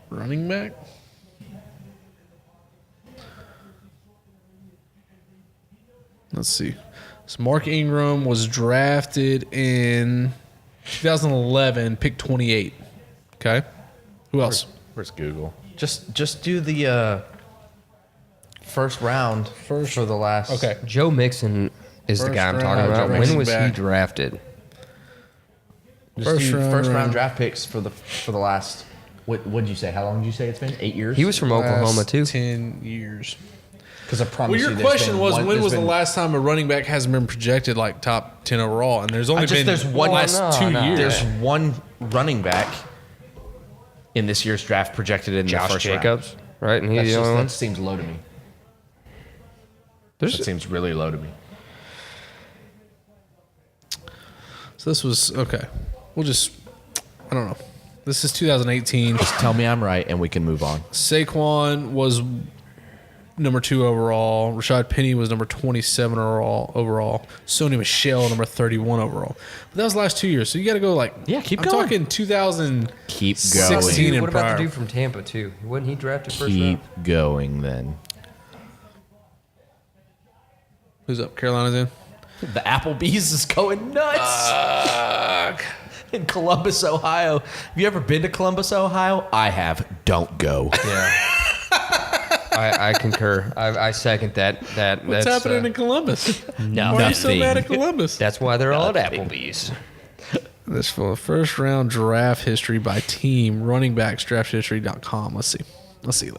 running back. Let's see. So Mark Ingram was drafted in 2011, pick 28. Okay. Who else? Where's Google? Just do the first round for the last. Okay. Joe Mixon is the First guy I'm round, talking Joe about. When Mixon was he back. drafted? First round draft picks for the last. What did you say? How long did you say it's been? 8 years. He was from Oklahoma Last too. 10 years. Because I promise Well, you. your there's question been was one- when there's was the been- last time a running back hasn't been projected like top 10 overall? And there's only been there's one- the last no, 2 no. years. There's one running back in this year's draft projected in the Josh first round. Jacobs, right? And he's That's the only that one. seems low to me. There's That seems really low to me. So this was okay. We'll just I don't know. This is 2018. Just tell me I'm right, and we can move on. Saquon was number 2 overall. Rashad Penny was number 27 overall. Sony Michel number 31 overall. But that was the last 2 years. So you got to go like keep I'm going. talking 2000. Keep 16 going. and What about prior. the dude from Tampa too? Wasn't he drafted first Keep round? going then. Who's up? Carolina's in. The Applebee's is going nuts. In Columbus, Ohio. Have you ever been to Columbus, Ohio? I have. Don't go. Yeah. I concur. I second that. What's happening in Columbus? No, Why are you so nothing. mad at Columbus? That's why they're all at Applebee's. This for the first round draft history by team, running backs, drafthistory.com. Let's see.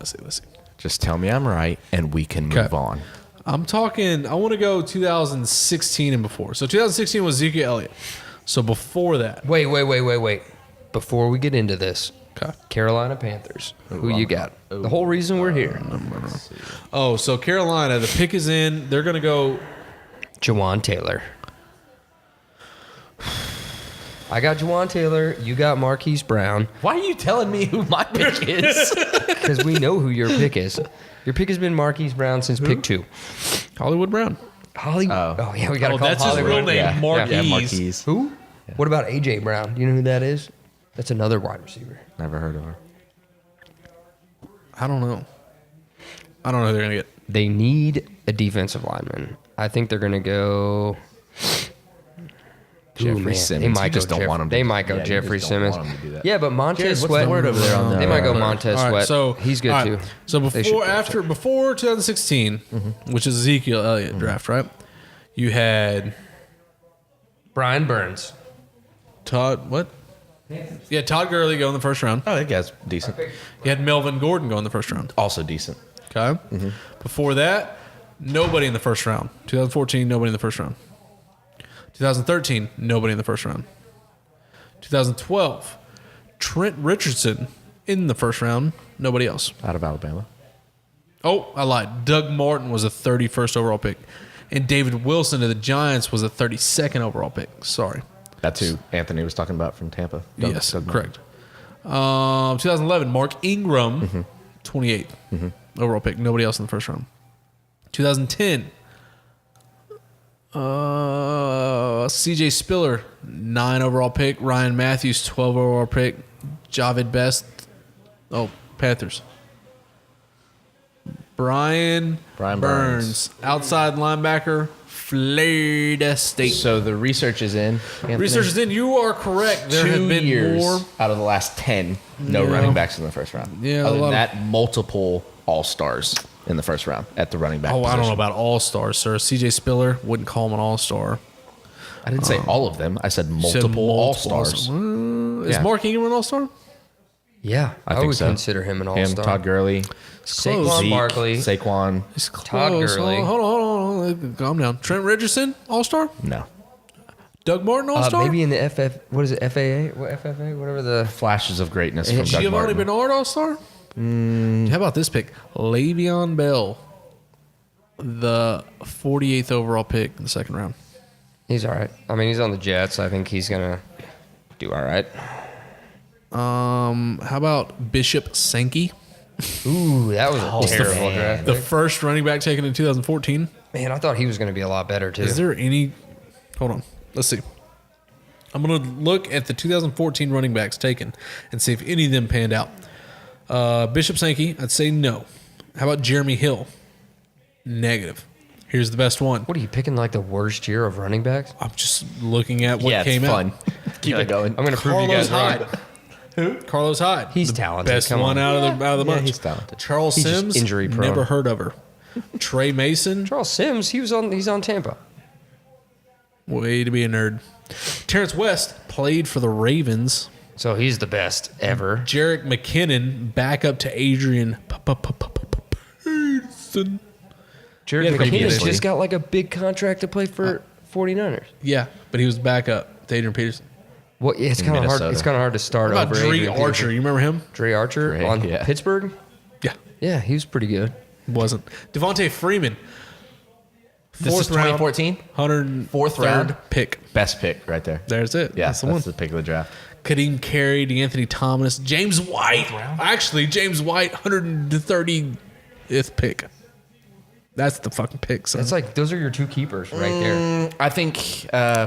Just tell me I'm right, and we can move Okay. on. I'm talking, I want to go 2016 and before. So 2016 was Zeke Elliott. So before that. Wait. Before we get into this, Okay. Carolina Panthers. Who you got? The whole reason we're here. Oh, so Carolina, the pick is in. They're going to go. Jawan Taylor. I got Jawan Taylor. You got Marquise Brown. Why are you telling me who my pick is? Because we know who your pick is. Your pick has been Marquise Brown since pick 2. Hollywood Brown. Hollywood. Oh, yeah, we got to Oh, call that's his Hollywood. real name, Yeah. Marquise. Yeah, Marquise. Who? What about AJ Brown? Do you know who that is? That's another wide receiver. Never heard of her. I don't know. I don't know who they're going to get. They need a defensive lineman. I think they're going to go. Jeffrey Simmons. You just don't want him to- They might go Yeah, you Jeffrey just don't Simmons. want him to do that. Yeah, but Jared, Montez what's Sweat. the word over there on the- They might go Montez All right, Sweat. so he's good all too. right, So They should before 2016, which is Ezekiel Elliott draft, right? You had Brian Burns. Todd. What? Yeah, Todd Gurley go in the first round. Oh, that guy's decent. You had Melvin Gordon go in the first round. Also decent. Okay. Before that, nobody in the first round. 2014, nobody in the first round. 2013, nobody in the first round. 2012, Trent Richardson in the first round, nobody else. Out of Alabama. Oh, I lied. Doug Martin was a 31st overall pick. And David Wilson of the Giants was a 32nd overall pick. Sorry. That's who Anthony was talking about from Tampa. Yes, Doug correct. 2011, Mark Ingram, 28th overall pick. Nobody else in the first round. 2010, CJ Spiller, 9 overall pick. Ryan Matthews, 12 overall pick. Javid Best, Panthers. Brian Burns, outside linebacker, Florida State. So the research is in. Anthony. Research is in. You are correct. There 2 have been years more. out of the last 10, no Yeah. running backs in the first round. Yeah, a Other lot than of- that, multiple all-stars in the first round at the running back Oh, position. I don't know about all stars, sir. CJ Spiller wouldn't call him an all star. I didn't say all of them. I said multiple all-stars. Is Yeah. Mark Ingram an all star? Yeah, I think would so. consider him an Him, all-star. Todd Gurley, Saquon Zeke, Barkley. Saquon. He's close. Todd Gurley. Hold on. Calm down. Trent Richardson, all star. No. Doug Martin, all star. Maybe in the FF. What is it? FAA? What FFA? Whatever the. Flashes of greatness from Doug Giovanni Martin. Bernard, all star. How about this pick? Le'Veon Bell, the 48th overall pick in the second round. He's all right. I mean, he's on the Jets. I think he's gonna do all right. How about Bishop Sankey, Ooh, that was a terrible man. draft. the first running back taken in 2014? Man, I thought he was gonna be a lot better too. Is there any? Hold on. Let's see. I'm going to look at the 2014 running backs taken and see if any of them panned out. Bishop Sankey, I'd say no. How about Jeremy Hill? Negative. Here's the best one. What are you picking? Like the worst year of running backs? I'm just looking at what Yeah, came it's out. fun. Keep it going. I'm gonna prove you guys Carlos wrong. Hyde. Who? Carlos Hyde. He's the talented. Best Come one on. out of the bunch. he's talented. Charles He's just Sims. injury prone. Never heard of her. Trey Mason. Charles Sims, he's on Tampa. Way to be a nerd. Terrence West played for the Ravens. So he's the best ever. Jerick McKinnon back up to Adrian Peterson. Jared Yeah, McKinnon previously. just got like a big contract to play for 49ers. Yeah, but he was back up to Adrian Peterson. Well, yeah, it's In kind of hard. Minnesota. It's kind of hard to start What about over. Dre Adrian Archer? Peterson. You remember him? Dre Archer Dre, on yeah. Pittsburgh. Yeah, Yeah, he was pretty good. wasn't. Devontae Freeman. This is 2014? 103rd Fourth round? pick. Best pick right there. There's it. Yeah, that's that's the one. the pick of the draft. Kadeem Carey, DeAnthony Thomas, James White. Actually, James White, 130th pick. That's the fucking pick. Son. That's like those are your two keepers right there. I think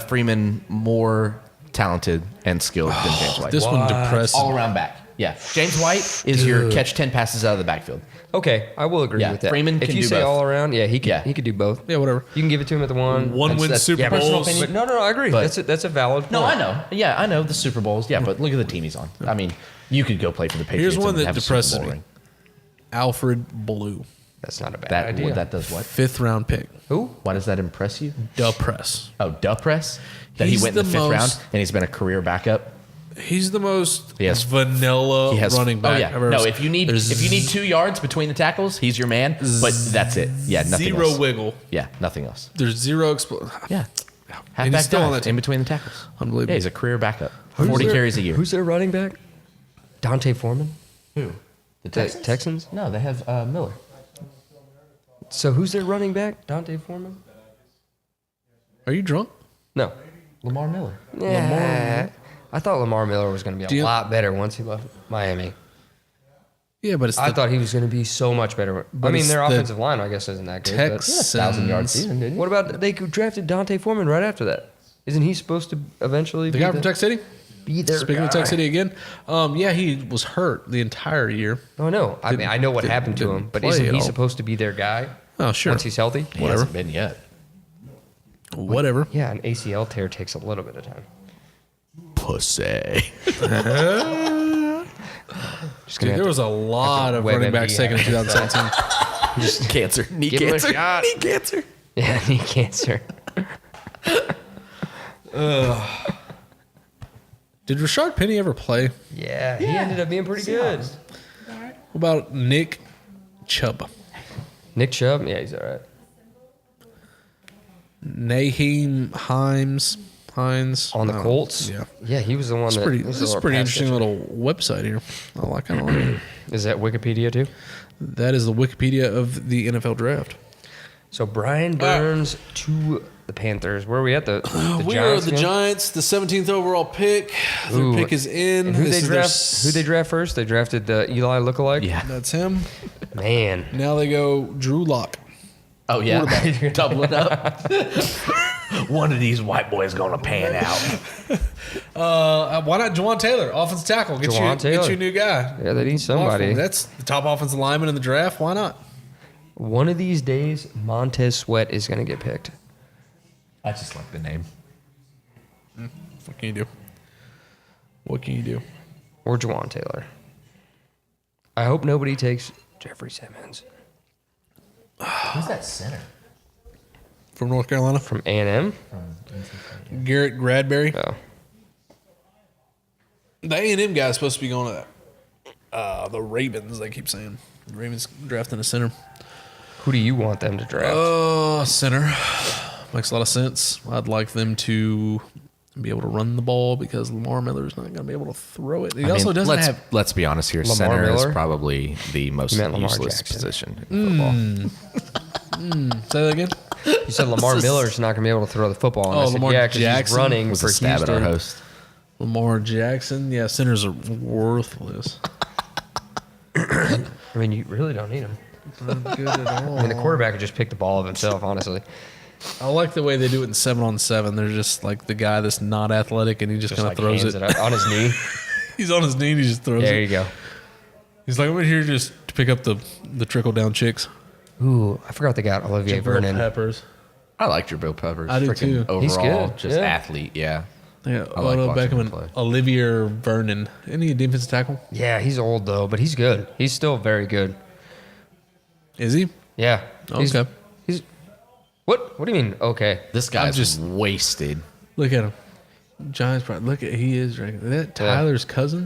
Freeman more talented and skilled than James White. this one depressing. All around back. Yeah. James White is your catch 10 passes out of the backfield. Okay, I will agree Yeah, with that. Freeman if can you do say both. all around, yeah, he could do both. Yeah, whatever. You can give it to him at the one. One win that's- Super yeah, personal Bowls. opinion. But no, I agree. But- That's a valid point. No, I know. Yeah, I know the Super Bowls. Yeah, but look at the team he's on. I mean, you could go play for the Patriots. Here's one and that have a Super depresses Bowl me. ring. Alfred Blue, That's not a bad That idea. that does what? 5th round pick. Who? Why does that impress you? Depress. Oh, Duh Press. That He's he went in the the 5th round most- and he's been a career backup. He's the most Yes. vanilla He has running back. Oh yeah. I've ever No, seen. if you need There's 2 yards between the tackles, he's your man. But that's it. Yeah, nothing zero else. wiggle. Yeah, nothing else. There's zero explosion. Yeah. And Halfback he's still on dive that team. in between the tackles. Unbelievable. Yeah, he's a career backup. 40 their- carries a year. Who's their running back? Dante Foreman. Who? The Texans? No, they have Miller. So who's their running back? Dante Foreman? Are you drunk? No. Lamar Miller. Yeah. I thought Lamar Miller was going to be you- a lot better once he left Miami. Yeah, but it's I the thought he was going to be so much better. But I mean, it's their the offensive line, I guess, isn't that good. Texans. 1,000-yard season, didn't But he? what about they drafted Dante Foreman right after that? Isn't he supposed to eventually the be guy from Tech City. be their Speaking of guy? Tech City again, yeah, he was hurt the entire year. No, I know. I mean, I know what Didn't- happened to didn't him, but play isn't at he all. supposed to be their guy Oh, sure. once he's healthy? He hasn't been yet. Whatever. Yeah, an ACL tear takes a little bit of time. Pussy. Just Dude, gonna there have was a lot of WebMD running backs taken in have 2017. Cancer. Knee Give him a cancer. shot. Knee cancer. to- yeah, knee cancer. Did Rashard Penny ever play? What Yeah, he ended up being pretty good. about Nick Chubb? Nick Chubb, yeah, he's all right. Naheem Hines. On the Colts, Yeah. he was the one This that. is a pretty interesting little website here. I kind of like it. Is that Wikipedia too? That is the Wikipedia of the NFL draft. So Brian Burns to the Panthers. Where are we at? The We are Giants the again? Giants, the 17th overall pick. Their Ooh. pick is in. And who This they is their draft? Who they draft first? They drafted Eli lookalike. Yeah. That's him. Man, Now they go Drew Lock. Oh yeah. Doubling up. One of these white boys gonna pan out. Why not Juwan Taylor, offensive tackle? Get Juwan you Taylor. a new guy. yeah, they need somebody. That's the top offensive lineman in the draft. Why not? One of these days, Montez Sweat is going to get picked. I just like the name. What can you do? What can you do? Or Juwan Taylor. I hope nobody takes Jeffrey Simmons Who's that center? From North Carolina? from A&M. Garrett Bradbury. Oh, The A&M guy is supposed to be going to that. The Ravens, they keep saying. The Ravens drafting a center. who do you want them to draft? Center. Makes a lot of sense. I'd like them to be able to run the ball because Lamar Miller's not going to be able to throw it. He also doesn't let's, have. Let's be honest here. Lamar Center Miller? is probably the most You meant Lamar useless Jackson. position in football. Say that again? You said Lamar Miller's not going to be able to throw the football. And I said, Lamar yeah, 'cause he's Jackson running Was for a stab at our Houston. host. Lamar Jackson. Yeah, centers are worthless. I mean, you really don't need him. Not good at all. I mean, the quarterback could just pick the ball of himself, honestly. I like the way they do it in 7-on-7. They're just like the guy that's not athletic and he just kind of like throws hands it. up on his knee. He's on his knee and he just throws There it. you go. He's like, I'm in here just to pick up the trickle down chicks. Ooh, I forgot they got Olivier Jabril Vernon. Peppers. I like Jabril Peppers. I do Freaking too. Overall, He's good, just yeah. athlete. Yeah. They got I like Odell watching Beckham him and play. Olivier Vernon. Isn't he a defensive tackle? Yeah, he's old though, but he's good. He's still very good. Is he? Yeah. He's, Okay. He's what? What do you mean? Okay. This guy's just- just wasted. Look at him. Giants. Look at he is. Is that Tyler's cousin?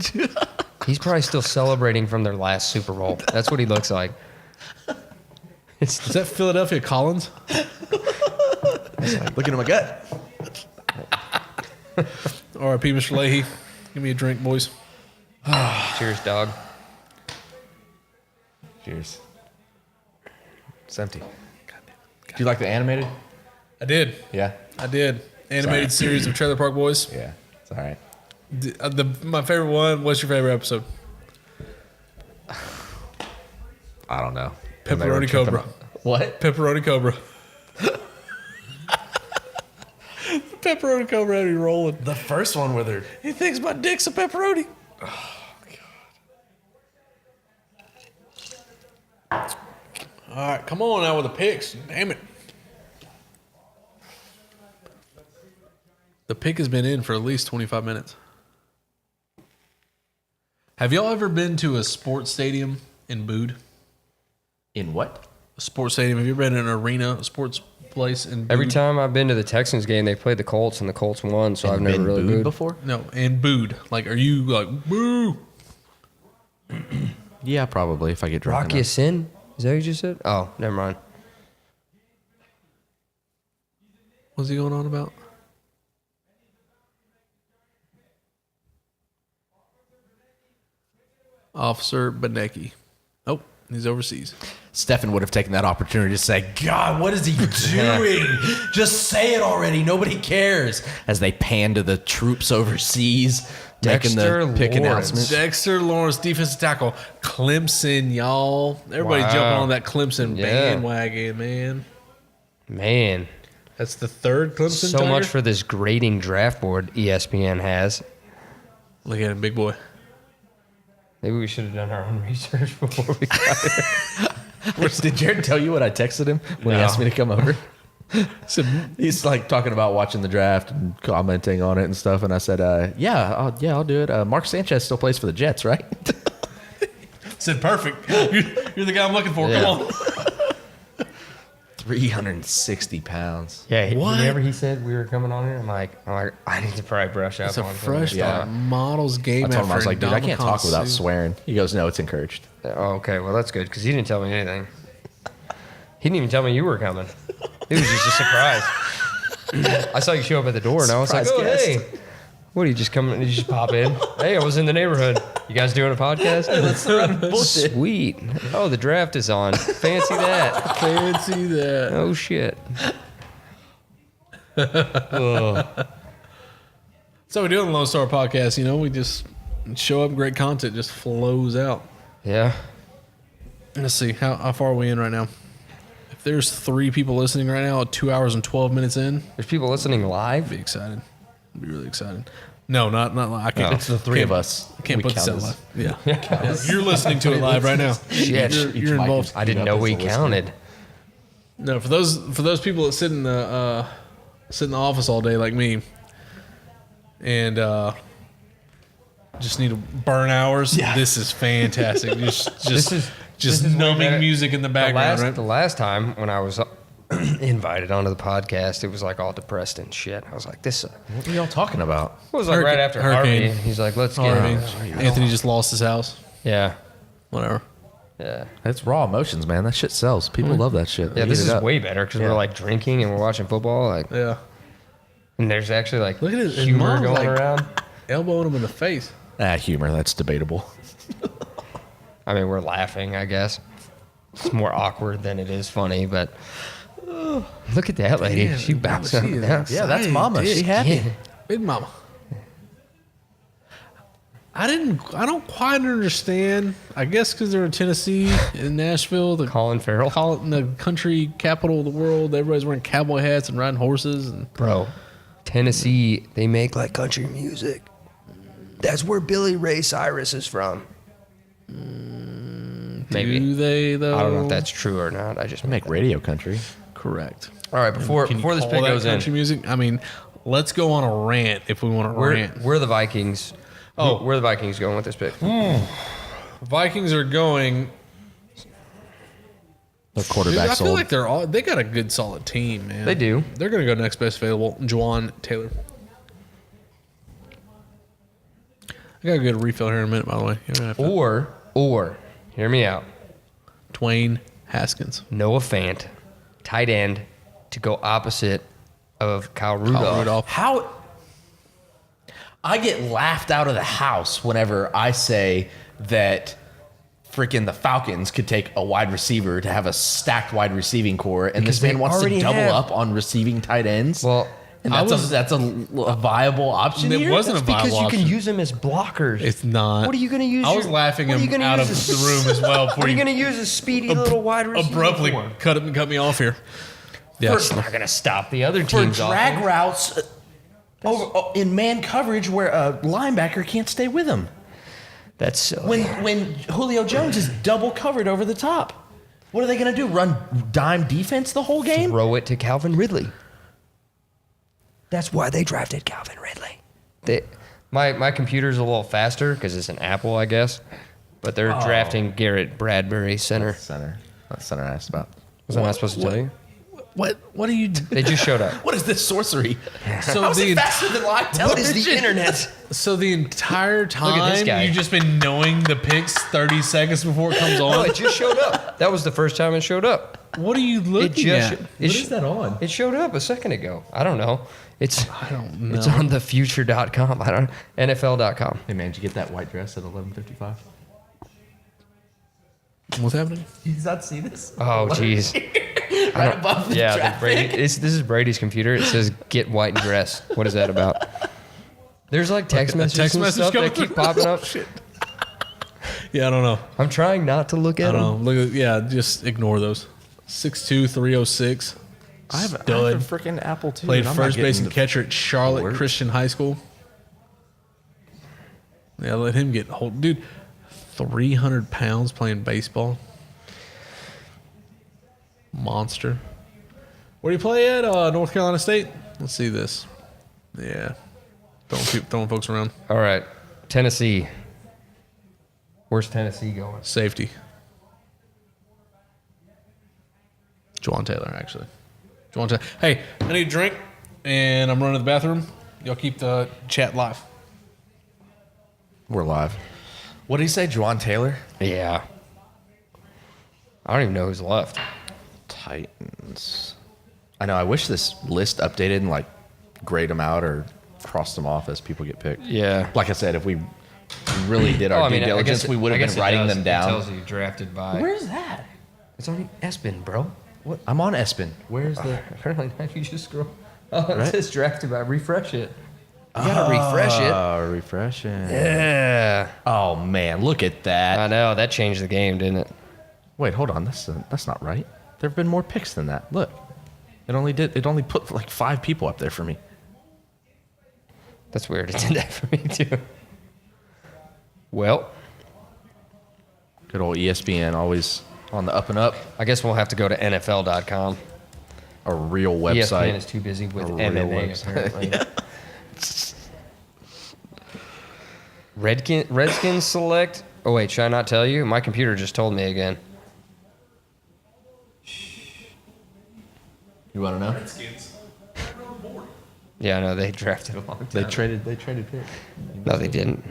He's probably still celebrating from their last Super Bowl. That's what he looks like. Is that Philadelphia Collins? Look at my gut. R.I.P. Mr. Leahy. Give me a drink, boys. Cheers, dog. Cheers. It's empty. Do you like the animated? I did. Yeah. I did. Animated series of Trailer Park Boys. Yeah. It's all right. My favorite one. What's your favorite episode? I don't know. Pepperoni Cobra. What? Pepperoni Cobra. Pepperoni Cobra had me rolling. The first one with her. He thinks my dick's a pepperoni. All right, come on now with the picks. Damn it. The pick has been in for at least 25 minutes. Have y'all ever been to a sports stadium and booed? In what? A sports stadium? Have you ever been in an arena, a sports place, and booed? Every time I've been to the Texans game, they played the Colts and the Colts won, so I've never Been really booed booed. before? No, and booed. Like, are you like, boo? Yeah, probably if I get drunk. Rock you sin? Is that what you just said? Oh, never mind. What's he going on about? Officer Benecki. Oh, he's overseas. Stefan would have taken that opportunity to say, God, what is he doing? Just say it already. Nobody cares. As they pan to the troops overseas, making Dexter the pick Lawrence. announcement. Dexter Lawrence, defensive tackle. Clemson, y'all. Everybody Wow. jumping on that Clemson Yeah. bandwagon, man. Man, That's the third Clemson so Tiger? much for this grading draft board ESPN has. Look at him, big boy. Maybe we should have done our own research before we got here. Did Jared tell you what I texted him when he No. asked me to come over? So, He's like talking about watching the draft and commenting on it and stuff. And I said, yeah, I'll do it. Mark Sanchez still plays for the Jets, right? said perfect. You're the guy I'm looking for. Yeah. Come on. 360 pounds. Yeah, What? whenever he said we were coming on here, I'm like, I need to probably brush up It's a on some of fresh this stuff. models game. I told him, I was effort like, dude, I can't talk without Indomicon swearing. He goes, no, it's encouraged. Oh, okay, well that's good because he didn't tell me anything. He didn't even tell me you were coming. It was just a surprise. I saw you show up at the door, and I was like, Surprise "Oh, guest. hey, what are you just coming? Did you just pop in? Hey, I was in the neighborhood. You guys doing a podcast? Bullshit. Sweet. Oh, the draft is on. Fancy that. Fancy that. Oh shit. So we do on the Lone Star podcast, you know, we just show up, great content just flows out. Yeah. Let's see, how far are we in right now? If there's 3 people listening right now, 2 hours and 12 minutes in, There's people listening live. be excited. Be really excited. No, not I can't. It's the three of us. I can't We put this count out as- live. Yeah. You're listening to it live right now. Shit. You're involved. I didn't know we counted. No, for those people that sit in the office all day like me, and just need to burn hours. Yeah. This is fantastic. Just This is way numbing better. music in the background, The last time when I was invited onto the podcast, it was like all depressed and shit. I was like, this What are y'all talking about? it was like right after Hurricane. Harvey. He's like, let's right? get Anthony just lost his house. Yeah. Whatever. Yeah. It's raw emotions, man. That shit sells. People love that shit. They Yeah, this eat it is up. way better because Yeah. we're like drinking and we're watching football. Like, Yeah. and there's actually like Look at his humor mom's, going like- around. Elbowing him in the face. Humor. That's debatable. I mean, we're laughing, I guess. It's more awkward than it is funny, but look at that lady. Damn, she bounced she up is and down. Yeah, that's Mama. Dick. She happy. Yeah. Big Mama. I don't quite understand. I guess because they're in Tennessee, in Nashville, the Colin Farrell. the country capital of the world. Everybody's wearing cowboy hats and riding horses, and Bro, Tennessee, they make like country music. That's where Billy Ray Cyrus is from. Maybe. do they though? I don't know if that's true or not. I just They make radio country. correct. All right, before Can you this call pick that goes in, country music? I mean, Let's go on a rant if we want to rant. Where are the Vikings? Oh. Where are the Vikings going with this pick? Vikings are going. Their Dude, quarterback I feel sold. like they got a good solid team, man. They do. They're going to go next best available. Juwan Taylor. I got a good refill here in a minute, by the way. You're gonna have to- Or, hear me out. Dwayne Haskins. Noah Fant, tight end, to go opposite of Kyle Rudolph. How I get laughed out of the house whenever I say that freaking the Falcons could take a wide receiver to have a stacked wide receiving core, and Because this man they wants to already double have- up on receiving tight ends. Well, and that's a viable option It here. wasn't a because viable you can option. use them as blockers. It's not. What are you going to use? I was laughing what are you him gonna out of use the room as well. What are you going to use a speedy little wide receiver Abruptly for? cut me off here. It's not going to stop the other For teams drag off. routes in man coverage where a linebacker can't stay with him. That's so. When Julio Jones is double covered over the top. What are they going to do? Run dime defense the whole game? Throw it to Calvin Ridley. That's why they drafted Calvin Ridley. My computer's a little faster because it's an Apple, I guess. But they're drafting Garrett Bradbury center. Center. That's center I asked about. Was I not supposed to tell you? What are you doing? They just showed up. What is this sorcery? So How is the it faster than live What television? is the internet? So the entire at this time guy. you've just been knowing the picks 30 seconds before it comes No, on. it just showed up. That was the first time it showed up. What are you looking at? on? It showed up a second ago. I don't know. I don't know. It's on thefuture.com. I don't NFL.com. Hey man, did you get that white dress at 11:55? What's happening? You not see this? Oh, jeez. Right above the Yeah, traffic. this is Brady's computer. It says "Get white and dress." What is that about? There's like text messages and message stuff coming that keep through? popping up. Yeah, I don't know. I'm trying not to look I at don't them. know. Look at, yeah, just ignore those. 6'2", 306. I have a Stud. freaking Apple too. Played and I'm not first base getting and catcher at Charlotte work. Christian High School. Yeah, let him get hold. Dude, 300 pounds playing baseball. Monster. Where do you play at? North Carolina State? Let's see this. Yeah. Throwing folks around. All right, Tennessee. Where's Tennessee going? Safety. Juwan Taylor, actually. Juwan Taylor. Hey, I need a drink, and I'm running to the bathroom. Y'all keep the chat live. We're live. What did he say, Juwan Taylor? Yeah. I don't even know who's left. Titans. I know. I wish this list updated and like grade them out or cross them off as people get picked. Yeah. Like I said, if we really did our due diligence, we would have been writing them It down. tells you drafted by. Where's that? It's on ESPN, bro. What? I'm on ESPN. Where's the? Apparently, now you just scroll. Oh, it Right? says drafted by. Refresh it. You gotta refresh it. Oh, refresh it. Yeah. Oh man, look at that. I know that changed the game, didn't it? Wait, hold on. That's not right. There have been more picks than that. Look, it only put like 5 people up there for me. That's weird. It did that for me too. Well, Good old ESPN, always on the up and up. I guess we'll have to go to NFL.com. A real website. ESPN is too busy with A real MMA website. apparently. Redskins select. Oh wait, should I not tell you? My computer just told me again. You want to know? Yeah, I know they drafted a long time. They traded pick. No, they didn't.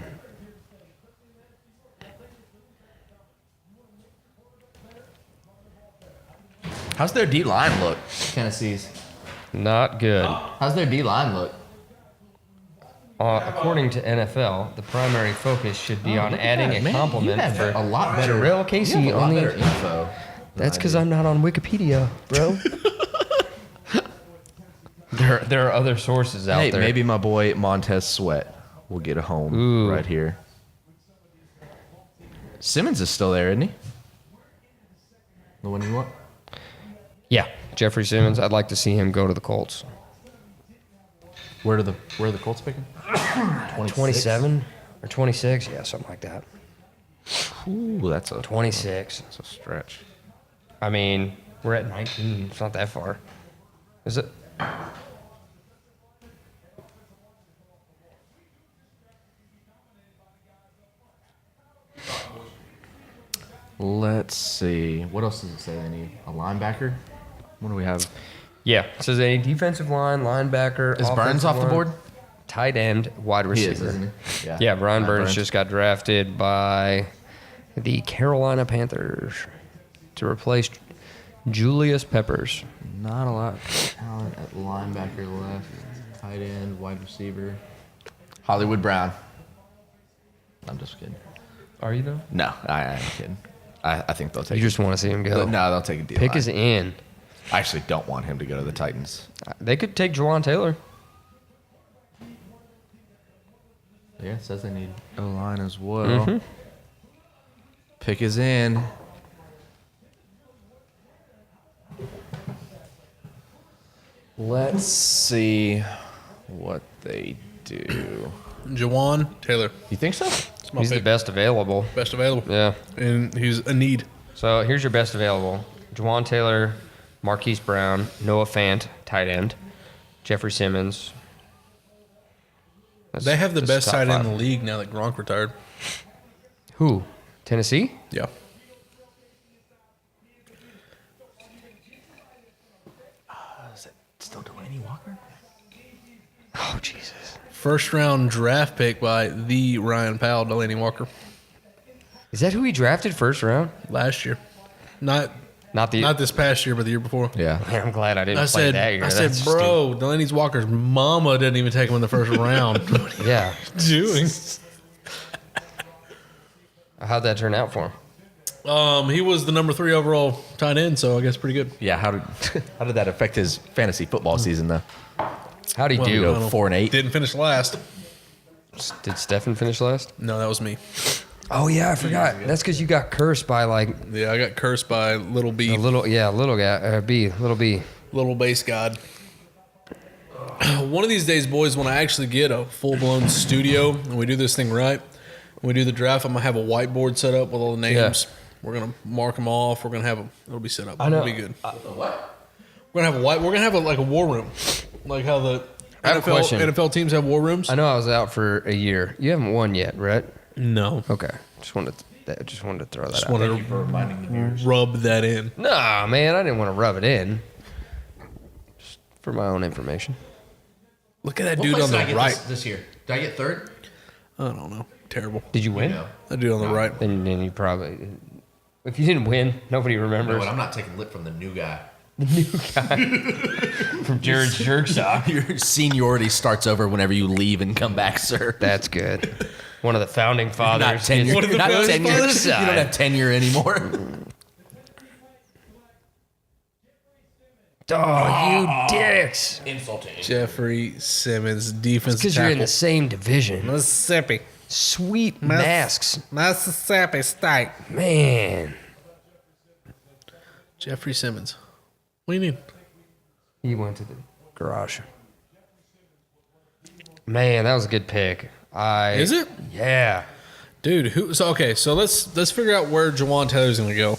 How's their D line look? Tennessee's. Not good. How's their D line look? According to NFL, the primary focus should be on Look at adding that. a Man, compliment you have for a lot better. Jarrell Casey you have a lot on the. better info. That's because I'm not on Wikipedia, bro. there are other sources out Hey, there. maybe my boy Montez Sweat will get a home Ooh. right here. Simmons is still there, isn't he? The one you want? Yeah, Jeffrey Simmons. I'd like to see him go to the Colts. Where are the Colts picking? 27 or 26? Yeah, something like that. Ooh, that's a 26. That's a stretch. I mean, we're at 19. It's not that far. Is it? Let's see. What else does it say they need? A linebacker? What do we have? Yeah. It says a defensive line, linebacker. Is Burns offensive off the line, board? Tight end, wide He receiver. is, isn't he? Yeah, Brian Matt Burns just got drafted by the Carolina Panthers to replace Julius Peppers. Not a lot of talent at linebacker left. Tight end, wide receiver. Hollywood Brown. I'm just kidding. Are you though? No, I'm kidding. I think they'll take You just want to see him go. No, they'll take a deal. Pick is in. I actually don't want him to go to the Titans. They could take Juwan Taylor. Yeah, it says they need O-line as well. Pick is in. Let's see what they do. Jawan Taylor. You think so? It's my He's the pick. best available. Best available. Yeah. And he's a need. So here's your best available: Juwan Taylor, Marquise Brown, Noah Fant, tight end, Jeffrey Simmons. That's- They have the that's best top tight end in five. the league now that Gronk retired. Who? Tennessee? Yeah. Is it still Delaney Walker? Oh Jesus! First round draft pick by the Ryan Powell, Delaney Walker, Is that who he drafted first round? last year. Not Not the. not this past year, but the year before. Yeah. Man, I'm glad I didn't I play said, that year. I said, That's bro, Delaney's Walker's mama didn't even take him in the first round. What are stupid. Yeah. you doing? How'd that turn out for him? He was the number 3 overall tight end, so I guess pretty good. Yeah, how did that affect his fantasy football season though? How'd he Well, do? I don't know. 4-8. Didn't finish last. Did Stefan finish last? No, that was me. Oh yeah, I forgot. That's because you got cursed by like Yeah, I got cursed by little B, a little guy, B, little B. little base god. One of these days, boys, when I actually get a full-blown studio and we do this thing right, when we do the draft, I'm gonna have a whiteboard set up with all the names. We're gonna mark them off. We're gonna have them. It'll be set up. I know. It'll be good. We're gonna have a white. We're gonna have like a war room, like how the I have a question. NFL teams have war rooms. I know I was out for a year. You haven't won yet, right? No, Okay. Just wanted to throw that just out. wanted to rub that in. Nah, man, I didn't want to rub it in. Just for my own information. Look at that dude on the right. this year? Did I get third? I don't know. Terrible. Did you win? That dude on the right. Then you probably. If you didn't win, nobody remembers. I'm not taking lip from the new guy. From Jared's jerk sock. Your seniority starts over whenever you leave and come back, sir. That's good. One of the founding fathers. Not tenure. One of the Not founding tenure. fathers? You don't have tenure anymore. Oh, you dicks! Insulting. Jeffrey Simmons, defense Because you're in the same division. Mississippi. Sweet masks, Mississippi State. man. Jeffrey Simmons. What do you need? He went to the garage. Man, that was a good pick. Is it? Yeah. Dude, so let's figure out where Jawan Taylor's gonna go.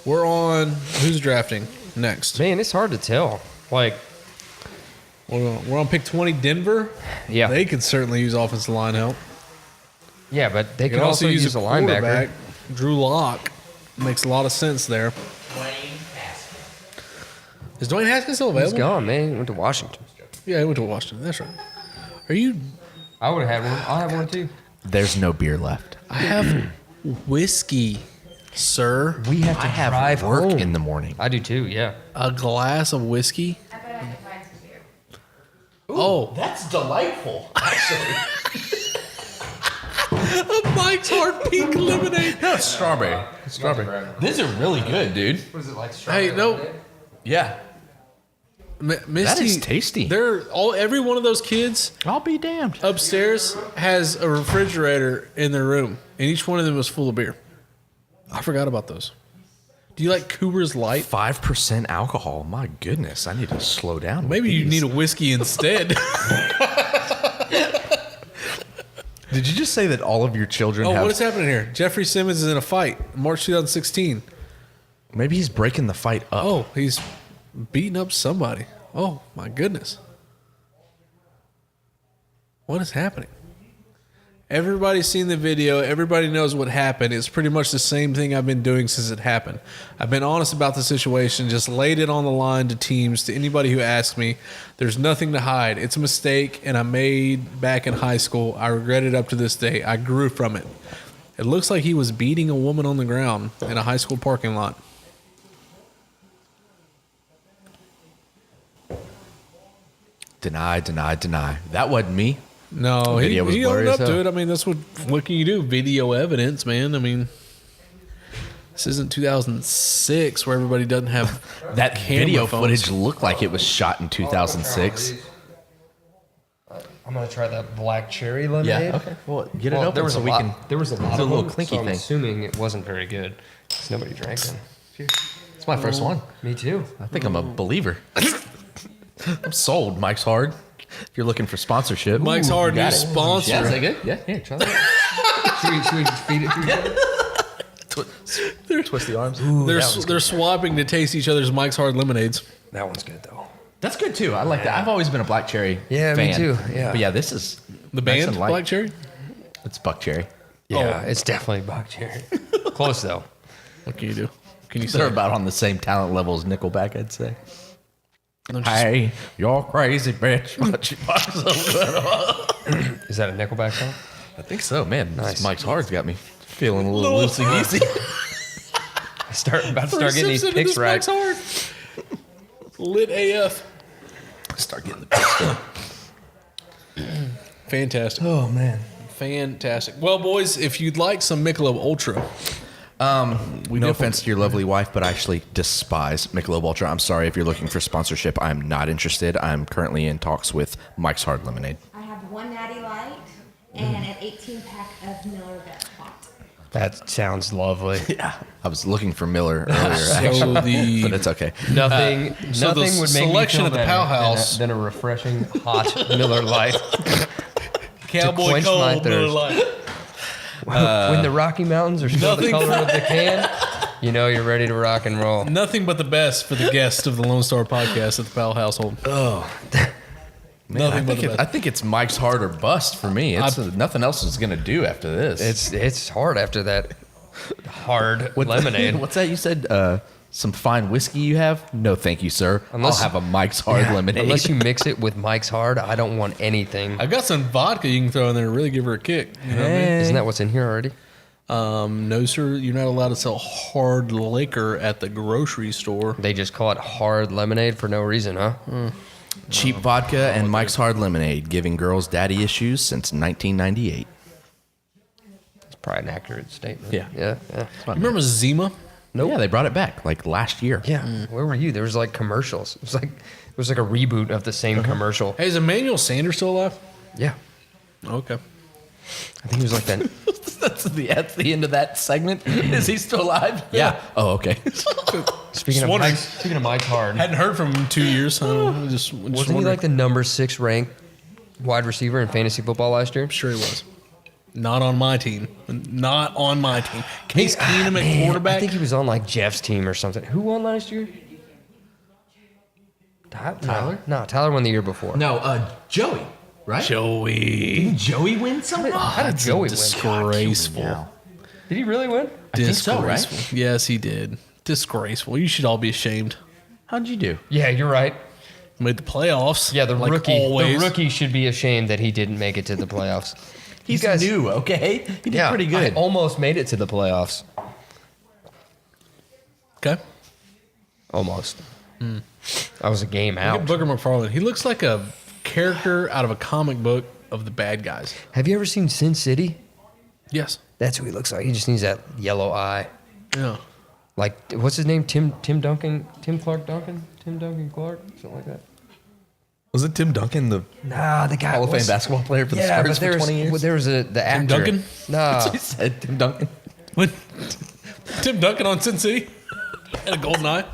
We're on who's drafting next? Man, it's hard to tell. Like, We're on pick 20, Denver. yeah. They could certainly use offensive line help. Yeah, but they They could also use a linebacker. quarterback. Drew Lock makes a lot of sense there. Is Dwayne Haskins still He's available? gone, man. He went to Washington. Yeah, he went to Washington. That's right. Are you? I would have had one. I'll have one too. There's no beer left. I have whiskey, sir. We have to I have drive work home. in the morning. I do too, yeah. A glass of whiskey. I bet I can find some beer. Oh, That's delightful, actually. a Mike's Hard Pink Lemonade. No, it's strawberry. Strawberry. These are really good, dude. What is it like? Hey, no, Yeah. Misty. That is tasty. Every one of those kids I'll be damned. upstairs has a refrigerator in their room, and each one of them was full of beer. I forgot about those. Do you like Coors Light? 5% alcohol. My goodness, I need to slow down. Maybe you need a whiskey instead. Did you just say that all of your children Oh, have? what is happening here? Jeffrey Simmons is in a fight. March 2016. Maybe he's breaking the fight up. Oh, he's beating up somebody. Oh, my goodness. What is happening? Everybody's seen the video. Everybody knows what happened. It's pretty much the same thing I've been doing since it happened. I've been honest about the situation, just laid it on the line to teams, to anybody who asks me. There's nothing to hide. It's a mistake, and I made back in high school. I regret it up to this day. I grew from it. It looks like he was beating a woman on the ground in a high school parking lot. Deny. That wasn't me. No, The he video was owned blurry up as to hell. it. I mean, that's what can you do? Video evidence, man. I mean, this isn't 2006 where everybody doesn't have That camera video phones. footage looked like it was shot in 2006. I'm gonna try that black cherry lemonade. Okay. Well, get it Well, open there was so a we lot. can. There was a lot It's a of little them, clinky so I'm thing. assuming it wasn't very good. 'Cause nobody drank them. It's my first one. Me too. I think I'm a believer. I'm sold. Mike's Hard. If you're looking for sponsorship, Mike's Ooh, Hard you got new it. sponsor. Yeah, is that good? Yeah, here, try that. Should we feed it to each other? Twist the arms. They're swapping to taste each other's Mike's Hard lemonades. That one's good though. That's good too. I like that. I've always been a black cherry Yeah, me fan. too. Yeah. But yeah, this is The nice band, and light. Black Cherry? It's buck cherry. Yeah, it's definitely black cherry. Close though. What can you do? Can you They're say? about on the same talent level as Nickelback, I'd say. Don't you- Hey, you're crazy, bitch. But you are so good. Is that a Nickelback song? I think so, man. Nice. This Mike's Hard's got me feeling a little loosey goosey. About to start getting these Simpson and picks this right. Mike's Hard. Lit AF. Start getting the picks. Fantastic. Oh man. Fantastic. Well, boys, if you'd like some Michelob Ultra, No offense to your lovely wife, but I actually despise Michelob Ultra. I'm sorry if you're looking for sponsorship. I'm not interested. I'm currently in talks with Mike's Hard Lemonade. I have one Natty Light and an 18-pack of Miller Vet Hot. That sounds lovely. Yeah, I was looking for Miller earlier, so but the it's okay. Nothing. so the nothing would make me selection feel at the better Powhouse- than a refreshing hot Miller Lite. Cowboy quench my Cold Miller thirst. Light. When the Rocky Mountains are still the nothing- color of the can, you know you're ready to rock and roll. Nothing but the best for the guest of the Lone Star Podcast at the Powell household. Man, Nothing but the I best. think it's Mike's Hard or bust for me. It's nothing else is gonna do after this. It's hard after that hard lemonade. What's that you said? Some fine whiskey you have? No, thank you, sir. Unless- I'll have a Mike's Hard Yeah, lemonade. Unless you mix it with Mike's Hard, I don't want anything. I've got some vodka you can throw in there and really give her a kick. You know what I mean? Isn't that what's in here already? No, sir. You're not allowed to sell hard liquor at the grocery store. They just call it hard lemonade for no reason, huh? Cheap vodka and Mike's Hard Lemonade, giving girls daddy issues since 1998. It's probably an accurate statement. Yeah. Yeah. Yeah. You remember Zima? Nope. Yeah, they brought it back like last year. Yeah. Where were you? There was like commercials. It was like a reboot of the same commercial. Hey, is Emmanuel Sanders still alive? Yeah. Okay. I think he was like that. That's the end of that segment. Is he still alive? Yeah. Oh, okay. Speaking of wondering. Mike's Hard, Hadn't heard from him in 2 years. Just wasn't he wondering. like the number 6 ranked wide receiver in fantasy football last year? I'm sure he was. Not on my team. Not on my team. Case Keenum at quarterback. I think he was on like Jeff's team or something. Who won last year? Tyler? No, Tyler won the year before. No, Joey, right? Joey. Joey win something? How did Joey win? Disgraceful. Did he really win? I think so, right? Disgraceful. Yes, he did. Disgraceful. You should all be ashamed. How'd you do? Yeah, you're right. Made the playoffs. Yeah, the like rookie. Always. The rookie should be ashamed that he didn't make it to the playoffs. He's You guys- new, okay? He did pretty good. I almost made it to the playoffs. Okay. Almost. I was a game Look out. at Booker McFarland. He looks like a character out of a comic book of the bad guys. Have you ever seen Sin City? Yes. That's who he looks like. He just needs that yellow eye. Yeah. Like, what's his name? Tim Duncan? Tim Clark Duncan? Tim Duncan Clark? Something like that. Was it Tim Duncan, the Nah, the guy Hall of Fame was- basketball player for the Yeah, Spurs but for 20 years? there was the actor. Duncan? Nah. He said Tim Duncan. What? Tim Duncan on Sin City and a golden eye.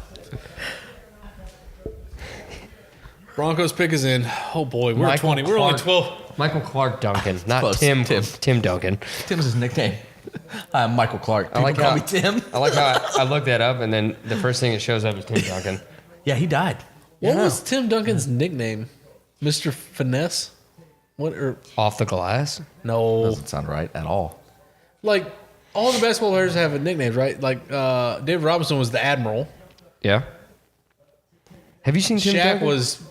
Broncos pick is in. Oh boy, we're Michael 20. We're only Clark. 12. Michael Clark Duncan, not Close. Tim. Tim. Tim Duncan. Tim's his nickname. I'm Michael Clark. People I like call how me Tim. I like how I looked that up, and then the first thing that shows up is Tim Duncan. Yeah, he died. What Yeah. was Tim Duncan's nickname? Mr. Finesse? What? Off the glass? No. Doesn't sound right at all. Like, all the basketball players have nicknames, right? Like, David Robinson was the Admiral. Yeah. Have you seen Tim Shaq Duncan? was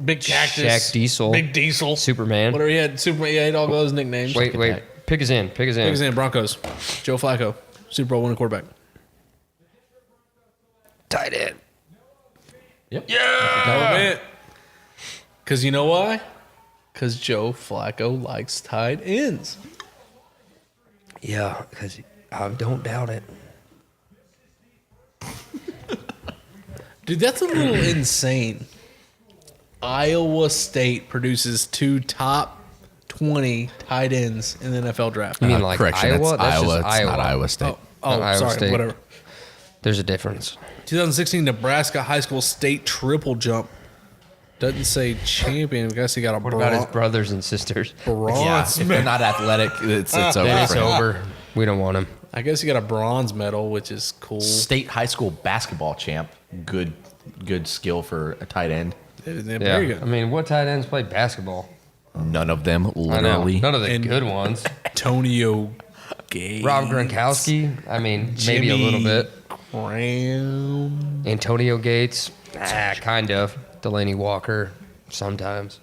Big Cactus. Shaq Diesel. Big Diesel. Superman. Whatever he had. Superman. Yeah, he had all those nicknames. Wait. Pick his in. Pick his in. Broncos. Joe Flacco. Super Bowl winning quarterback. Tight end. Yep. Yeah. Because you know why? Because Joe Flacco likes tight ends. Yeah, because I don't doubt it. Dude, that's a little insane. Iowa State produces 2 top 20 tight ends in the NFL draft. You mean like Correction, Iowa? it's That's Iowa. just It's Iowa. not Iowa State. Oh, Not Iowa sorry, State. whatever. There's a difference. 2016 Nebraska high school state triple jump. Doesn't say champion. I guess he got a What about his brothers and sisters? Yeah, bronze if medal. they're not athletic, it's over. Then it's for him. over. We don't want him. I guess he got a bronze medal, which is cool. State high school basketball champ. Good skill for a tight end. Very good. I mean, what tight ends play basketball? None of them, I know. literally. None of the And- good ones. Antonio Gates. Rob Gronkowski. I mean, maybe a little bit. Graham. Antonio Gates. Kind of. Delaney Walker. Sometimes.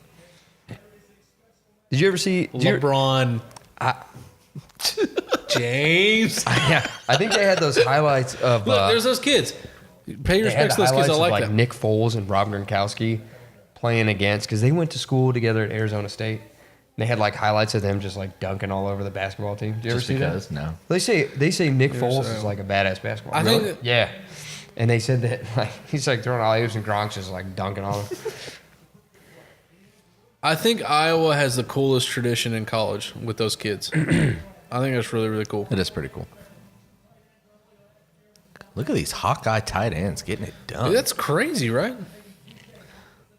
Did you ever see LeBron. James. Yeah, I think they had those highlights of. Look, there's those kids. Pay they had respects the to those kids. highlights I of like like that. Nick Foles and Rob Gronkowski playing against because they went to school together at Arizona State. And they had like highlights of them just like dunking all over the basketball team. Do you Just ever see because? that? No. They say Nick Foles so. is like a badass basketball. I player. think that- Yeah, and they said that like he's like throwing alley-oops and Gronk's just like dunking on him. I think Iowa has the coolest tradition in college with those kids. I think that's really, really cool. It is pretty cool. Look at these Hawkeye tight ends getting it done. Dude, that's crazy, right?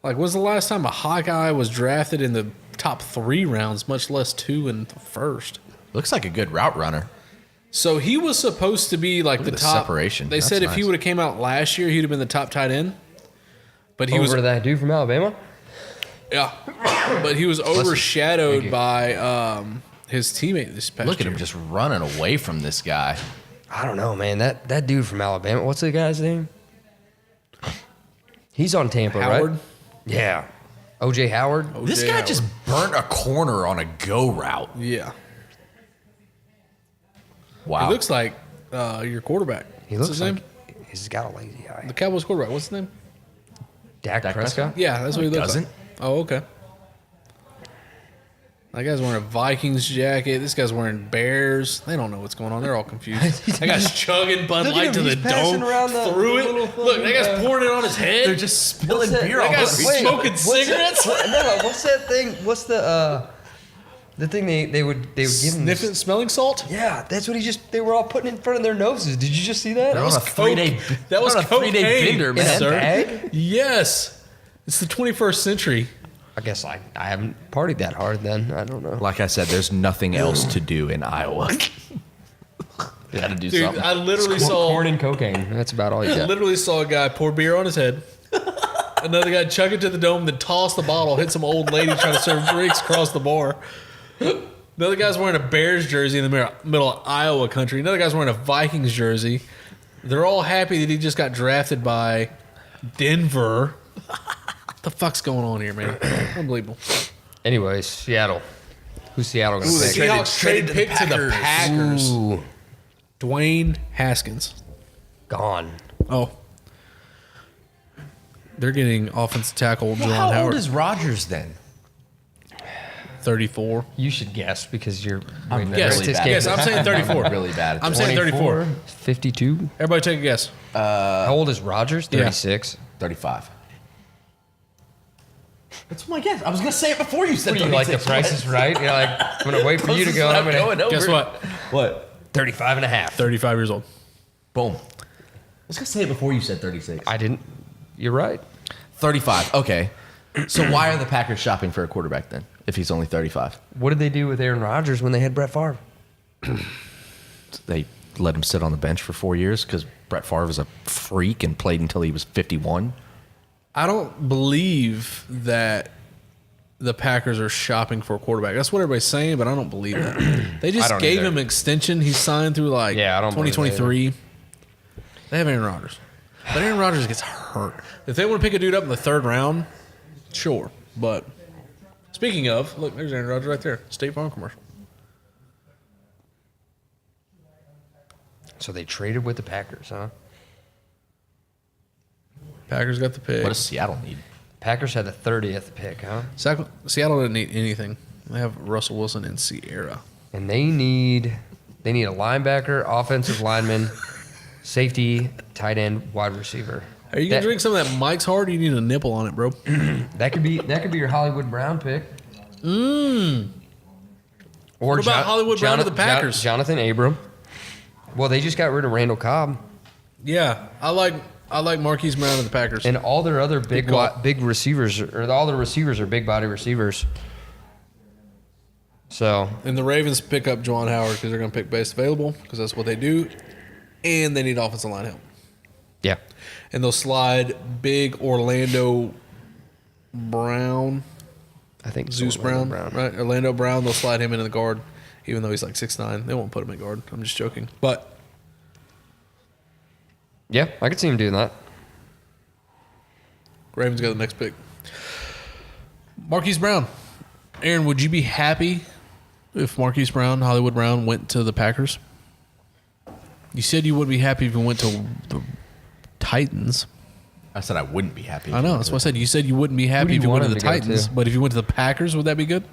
Like, when's the last time a Hawkeye was drafted in the top 3 rounds, much less 2 in the first? Looks like a good route runner. So he was supposed to be like Look the at the top. separation. They That's said if he nice. would have came out last year, he'd have been the top tight end. But he Over was that dude from Alabama. yeah, but he was overshadowed by his teammate this past Look at year. him just running away from this guy. I don't know, man. That dude from Alabama. What's the guy's name? He's on Tampa, Howard. right? Yeah. OJ Howard. This O.J. guy Howard. just burnt a corner on a go route. Yeah, Wow. he looks like your quarterback. He What's looks his like name? he's got a lazy eye. The Cowboys quarterback. What's his name? Dak Dak Prescott. Yeah, that's what he looks doesn't. like. Oh, okay. That guy's wearing a Vikings jacket. This guy's wearing Bears. They don't know what's going on. They're all confused. That guy's chugging Bud Look at Light him. to the He's passing dome around the through it. little Look, that guy's fucking, pouring it on his head. They're just spilling beer that all guy's over. smoking cigarettes. What's that thing? What's the thing they would give him? Sniffing, smelling salt. Yeah, that's what they were all putting in front of their noses. Did you just see that? They're on a coke. 3-day. That was they're on a 3-day cocaine. bender, In a man. sir. bag? Yes, it's the 21st century. I guess I haven't partied that hard then. I don't know. Like I said, there's nothing else to do in Iowa. You got to do Dude, something. I literally saw Corn and cocaine. That's about all you got. literally saw a guy pour beer on his head. Another guy chug it to the dome, then toss the bottle, hit some old lady trying to serve drinks across the bar. The other guy's wearing a Bears jersey in the middle of Iowa country. Another guy's wearing a Vikings jersey. They're all happy that he just got drafted by Denver. What the fuck's going on here, man? Unbelievable. Anyways, Seattle. Who's Seattle going to The pick? Seahawks trade pick to the Packers. Ooh, Dwayne Haskins. gone. Oh. They're getting offensive tackle Juwan How Howard. old is Rodgers then? 34. You should guess because you're. I'm wait, Yes, really this bad. game- yes, I'm saying 34. I'm really bad at I'm this. saying 34. 52. Everybody take a guess. How old is Rogers? Yeah. 36. 35. That's my guess. I was going to say it before you said What do you like? The 36. price is right. You're like, I'm going to wait for you to go. And I'm going to. Guess what? What? 35 and a half. 35 years old. Boom. I was going to say it before you said 36. I didn't. You're right. 35. Okay. So why are the Packers shopping for a quarterback then if he's only 35? What did they do with Aaron Rodgers when they had Brett Favre? They let him sit on the bench for 4 years because Brett Favre was a freak and played until he was 51. I don't believe that the Packers are shopping for a quarterback. That's what everybody's saying, but I don't believe that. They just don't gave either. him an extension. He signed through like Yeah, I don't believe that 2023. They have Aaron Rodgers. But Aaron Rodgers gets hurt. If they want to pick a dude up in the 3rd round, sure. But speaking of, look, there's Aaron Rodgers right there. State Farm commercial. So they traded with the Packers, huh? Packers got the pick. What does Seattle need? Packers had the 30th pick, huh? Seattle didn't need anything. They have Russell Wilson and Sierra. And they need a linebacker, offensive lineman, safety, tight end, wide receiver. Are you gonna drink some of that Mike's Hard? You need a nipple on it, bro. That could be your Hollywood Brown pick. Mmm. Or What about Hollywood Brown to the Packers? Jonathan Abram. Well, they just got rid of Randall Cobb. Yeah, I like Marquise Brown of the Packers. And all their other big receivers, or all their receivers are big body receivers. So And the Ravens pick up Juwan Howard because they're going to pick base available because that's what they do. And they need offensive line help. yeah, And they'll slide big Orlando Brown, I think it's Zeus Orlando Brown, right? Orlando Brown, they'll slide him into the guard, even though he's like 6'9". They won't put him in guard. I'm just joking. But Yeah, I could see him doing that. Ravens got the next pick. Marquise Brown. Aaron, would you be happy if Marquise Brown, Hollywood Brown, went to the Packers? You said you wouldn't be happy if he went to the Titans. I said I wouldn't be happy. I know. That's what I said. You said you wouldn't be happy do if you he went to want the him to go Titans. to? But if you went to the Packers, would that be good?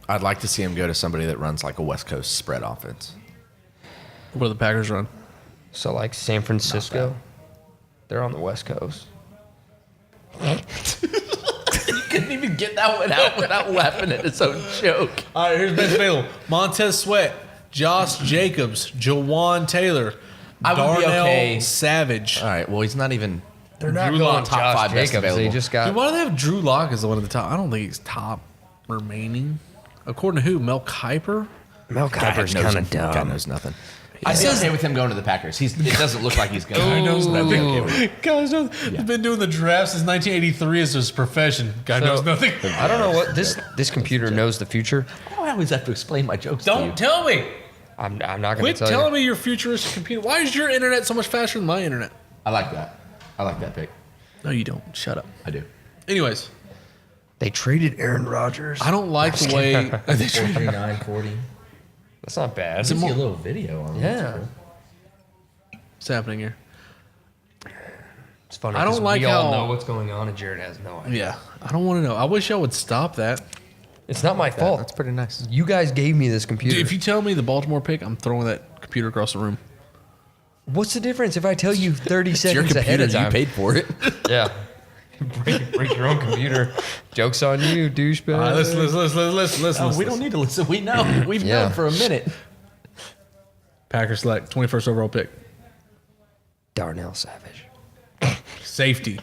I'd like to see him go to somebody that runs like a West Coast spread offense. What do the Packers run? So like San Francisco, they're on the West Coast. You couldn't even get that one out without laughing at his own joke. All right, here's best available. Montez Sweat, Josh Jacobs, Jawan Taylor, I would be Darnell okay. Savage. All right. Well, he's not even. They're not Drew going Lock, top Josh 5 best Jacobs. They available. just Dude, got why do they have Drew Lock as the one at the top? I don't think he's top remaining. According to who? Mel Kiper? Mel Kiper's God knows kind of him. God dumb. knows nothing. I'd be okay with him going to the Packers. It doesn't look like he's going. Guy knows I'd be nothing. okay with it. Guy He's been doing the draft since 1983 as his profession. Guy knows nothing. I don't know what this computer knows the future. I always have to explain my jokes to you. Don't tell me. I'm not going Quit to tell telling you. me your futuristic computer. Why is your internet so much faster than my internet? I like that. I like that pick. No, you don't. Shut up. I do. Anyways, They traded Aaron Rodgers. I don't like the way they treat 39, 40. That's not bad. See a little video on it. Yeah. what's happening here. It's funny. I don't 'cause like we all how- know what's going on, and Jared has no idea. Yeah, I don't want to know. I wish y'all would stop that. It's not my fault. That's pretty nice. You guys gave me this computer. Dude, if you tell me the Baltimore pick, I'm throwing that computer across the room. What's the difference if I tell you 30 It's your seconds ahead computer. of time? You paid for it. Yeah. break your own computer. Joke's on you, douchebag. All right, listen. We don't need to listen. We know. We've Yeah. known for a minute. Packers select 21st overall pick. Darnell Savage. Safety.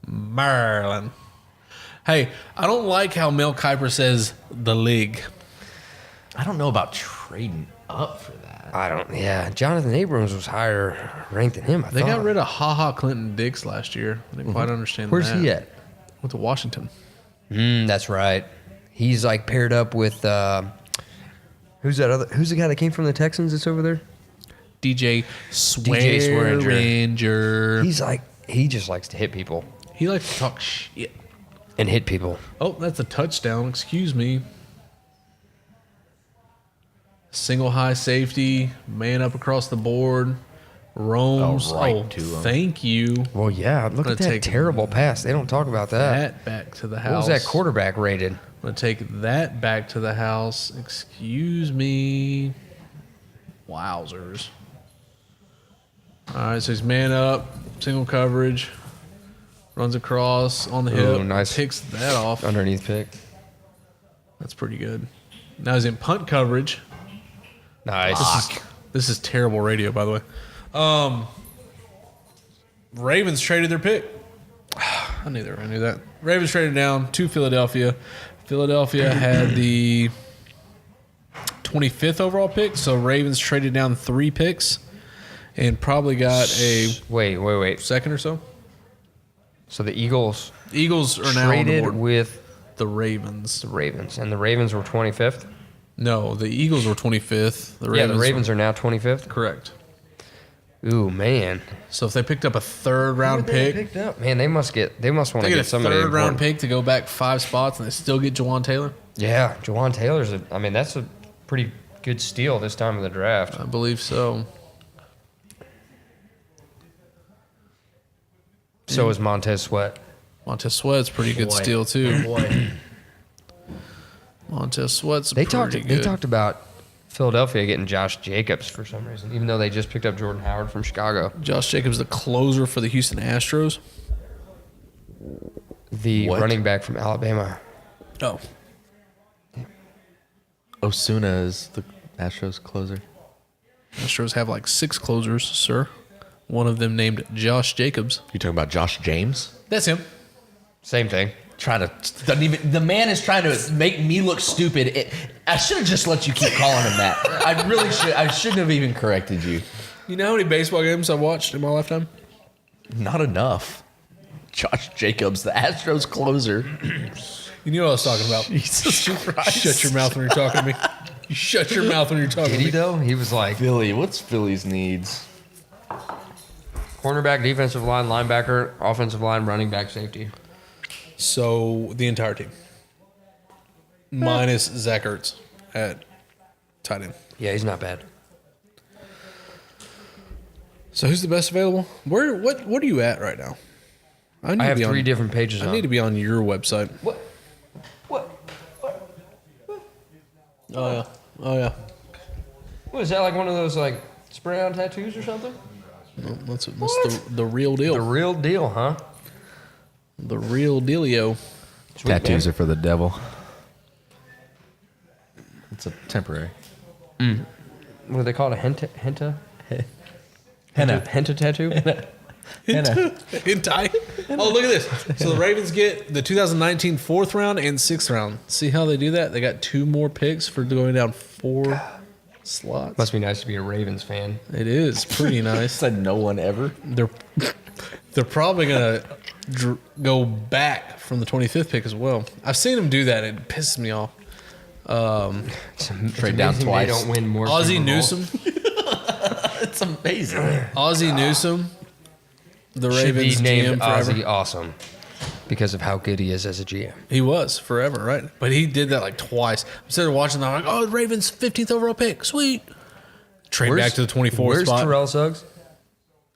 Maryland. Hey, I don't like how Mel Kiper says the league. I don't know about trading up for that. Yeah, Jonathan Abrams was higher ranked than him. They got rid of Ha Clinton Dix last year. I didn't quite understand Where's that. he at? Went to Washington. That's right. He's like paired up with who's the guy that came from the Texans that's over there? DJ Swearinger. Swearinger. He just likes to hit people He likes to talk shit. and hit people. Oh, that's a touchdown. Excuse me. Single high safety, man up across the board, roams. Right to him. Thank you. Well, yeah, look gonna at that take terrible pass. They don't talk about that. That back to the What house. was that quarterback rated? I'm gonna take that back to the house. Excuse me. Wowzers. All right, so he's man up, single coverage, runs across on the hip, nice. picks that off. Underneath pick. That's pretty good. Now he's in punt coverage. Nice. This is terrible radio, by the way. Ravens traded their pick. I knew that. Ravens traded down to Philadelphia. Philadelphia had the 25th overall pick, so Ravens traded down 3 picks and probably got a Wait. second or so. So the Eagles Eagles are now on the traded board. with The Ravens. the Ravens, and the Ravens were 25th. No, the Eagles were 25th. The Yeah, the Ravens are now 25th. correct. Ooh, man. So if they picked up a third round pick, Picked up. Man, they must want they to get a get somebody third round important. pick to go back 5 spots, and they still get Jawan Taylor. Yeah, Jawan Taylor's that's a pretty good steal this time of the draft. I believe so. So is Montez Sweat. Montez Sweat's pretty good steal too. Montez Sweat's They pretty talked. good. They talked about Philadelphia getting Josh Jacobs for some reason, even though they just picked up Jordan Howard from Chicago. Josh Jacobs, the closer for the Houston Astros. The What? running back from Alabama. Oh, Osuna is the Astros closer. Astros have like 6 closers, sir. One of them named Josh Jacobs. You talking about Josh James? That's him. Same thing. Trying to doesn't even. The man is trying to make me look stupid. I should have just let you keep calling him that. I really should. I shouldn't have even corrected you. You know how many baseball games I watched in my lifetime? Not enough. Josh Jacobs, the Astros closer. You knew what I was talking about. Jesus Christ! Shut your mouth when you're talking to me. You shut your mouth when you're talking Did to he me. though? He was like Philly. What's Philly's needs? cornerback, defensive line, linebacker, offensive line, running back, safety. So the entire team, minus Zach Ertz at tight end. Yeah, he's not bad. So who's the best available? What are you at right now? I need to have be 3 on, different pages I on. need to be on your website. What? Oh yeah. Oh yeah. What is that, like one of those like spray on tattoos or something? No, that's the real deal. The real deal, huh? The real dealio. Sweet, Tattoos man. are for the devil. It's a temporary. What do they call it? A henta? Henna. Henta tattoo? Henna. Hentai. Oh, look at this. So the Ravens get the 2019 4th round and 6th round. See how they do that? They got 2 more picks for going down 4 slots. Must be nice to be a Ravens fan. It is pretty nice. Said no one ever. They're probably gonna go back from the 25th pick as well. I've seen them do that. It pisses me off. Trade down Amazing twice. They don't win more. Ozzie Super Bowls. Newsome. It's amazing. Ozzie Newsome. The Should Ravens be named GM forever. Ozzie Awesome because of how good he is as a GM. He was forever, right? But he did that like twice. Instead of watching that, I'm like, oh, the Ravens 15th overall pick, sweet. Trade back to the 24th Where's spot. Terrell Suggs?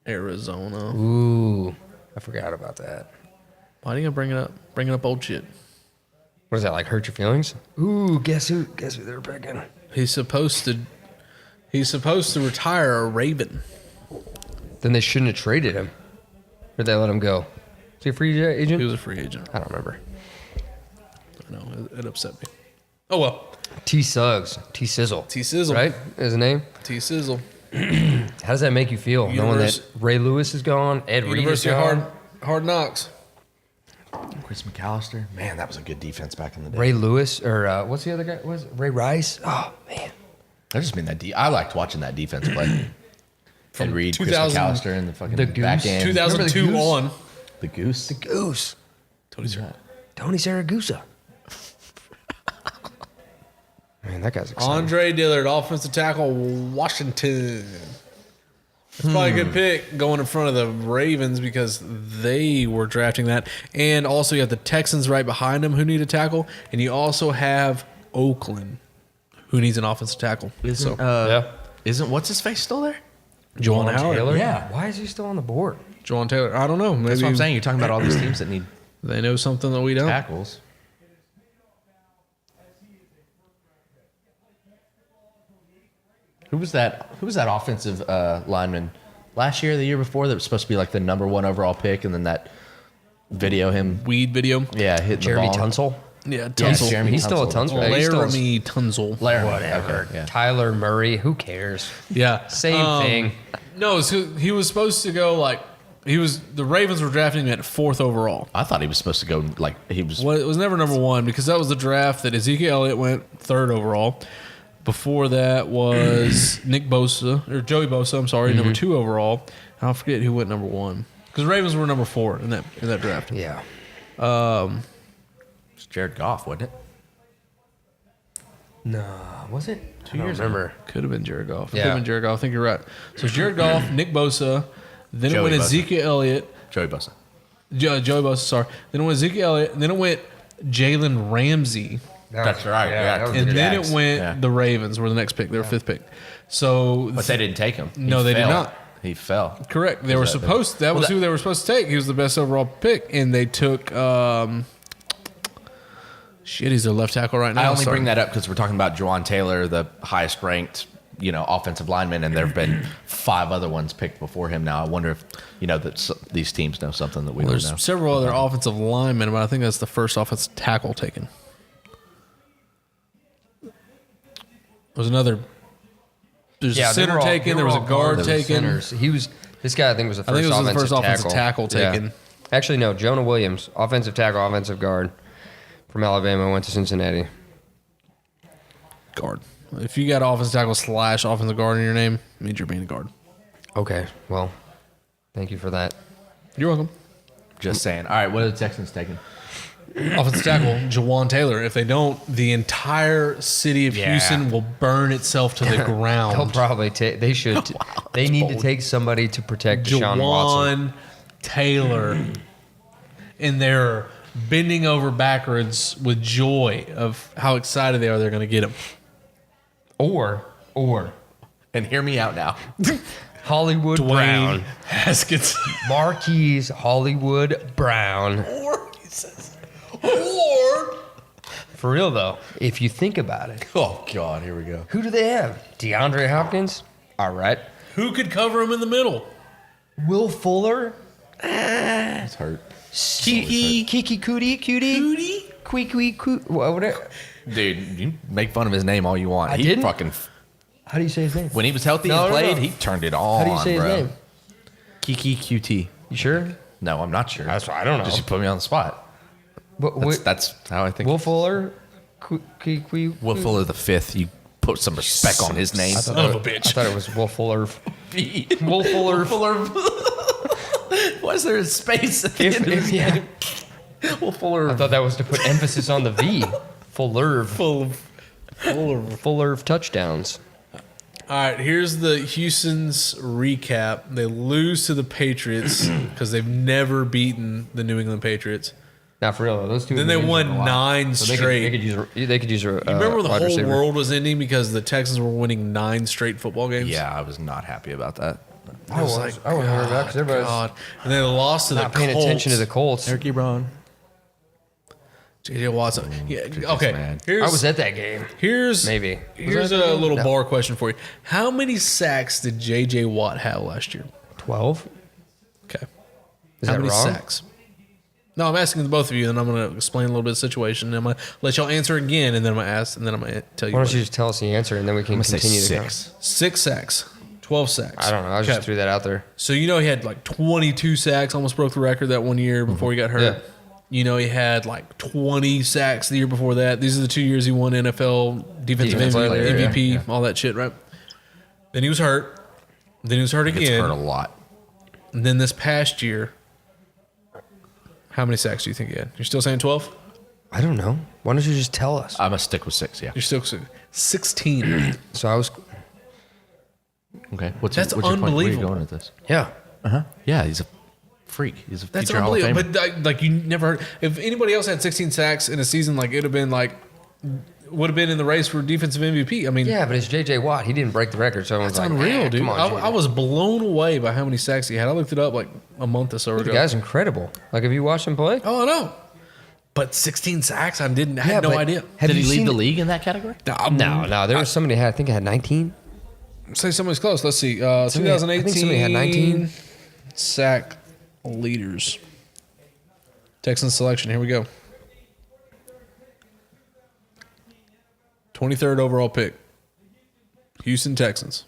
Arizona. Ooh, I forgot about that. Why do you bring it up? Bringing up old shit. What does that like? Hurt your feelings? Ooh, guess who? Guess who they're picking? He's supposed to retire a Raven. Then they shouldn't have traded him. Or they let him go? Is he a free agent? He was a free agent. I don't remember. No, it upset me. Oh well. T Suggs, T Sizzle, T Sizzle. right? Is his name? T Sizzle. How does that make you feel knowing that Ray Lewis is gone, Ed Reed is University of gone? Hard Knocks. Chris McAllister. Man, that was a good defense back in the day. Ray Lewis or what's the other guy? Was it Ray Rice? Oh man, I just mean that. I liked watching that defense play. Ed Reed, Chris 2000 McAllister, and the fucking the back Goose. end. 2002 Remember the Goose? on. The Goose. Goose, Tony's right. Tony Saragusa. Man, that guy's exciting. Andre Dillard, offensive tackle, Washington. That's probably a good pick going in front of the Ravens because they were drafting that. And also you have the Texans right behind them who need a tackle. And you also have Oakland who needs an offensive tackle. Isn't Yeah. isn't what's his face still there? Juwan Howard. Taylor? Yeah. Why is he still on the board? Juwan Taylor. I don't know. Maybe That's what I'm saying. You're talking about all these teams that need they know something that we don't. tackles. Who was that offensive lineman last year, or the year before, that was supposed to be like the number 1 overall pick, and then that video him, Weed video. hitting Jeremy the ball. Tunsil. Yeah, Yeah, Tunsil. Jeremy He's still a Tunsil. Tunsil. He's still a- Laramie Tunsil. Laramie. Whatever. Okay, yeah. Tyler Murray. Who cares? Yeah. Same thing. No, so he was supposed to go the Ravens were drafting him at 4th overall. I thought he was supposed to go Well, it was never number 1 because that was the draft that Ezekiel Elliott went 3rd overall. Before that was Nick Bosa, or Joey Bosa, I'm sorry, number 2 overall. And I forget who went number 1. Because Ravens were number 4 in that draft. Yeah. It's Jared Goff, wasn't it? No, was it? 2 years ago. Remember. Could have been Jared Goff. Yeah. Could have been Jared Goff. I think you're right. So it's Jared Goff, Nick Bosa, then it Joey went Bosa. Ezekiel Elliott. Joey Bosa. Joey Bosa, sorry. Then it went Ezekiel Elliott, and then it went Jalen Ramsey. That's right. Yeah, that was And good. then Jags. it went Yeah. the Ravens were the next pick. They were 5th pick. So But they didn't take him. No, they did fell. not. He fell. correct. They were supposed. That was who they were supposed to take. He was the best overall pick, and they took. Shit, he's their left tackle right now. I only Sorry. bring that up because we're talking about Juwan Taylor, the highest ranked, offensive lineman, and there have been 5 other ones picked before him. Now I wonder if that these teams know something that we don't There's know. several other offensive linemen, but I think that's the first offensive tackle taken. There's another. There's a they center were all- taken. they There were was a all guard guards, taken. centers. This guy, I think, was the I think first it was the first offensive offensive tackle taken. Actually, no. Jonah Williams, offensive tackle, offensive guard from Alabama, went to Cincinnati. Guard. If you got offensive tackle / offensive guard in your name, it means you're being a guard. Okay, well, thank you for that. You're welcome. Just saying. All right, what are the Texans taking? Offensive tackle, Juwan Taylor. If they don't, the entire city of Yeah. Houston will burn itself to the They'll ground. probably take. They should. They need to take somebody to protect Deshaun Watson. Juwan Taylor. And they're bending over backwards with joy of how excited they are they're going to get him. Or And hear me out now. Hollywood Brown, Dwayne Haskins. Marquise Hollywood Brown. Or, he says, or. For real though, if you think about it, Oh God, here we go. who do they have? DeAndre Hopkins. All right. Who could cover him in the middle? Will Fuller. It's hurt. Kiki Cootie. Whatever. Dude, you make fun of his name all you want. I he didn't. fucking How do you say his name? when he was healthy No, and no, played, no. he turned it on. How do you say bro. his name? Kiki QT. You sure? No, I'm not sure. I don't know. Just you put me on the spot. That's how I think. Will Fuller. Will Fuller the 5th. You put some respect on his name. Son of a bitch. I thought it was Will Fuller. Will Fuller. Why is there a space at the end of his name? Will Fuller. I thought that was to put emphasis on the V. Fuller. Full Fuller touchdowns. All right, here's the Houston's recap. They lose to the Patriots because they've never beaten the New England Patriots. Not for real though. Those two. Then they names won are a lot. 9 So straight. They could use a. You remember the wide whole receiver. world was ending because the Texans were winning 9 straight football games? Yeah, I was not happy about that. I was worried about that because everybody's God. And they lost to not the paying Colts. attention to the Colts. Eric Ebron. J.J. Watson. Yeah, just okay. mad. I was at that game. Here's Maybe. Here's Was I at that a game? little No. bar question for you. How many sacks did J.J. Watt have last year? 12. Okay. Is How that many wrong? sacks? No, I'm asking the both of you, and I'm going to explain a little bit of the situation. And I'm going to let y'all answer again, and then I'm going to ask, and then I'm going to tell you. Why what don't you just tell us the answer and then we can I'm gonna say continue to go. 6. 6 sacks, 12 sacks. I don't know. I just threw that out there. So he had like 22 sacks, almost broke the record that one year before he got hurt. Yeah. He had like 20 sacks the year before that. These are the 2 years he won NFL Defensive Defensive Player of the Year, MVP, yeah. all that shit, right? Then he was hurt. Then he was hurt It's again. hurt a lot. And then this past year, how many sacks do you think he had? You're still saying 12? I don't know. Why don't you just tell us? I'm gonna stick with 6. Yeah. You're still 16. So I was. Okay. What's That's your point? Where are you unbelievable. going with this? Yeah. Yeah, he's a freak. He's a That's future Hall of Famer. unbelievable. But like you never heard. If anybody else had 16 sacks in a season, like it'd have been like would have been in the race for defensive MVP. I mean, Yeah, but it's J.J. Watt. He didn't break the record, so everyone's that's like, unreal, "Eh, dude. Come on, I was blown away by how many sacks he had. I looked it up like a month or so The ago. guy's incredible. Like, have you watched him play? Oh, I know. But 16 sacks, I had Yeah, no but idea. Have Did you he lead seen the league in that category? No. There was somebody had. I think it had 19. Say somebody's close. Let's see. I 2018 think somebody had 19. sack leaders. Texans selection. Here we go. 23rd overall pick. Houston Texans.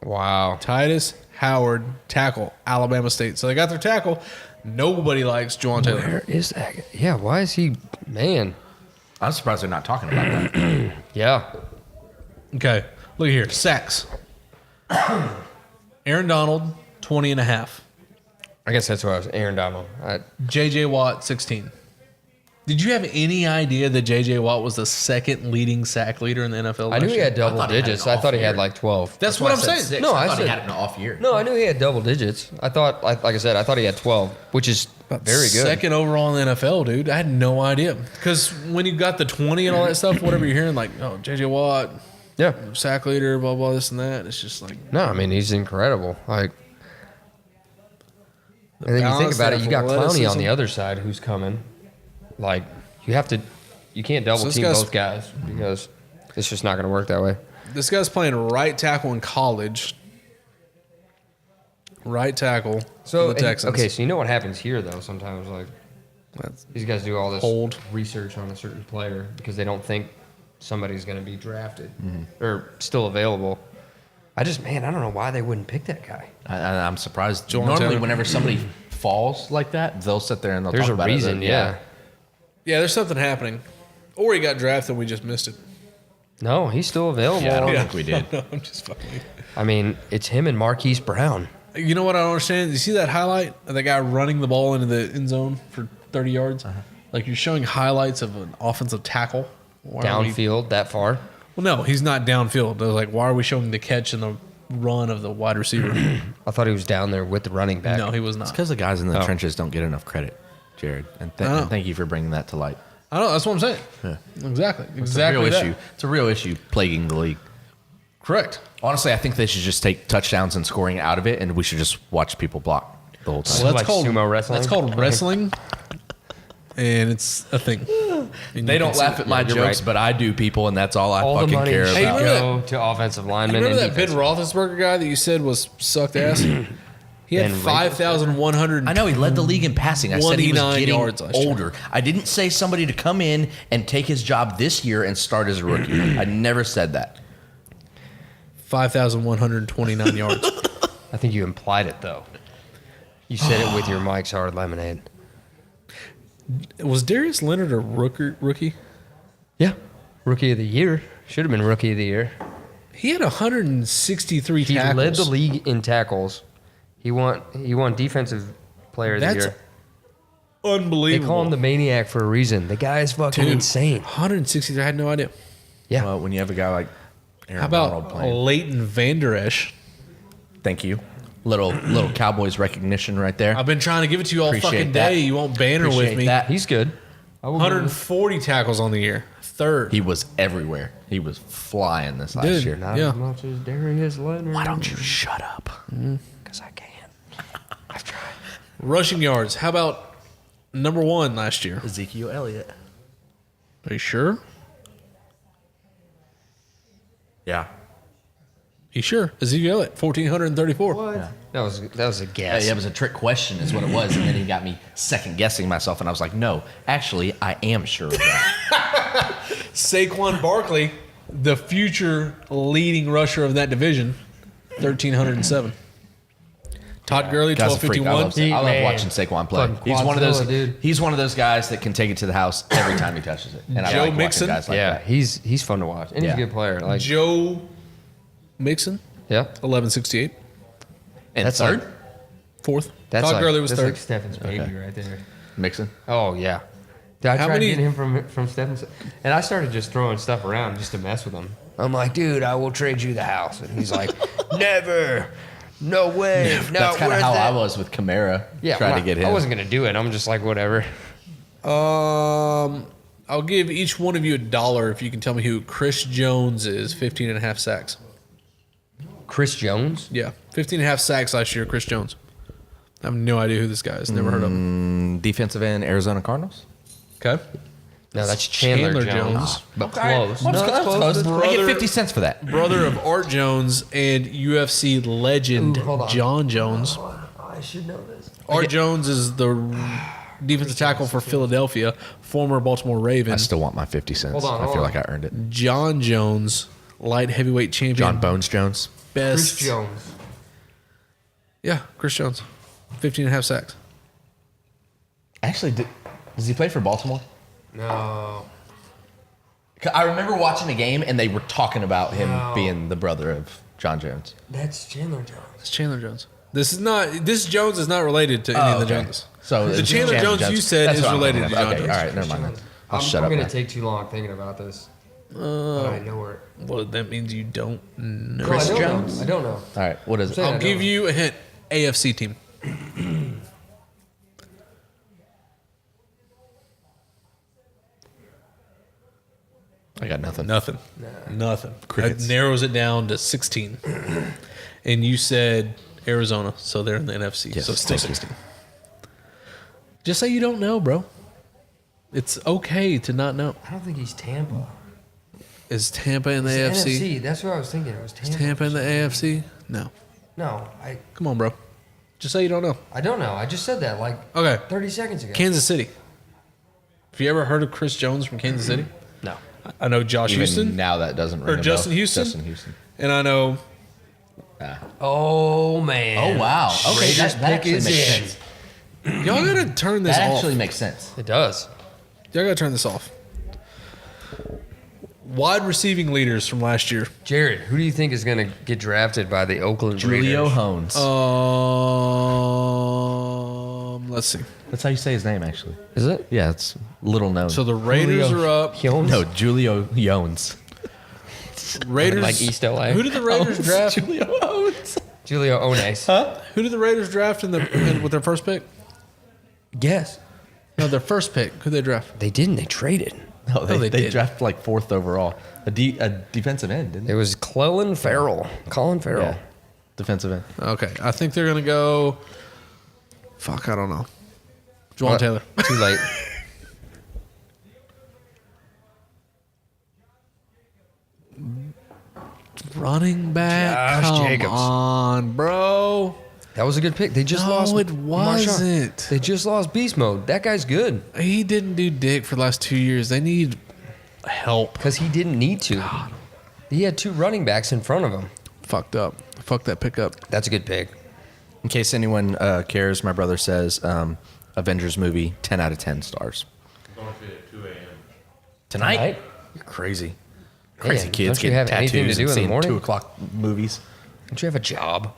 Wow. Titus Howard, tackle, Alabama State. So they got their tackle. Nobody likes Juwan Taylor. Where is that? Yeah. Why is he? Man. I'm surprised they're not talking about that. Yeah. Okay, look here. Sacks. Aaron Donald, 20 and a half. I guess that's what I was. Aaron Donald. J.J. Watt, 16. Did you have any idea that J.J. Watt was the second leading sack leader in the NFL? I knew he had double thought he had digits. an I thought he off had year. like 12. That's what I'm saying. Six. No, I thought he said- had an off year. No, I knew he had double digits. I thought, like I said, I thought he had 12, which is very good. Second overall in the NFL, dude. I had no idea. Because when you got the 20 and all that stuff, whatever you're hearing, like, oh, J.J. Watt, Yeah. sack leader, blah, blah, this and that. It's just like, No, I mean, he's incredible. Like, and then you think balance, about that it, you got Clowney on athleticism. the other side who's coming. Like, you can't double So this team guy's- both guys because it's just not going to work that way. this guy's playing right tackle in college. Right tackle So, for the Texans. okay, so you know what happens here, though, sometimes, like, That's- these guys do all this Hold. research on a certain player because they don't think somebody's going to be drafted or still available. I don't know why they wouldn't pick that guy. I'm surprised. Joel Normally, Taylor. whenever somebody falls like that, they'll sit there and they'll There's talk a about reason, it. yeah. Yeah, there's something happening. Or he got drafted and we just missed it. No, he's still available. Yeah, I don't think we did. No, I'm just fucking. I mean, it's him and Marquise Brown. You know what I don't understand? You see that highlight of that guy running the ball into the end zone for 30 yards? Like you're showing highlights of an offensive tackle. Why are we- Downfield that far. Well, no, he's not downfield. They're like, why are we showing the catch and the run of the wide receiver? I thought he was down there with the running back. No, he was It's not. because the guys in the Oh. trenches don't get enough credit, Jared. And, I know. and thank you for bringing that to light. I know. That's what I'm saying. Yeah. Exactly. It's Exactly a real that. issue. It's a real issue plaguing the league. Correct. Honestly, I think they should just take touchdowns and scoring out of it, and we should just watch people block the whole time. Well, like sumo wrestling? That's called wrestling, and it's a thing. And They you don't can laugh see- at my you're jokes, right. but I do, people, and that's all I All the fucking money care should Hey, about. remember go to offensive linemen. Remember and that Ben defensive. Roethlisberger guy that you said was sucked ass? He had Ben 5,100. I know he led the league in passing. I said he was 29 getting yards last year. older. I didn't say somebody to come in and take his job this year and start as a rookie. I never said that. 5,129 yards. I think you implied it, though. You said it with your Mike's Hard Lemonade. Was Darius Leonard a rookie? Yeah. Rookie of the year. Should have been Rookie of the year. He had 163 He tackles. led the league in tackles. He won Defensive Player of the That's Year. They unbelievable. call him the Maniac for a reason. The guy is fucking Dude, insane. 163. I had no idea. Yeah. Well, when you have a guy like Aaron How Donald about playing. Leighton Vander Esch? Thank you. Little Cowboys recognition right there. I've been trying to give it to you all Appreciate fucking that. day. You won't banner with Appreciate me. that. He's good. I will give him- 140 tackles on the year. Third. He was everywhere. He was flying this last Dude, year. Not Yeah. as much as Darius Leonard. Why don't you shut up? Because I can. I've tried. Rushing yards. How about number one last year? Ezekiel Elliott. Are you sure? Yeah. You sure? Ezekiel Elliott, 1,434. Yeah. That was a guess. It was a trick question, is what it was, and then he got me second guessing myself, and I was like, "No, actually, I am sure of that." Saquon Barkley, the future leading rusher of that division, 1,307. Todd Gurley, Guy's a freak. I 1,251. love Man. watching Saquon play. Fucking He's one of those. Quadzilla, dude. He's one of those guys that can take it to the house every time he touches it, and I Joe like watching Mixon? guys like Yeah, that. he's fun to watch, and he's Yeah. a good player. Like, Joe Mixon, yeah, 1,168. And That's third, like- Fourth. that's Todd like, Gurley was that's third. like Stephen's baby right there. Mixon. Oh yeah. Dude, I How tried many- to get him from Stephen's, and I started just throwing stuff around just to mess with him. I'm like, dude, I will trade you the house, and he's like, never, no way, not That's kind of worth how it. I was with Kamara. Yeah, trying well, to get him. I wasn't gonna do it. I'm just like, whatever. I'll give each one of you $1 if you can tell me who Chris Jones is, 15 and a half sacks. Chris Jones. Yeah, 15 and a half sacks last year, Chris Jones. I have no idea who this guy is. Never heard of him. defensive end, Arizona Cardinals. Okay. No, that's Chandler, Chandler Jones. Jones. But close. Well, No, that's close. I get Brother- 50 cents for that. Brother of Art Jones and UFC legend Ooh, hold on. John Jones. I should know this. Art Jones is the defensive tackle for Philadelphia, former Baltimore Raven. I still want my 50 cents. Hold on, I hold feel on. like I earned it. John Jones, light heavyweight champion. John Bones Jones. Best. Chris Jones. Yeah, Chris Jones. 15 and a half sacks. Actually, does he play for Baltimore? No. I remember watching a game and they were talking about him being the brother of John Jones. That's Chandler Jones. It's Chandler Jones. This Jones is not related to any of the Joneses. So The it's Chandler Jones you said That's is what I'm related thinking to of. John Okay, Jones. all right, never mind. Then. I'll I'm shut up. going to now. take too long thinking about this. But I know where. Well, that means you don't know. No, I don't Jones? know. I don't know. All right, what is it? Say- I'll I give don't you a hint. AFC team. I got nothing. Nothing. Nothing. Crickets. That narrows it down to 16. And you said Arizona, so they're in the NFC. Yes, So still thank you. 16. Just say you don't know, bro. It's okay to not know. I don't think he's Tampa. Is Tampa in the It's AFC? NFC. That's what I was thinking. It was Tampa. Is Tampa in the AFC? No. No, Come on, bro. Just say you don't know. I don't know. I just said that like Okay. 30 seconds ago. Kansas City. Have you ever heard of Chris Jones from Kansas City? No. I know Josh Even Houston. now that doesn't ring Or a Justin bell. Houston? Justin Houston. And I know. Oh man. Oh wow. Okay, Raiders that pick actually is makes in. sense. Y'all gotta turn this That off. actually makes sense. It does. Y'all gotta turn this off. Wide receiving leaders from last year. Jared, who do you think is going to get drafted by the Oakland Julio Raiders? Hones. Let's see. That's how you say his name, actually. Is it? Yeah, it's little known. So the Raiders Julio are up. Jones? no, Julio Jones. Oh, Raiders. Like East LA? Who did the Raiders draft? Julio Jones. Julio Ones. Who did the Raiders draft with their first pick? Guess. No, their first pick. Who they draft? They didn't. They traded. No, they did. drafted like 4th overall. A defensive end, didn't It they? was Colin Farrell. Colin Farrell. Yeah. Defensive end. Okay, I think they're gonna go. Fuck, I don't know. Juwan What? Taylor. Too late. Running back. Josh Come Jacobs. on, bro. That was a good pick. They just No, lost. it Marshawn. wasn't. They just lost beast mode. That guy's good He didn't do dick for the last 2 years. They need help. because he didn't need to. He had 2 running backs in front of him. Fucked up. Fuck that pickup. That's a good pick. In case anyone cares, my brother says Avengers movie, 10 out of 10 stars. Going to at 2 a.m. Tonight? Tonight? You're crazy. Crazy Man, kids don't you getting have anything to tattoos do and in the seeing morning? 2 o'clock movies. Don't you have a job?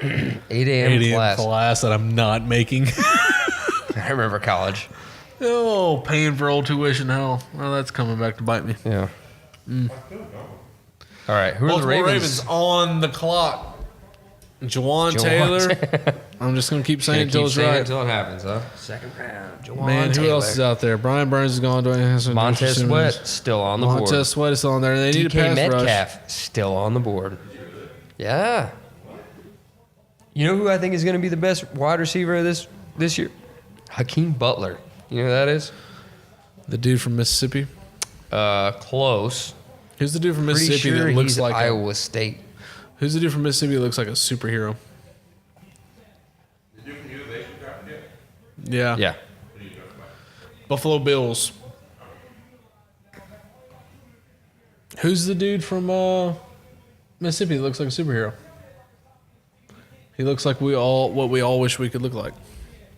8 8 a.m. a.m. class. class that I'm not making. I remember college. Oh, paying for old tuition, hell. Well, that's coming back to bite me. Yeah. All right. Who are the Baltimore Ravens? on the clock. Jawan Jawan Taylor. I'm just going to keep saying it until it's right. Until it happens, huh? Second round. Jawan Man, who Taylor. else is out there? Brian Burns is gone. Dwayne Haskins, Montez Simmons. Sweat still on the board. Montez Sweat is still on there. They need a DK pass Metcalf still on the board. Yeah. You know who I think is going to be the best wide receiver of this year? Hakeem Butler. You know who that is? rush. The dude from Mississippi. Close. Who's the dude from Pretty Mississippi sure that looks he's like Iowa State. Who's the dude from Mississippi that looks like a superhero? The dude from U of H you drafted yet? Yeah. Yeah. What are you talking about? Buffalo Bills. Who's the dude from Mississippi that looks like a superhero? He looks like what we all wish we could look like.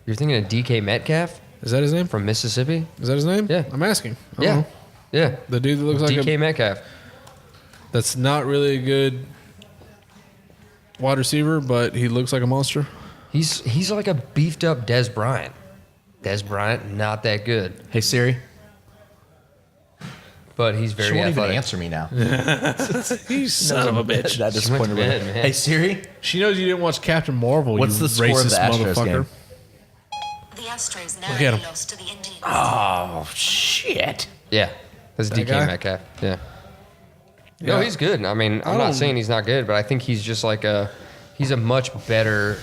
You're thinking of DK Metcalf Is that his name? from Mississippi? Is that his name? Yeah. I'm asking. I don't Yeah. know. Yeah. The dude that looks like DK Metcalf. that's not really a good wide receiver, but he looks like a monster. He's like a beefed up Des Bryant. Des Bryant, not that good, Hey, Siri. but he's She very won't even athletic. answer me now. You son of a bitch. That disappointed me. bed, man. Hey, Siri. She knows you didn't watch Captain Marvel. What's you the score of racist the Astros motherfucker. game? The Astros at narrowly him. lost to the Indians. Oh, shit. Yeah, that's That DK guy? Metcalf. Yeah. No, Yeah. he's good. I mean, I'm I not don't- saying he's not good, but I think he's just like he's a much better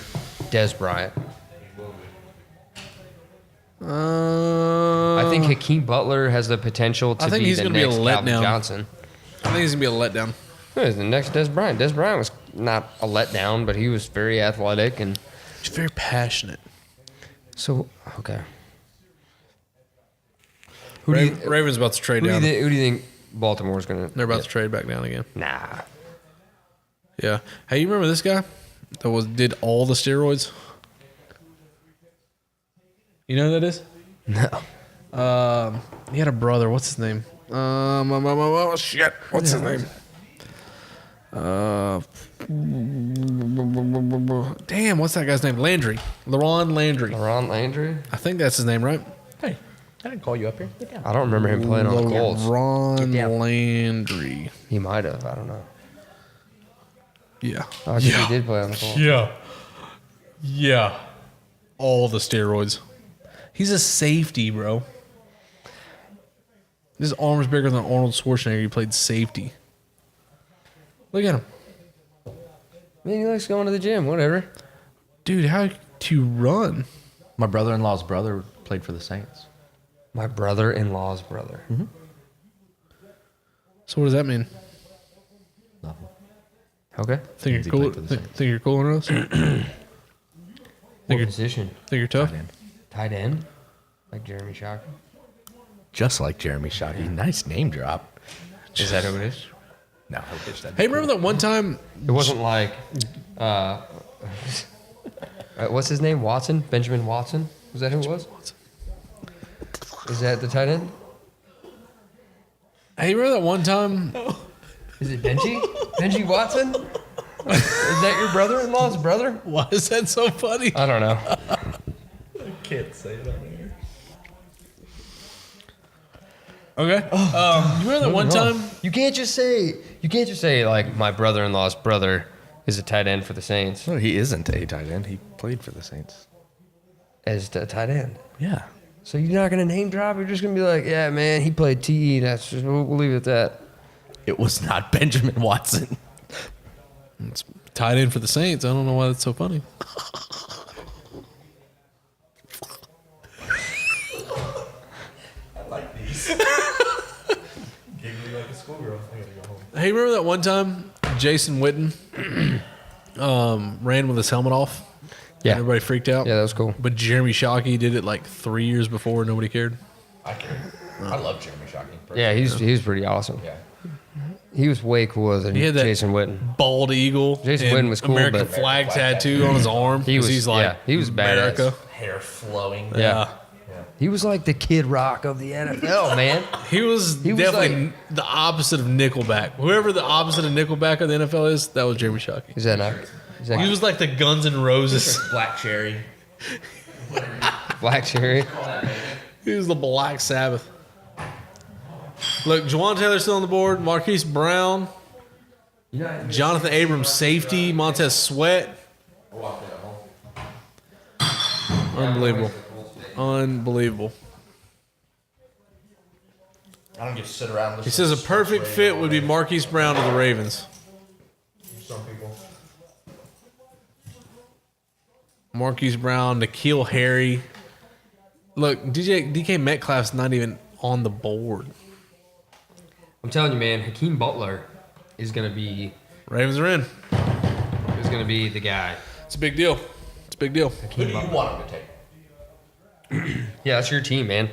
Des Bryant. I think Hakeem Butler has the potential to I think be he's the gonna be a next Calvin letdown. Johnson. I think he's gonna be a letdown. Who is the next Des Bryant? Des Bryant was not a letdown, but he was very athletic and He's very passionate. so okay. Who do you Ravens about to trade who do you, down. thi- who do you think Baltimore's gonna? They're about to get? trade back down again. Nah. Yeah. Hey, you remember this guy that did all the steroids? You know who that is? No. He had a brother. What's his name? Shit. What's his name? Damn, what's that guy's name? Landry. Laron Landry. Ron Landry? I think that's his name, right? Hey, I didn't call you up here. Get down. I don't remember him playing on the Colts. Ron Get down. Landry. He might have. I don't know. Yeah. I think he did play on the Colts. Yeah. Yeah. All the steroids. He's a safety, bro. His arm's bigger than Arnold Schwarzenegger. He played safety. Look at him. Man, he likes going to the gym. Whatever. Dude, how do you run? My brother-in-law's brother played for the Saints. My brother-in-law's brother. So what does that mean? Nothing. Okay. Think Means he you're cool? played for the Think, Saints. think you're cooler than us? think What you're, position? you're tough? Tight end? Like Jeremy Shockey? Just like Jeremy Shockey. Nice name drop. Is that who it is? No, he'll pitch that. Hey, remember that one time? It wasn't like, what's his name? Watson? Benjamin Watson? Was that who it was? Is that the tight end? Hey, remember that one time? Is it Benji? Benji Watson? Is that your brother-in-law's brother? Why is that so funny? I don't know. Can't say it on here. Okay. You remember that one time? You can't just say like my brother-in-law's brother is a tight end for the Saints No, he isn't a tight end. He played for the Saints. as a tight end. Yeah. So you're not gonna name drop. You're just gonna be like, yeah, man, he played TE. That's just, we'll leave it at that. It was not Benjamin Watson. It's tied in for the Saints. I don't know why that's so funny. I like these. Giggly like a schoolgirl. I gotta go home. Hey, remember that one time Jason Witten ran with his helmet off? Yeah. And everybody freaked out. Yeah, that was cool. But Jeremy Shockey did it like 3 years before. Nobody cared. I care. I love Jeremy Shockey. Yeah, he was pretty awesome. Yeah. He was way cooler than He had that Jason Witten. bald eagle. Jason and Witten was cool, American but- flag tattoo on his arm. He was- He's like, yeah, he was badass. America. Hair flowing. Yeah. He was like the Kid Rock of the NFL, man. He was He was definitely like- the opposite of Nickelback. Whoever the opposite of Nickelback of the NFL is, that was Jeremy Shockey. Is that not? Is that He was like the Guns N' Roses. Black cherry. Black Cherry? He was the Black Sabbath. Look, Juwan Taylor's still on the board. Marquise Brown. Jonathan Abrams, safety. Montez Sweat. Unbelievable. Unbelievable. I don't get to sit around. He says a perfect fit would be Marquise Brown to the Ravens. Some people. Marquise Brown, N'Keal Harry. Look, DK Metcalf's not even on the board. I'm telling you, man, Hakeem Butler is gonna be Ravens are in. the guy. It's a big deal. It's a big deal. Who do you want him to take? Yeah, that's your team, man.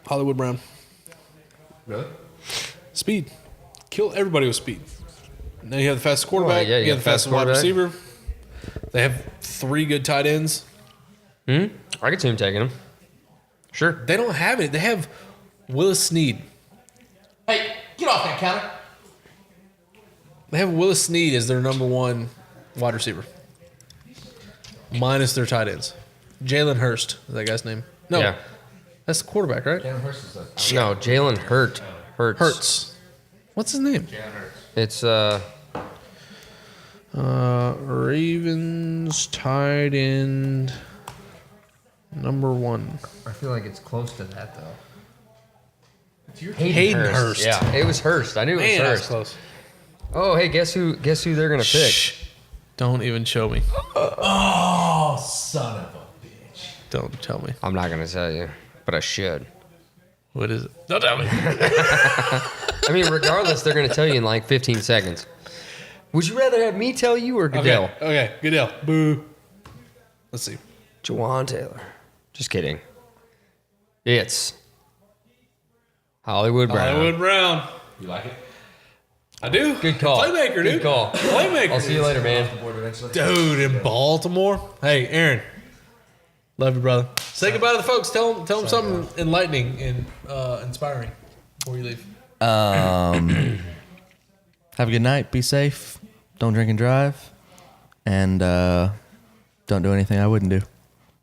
Hollywood Brown. Really? Speed. Kill everybody with speed. Now you have the fastest quarterback. yeah, you have the fastest wide quarterback. receiver. They have 3 good tight ends. I could see him taking him. Sure. They don't have it. They have Willis Snead. Hey, get off that counter. They have Willis Snead as their number 1 wide receiver. Minus their tight ends. Jalen Hurst is that guy's name. No, Yeah. that's the quarterback, right? No, Jalen Hurts. Hurts. What's his name? It's Ravens tight end number 1. I feel like it's close to that though. Hayden Hurst. Yeah, it was Hurst. I knew it was Man, that was Hurst. close. Oh, hey, guess who they're gonna pick? Shh. Don't even show me. Oh, son of a bitch. Don't tell me. I'm not gonna tell you, but I should. What is it? Don't tell me. I mean, regardless, they're gonna tell you in like 15 seconds. Would you rather have me tell you or Goodell? Okay. Goodell. Boo. Let's see. Juwan Taylor. Just kidding. It's Hollywood Brown. Hollywood Brown. You like it? I do. Good call. Playmaker, dude. Good call. Playmaker. I'll see you later, man. Dude, in Baltimore. Hey, Aaron. Love you, brother. Say goodbye to the folks. Tell them something enlightening and inspiring before you leave. Have a good night. Be safe. Don't drink and drive. and don't do anything I wouldn't do.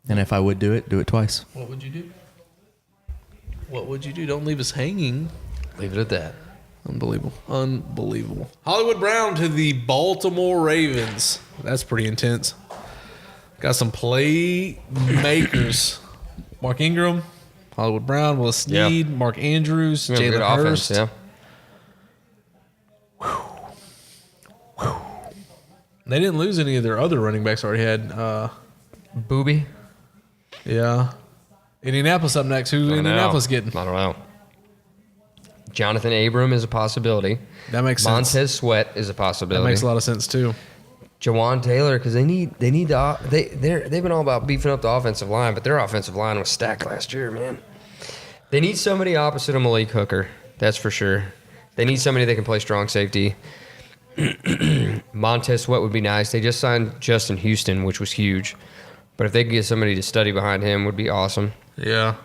And if I would do it twice. What would you do? What would you do? Don't leave us hanging. Leave it at that. Unbelievable. Unbelievable. Hollywood Brown to the Baltimore Ravens. That's pretty intense. Got some playmakers. Mark Ingram, Hollywood Brown, Willis Snead, Mark Andrews, Yeah, good Jalen offense, Hurst. yeah. They didn't lose any of their other running backs already had. Booby. Yeah. Indianapolis up next. Who's Indianapolis getting? I don't know. Jonathan Abram is a possibility. That makes sense. Montez Sweat is a That possibility. makes a lot of sense too. Jawan Taylor, because they've been all about beefing up the offensive line, but their offensive line was stacked last year, man. They need somebody opposite of Malik Hooker, that's for sure. They need somebody that can play strong safety. Montez Sweat would be nice. They just signed Justin Houston, which was huge. But if they could get somebody to study behind him, would be awesome. Yeah.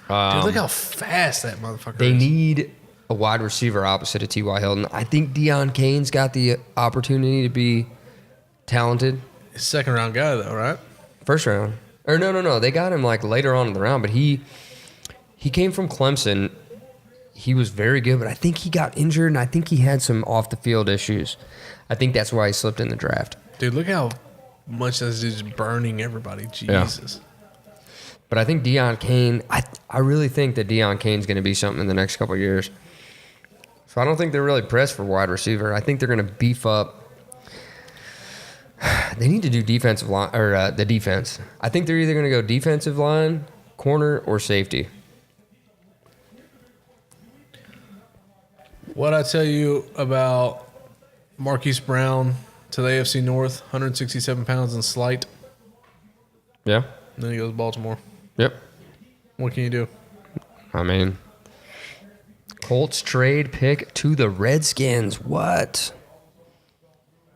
Dude, look how fast that motherfucker They is. need a wide receiver opposite of T.Y. Hilton. I think Deion Kane's got the opportunity to be talented. Second round guy though, right? First round. Or no. They got him like later on in the round, but he came from Clemson. He was very good, but I think he got injured, and I think he had some off-the-field issues. I think that's why he slipped in the draft. Dude, look how much this dude's burning everybody. Jesus. But I think Deion Kane, I really think that Deion Kane's going to be something in the next couple of years. So I don't think they're really pressed for wide receiver. I think they're going to beef up. They need to do defensive line or the defense. I think they're either going to go defensive line, corner, or safety. What I tell you about Marquise Brown to the AFC North, 167 pounds and slight. Yeah. And then he goes to Baltimore. Yep. What can you do? I mean, Colts trade pick to the Redskins. What?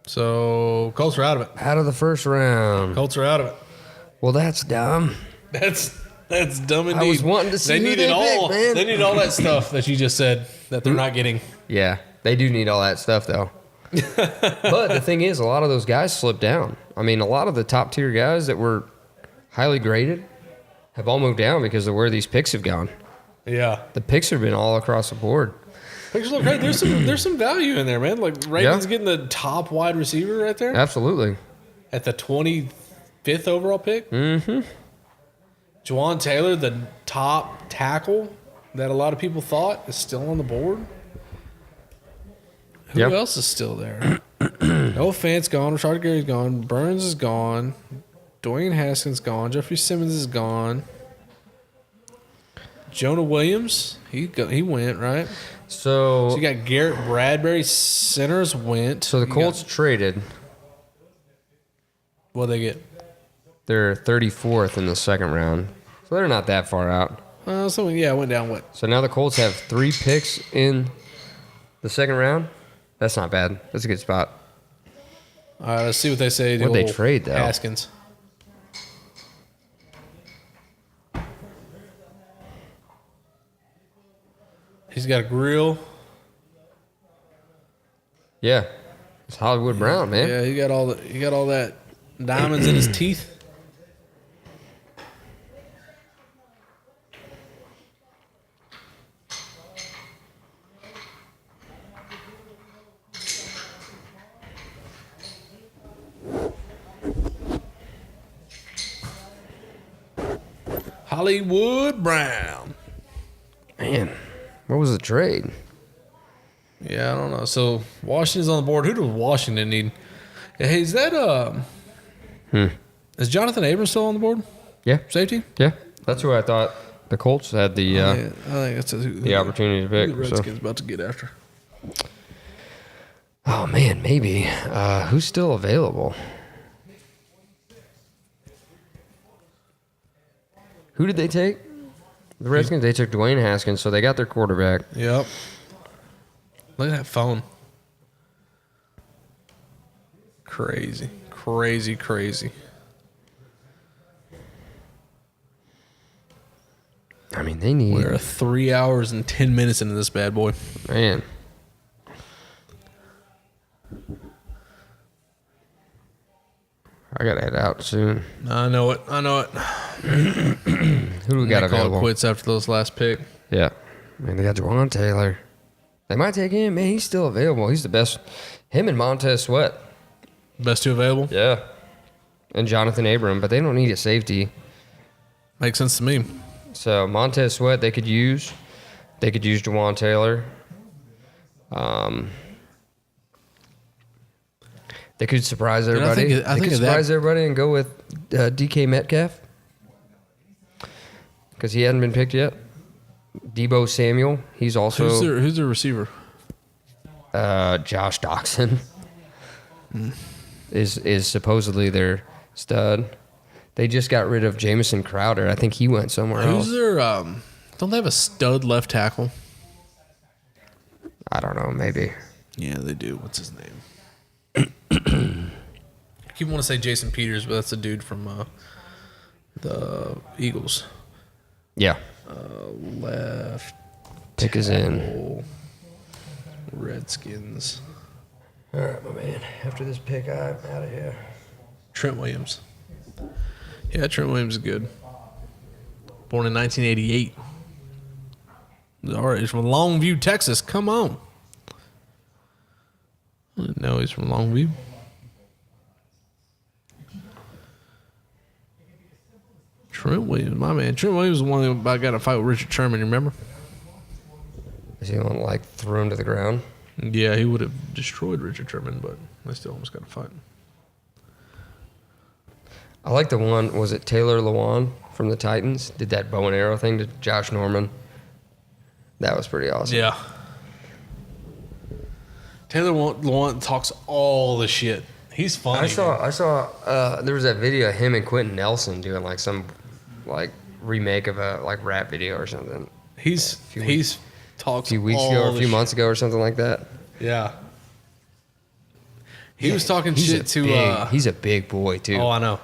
So Colts are out of it. Out of the first round. Colts are out of it. Well, that's dumb. That's dumb indeed. I was wanting to see they who needed they all. picked, man. They need all that stuff that you just said that they're not getting. Yeah, they do need all that stuff, though. But the thing is, a lot of those guys slipped down. I mean, a lot of the top tier guys that were highly graded have all moved down because of where these picks have gone. Yeah, The picks have been all across the board. pictures look great. There's some value in there, man. Like Ravens getting the top wide receiver right there Absolutely. at the 25th overall pick. Mm-hmm. Jawan Taylor, the top tackle that a lot of people thought is still on the board. Who Yep. else is still there? Noah Fant's gone. Rashard Gary's gone. Burns is gone. Dwayne Haskins gone. Jeffrey Simmons is gone. Jonah Williams, he went, right? So So, you got Garrett Bradbury. Centers went. so the You Colts got- traded. what'd they get? They're 34th in the second round. So they're not that far out. It went down what? So now the Colts have 3 picks in the second round. That's not bad. That's a good spot. All right, let's see what they say. to What'd they old trade, though? Haskins. He's got a grill. Yeah. It's Hollywood Brown, man. Yeah, he got all that diamonds in his teeth. Hollywood Brown. Man, what was the trade? Yeah, I don't know. So Washington's on the board. Who does Washington need? Hey, is that is Jonathan Abrams still on the board? Yeah. Safety? Yeah. That's who I thought the Colts had the I think that's the opportunity to who pick. the So. Redskins about to get after. Oh, man, maybe. Who's still available? Who did they take? The Redskins, they took Dwayne Haskins, so they got their quarterback. Yep. Look at that phone. Crazy. Crazy, crazy. I mean, they need... We're 3 hours and 10 minutes into this bad boy. Man. I gotta head out soon. I know it. Who do we got They call available? it quits after those last pick. Yeah. Man, they got Juwan Taylor. They might take him. Man, he's still available. He's the best. Him and Montez Sweat. Best two available. Yeah. And Jonathan Abram, but they don't need a safety. Makes sense to me. So Montez Sweat they could use. They could use Juwan Taylor. They could surprise Dude, I everybody. think They could of that- surprise everybody and go with DK Metcalf because he hadn't been picked yet. Debo Samuel, he's also Who's their receiver? Josh Doxson is supposedly their stud. They just got rid of Jamison Crowder. I think he went somewhere else. Who's their? Don't they have a stud left tackle? I don't know. Maybe. Yeah, they do. What's his name? I keep wanting to say Jason Peters, but that's a dude from the Eagles. Yeah. Left Pick is in. tackle, Redskins. All right, my man. After this pick, I'm out of here. Trent Williams. Yeah, Trent Williams is good. Born in 1988. All right, he's from Longview, Texas. Come on. I didn't know he's from Longview. Trent Williams, my man. Trent Williams was the one that got in a fight with Richard Sherman, you remember? Is he the one like threw him to the ground? Yeah, he would have destroyed Richard Sherman, but they still almost got a fight. I like the one. Was it Taylor Lewan from the Titans? Did that bow and arrow thing to Josh Norman? That was pretty awesome. Yeah. Taylor Lewan talks all the shit. He's funny. I saw. There was that video of him and Quentin Nelson doing like some like remake of a like rap video or something. He's talks A few weeks all ago or a the few shit. months ago or something like that. Yeah. He was talking He's shit a to. big, he's a big boy too. Oh, I know.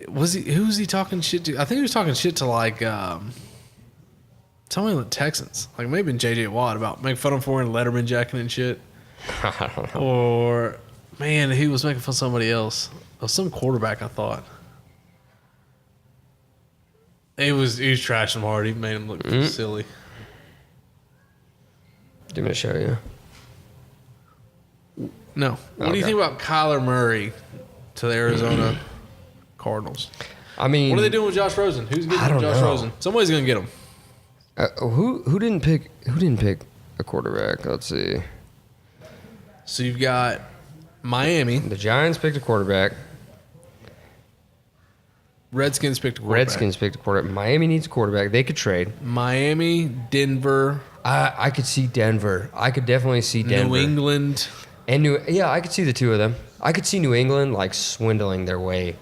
Was he? Who was he talking shit to? I think he was talking shit to like somebody with Texans, like maybe JJ Watt about making fun of him for wearing Letterman jacket and shit. I don't know. Or man, he was making fun of somebody else. Of some quarterback, I thought. He was trashing him hard. He made him look silly. Do you want me to show you? No. What do you Okay. think about Kyler Murray to the Arizona Cardinals? I mean, What are they doing with Josh Rosen? Who's getting I don't Josh know. Rosen? Somebody's gonna get him. Who didn't pick a quarterback? Let's see. So you've got Miami. The Giants picked a quarterback. Redskins picked a quarterback. Redskins picked a quarterback. Miami needs a quarterback. They could trade. Miami, Denver, I could see Denver. I could definitely see Denver. New England. And I could see the two of them. I could see New England like swindling their way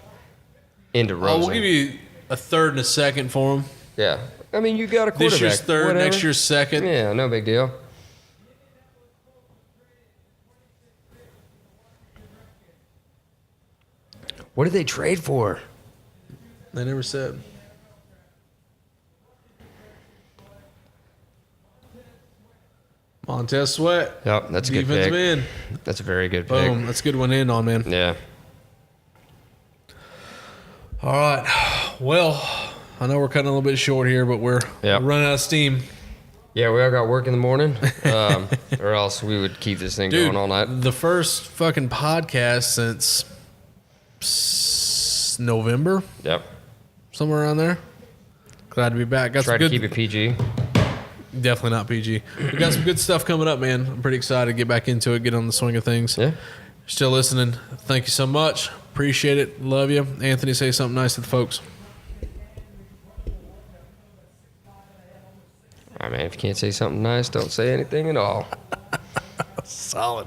into Rosen. Oh, we'll give you a third and a second for him. Yeah. I mean, you got a quarterback. This year's third, whatever. next year's second. Yeah, no big deal. What did they trade for? They never said. Montez Sweat. Yep, that's a good Defensive pick. end. That's a very good pick. Boom. That's a good one in on, man. Yeah. All right. Well, I know we're cutting a little bit short here, but we're Yep. running out of steam. Yeah, we all got work in the morning, or else we would keep this thing Dude, going all night. the first fucking podcast since November, Yep. somewhere around there. Glad to be back. Got Try some to good, keep it PG. definitely not PG. We got some good stuff coming up, man. I'm pretty excited to get back into it, get on the swing of things. Yeah. Still listening. Thank you so much. Appreciate it. Love you. Anthony, say something nice to the folks. I mean, if you can't say something nice, don't say anything at all. Solid.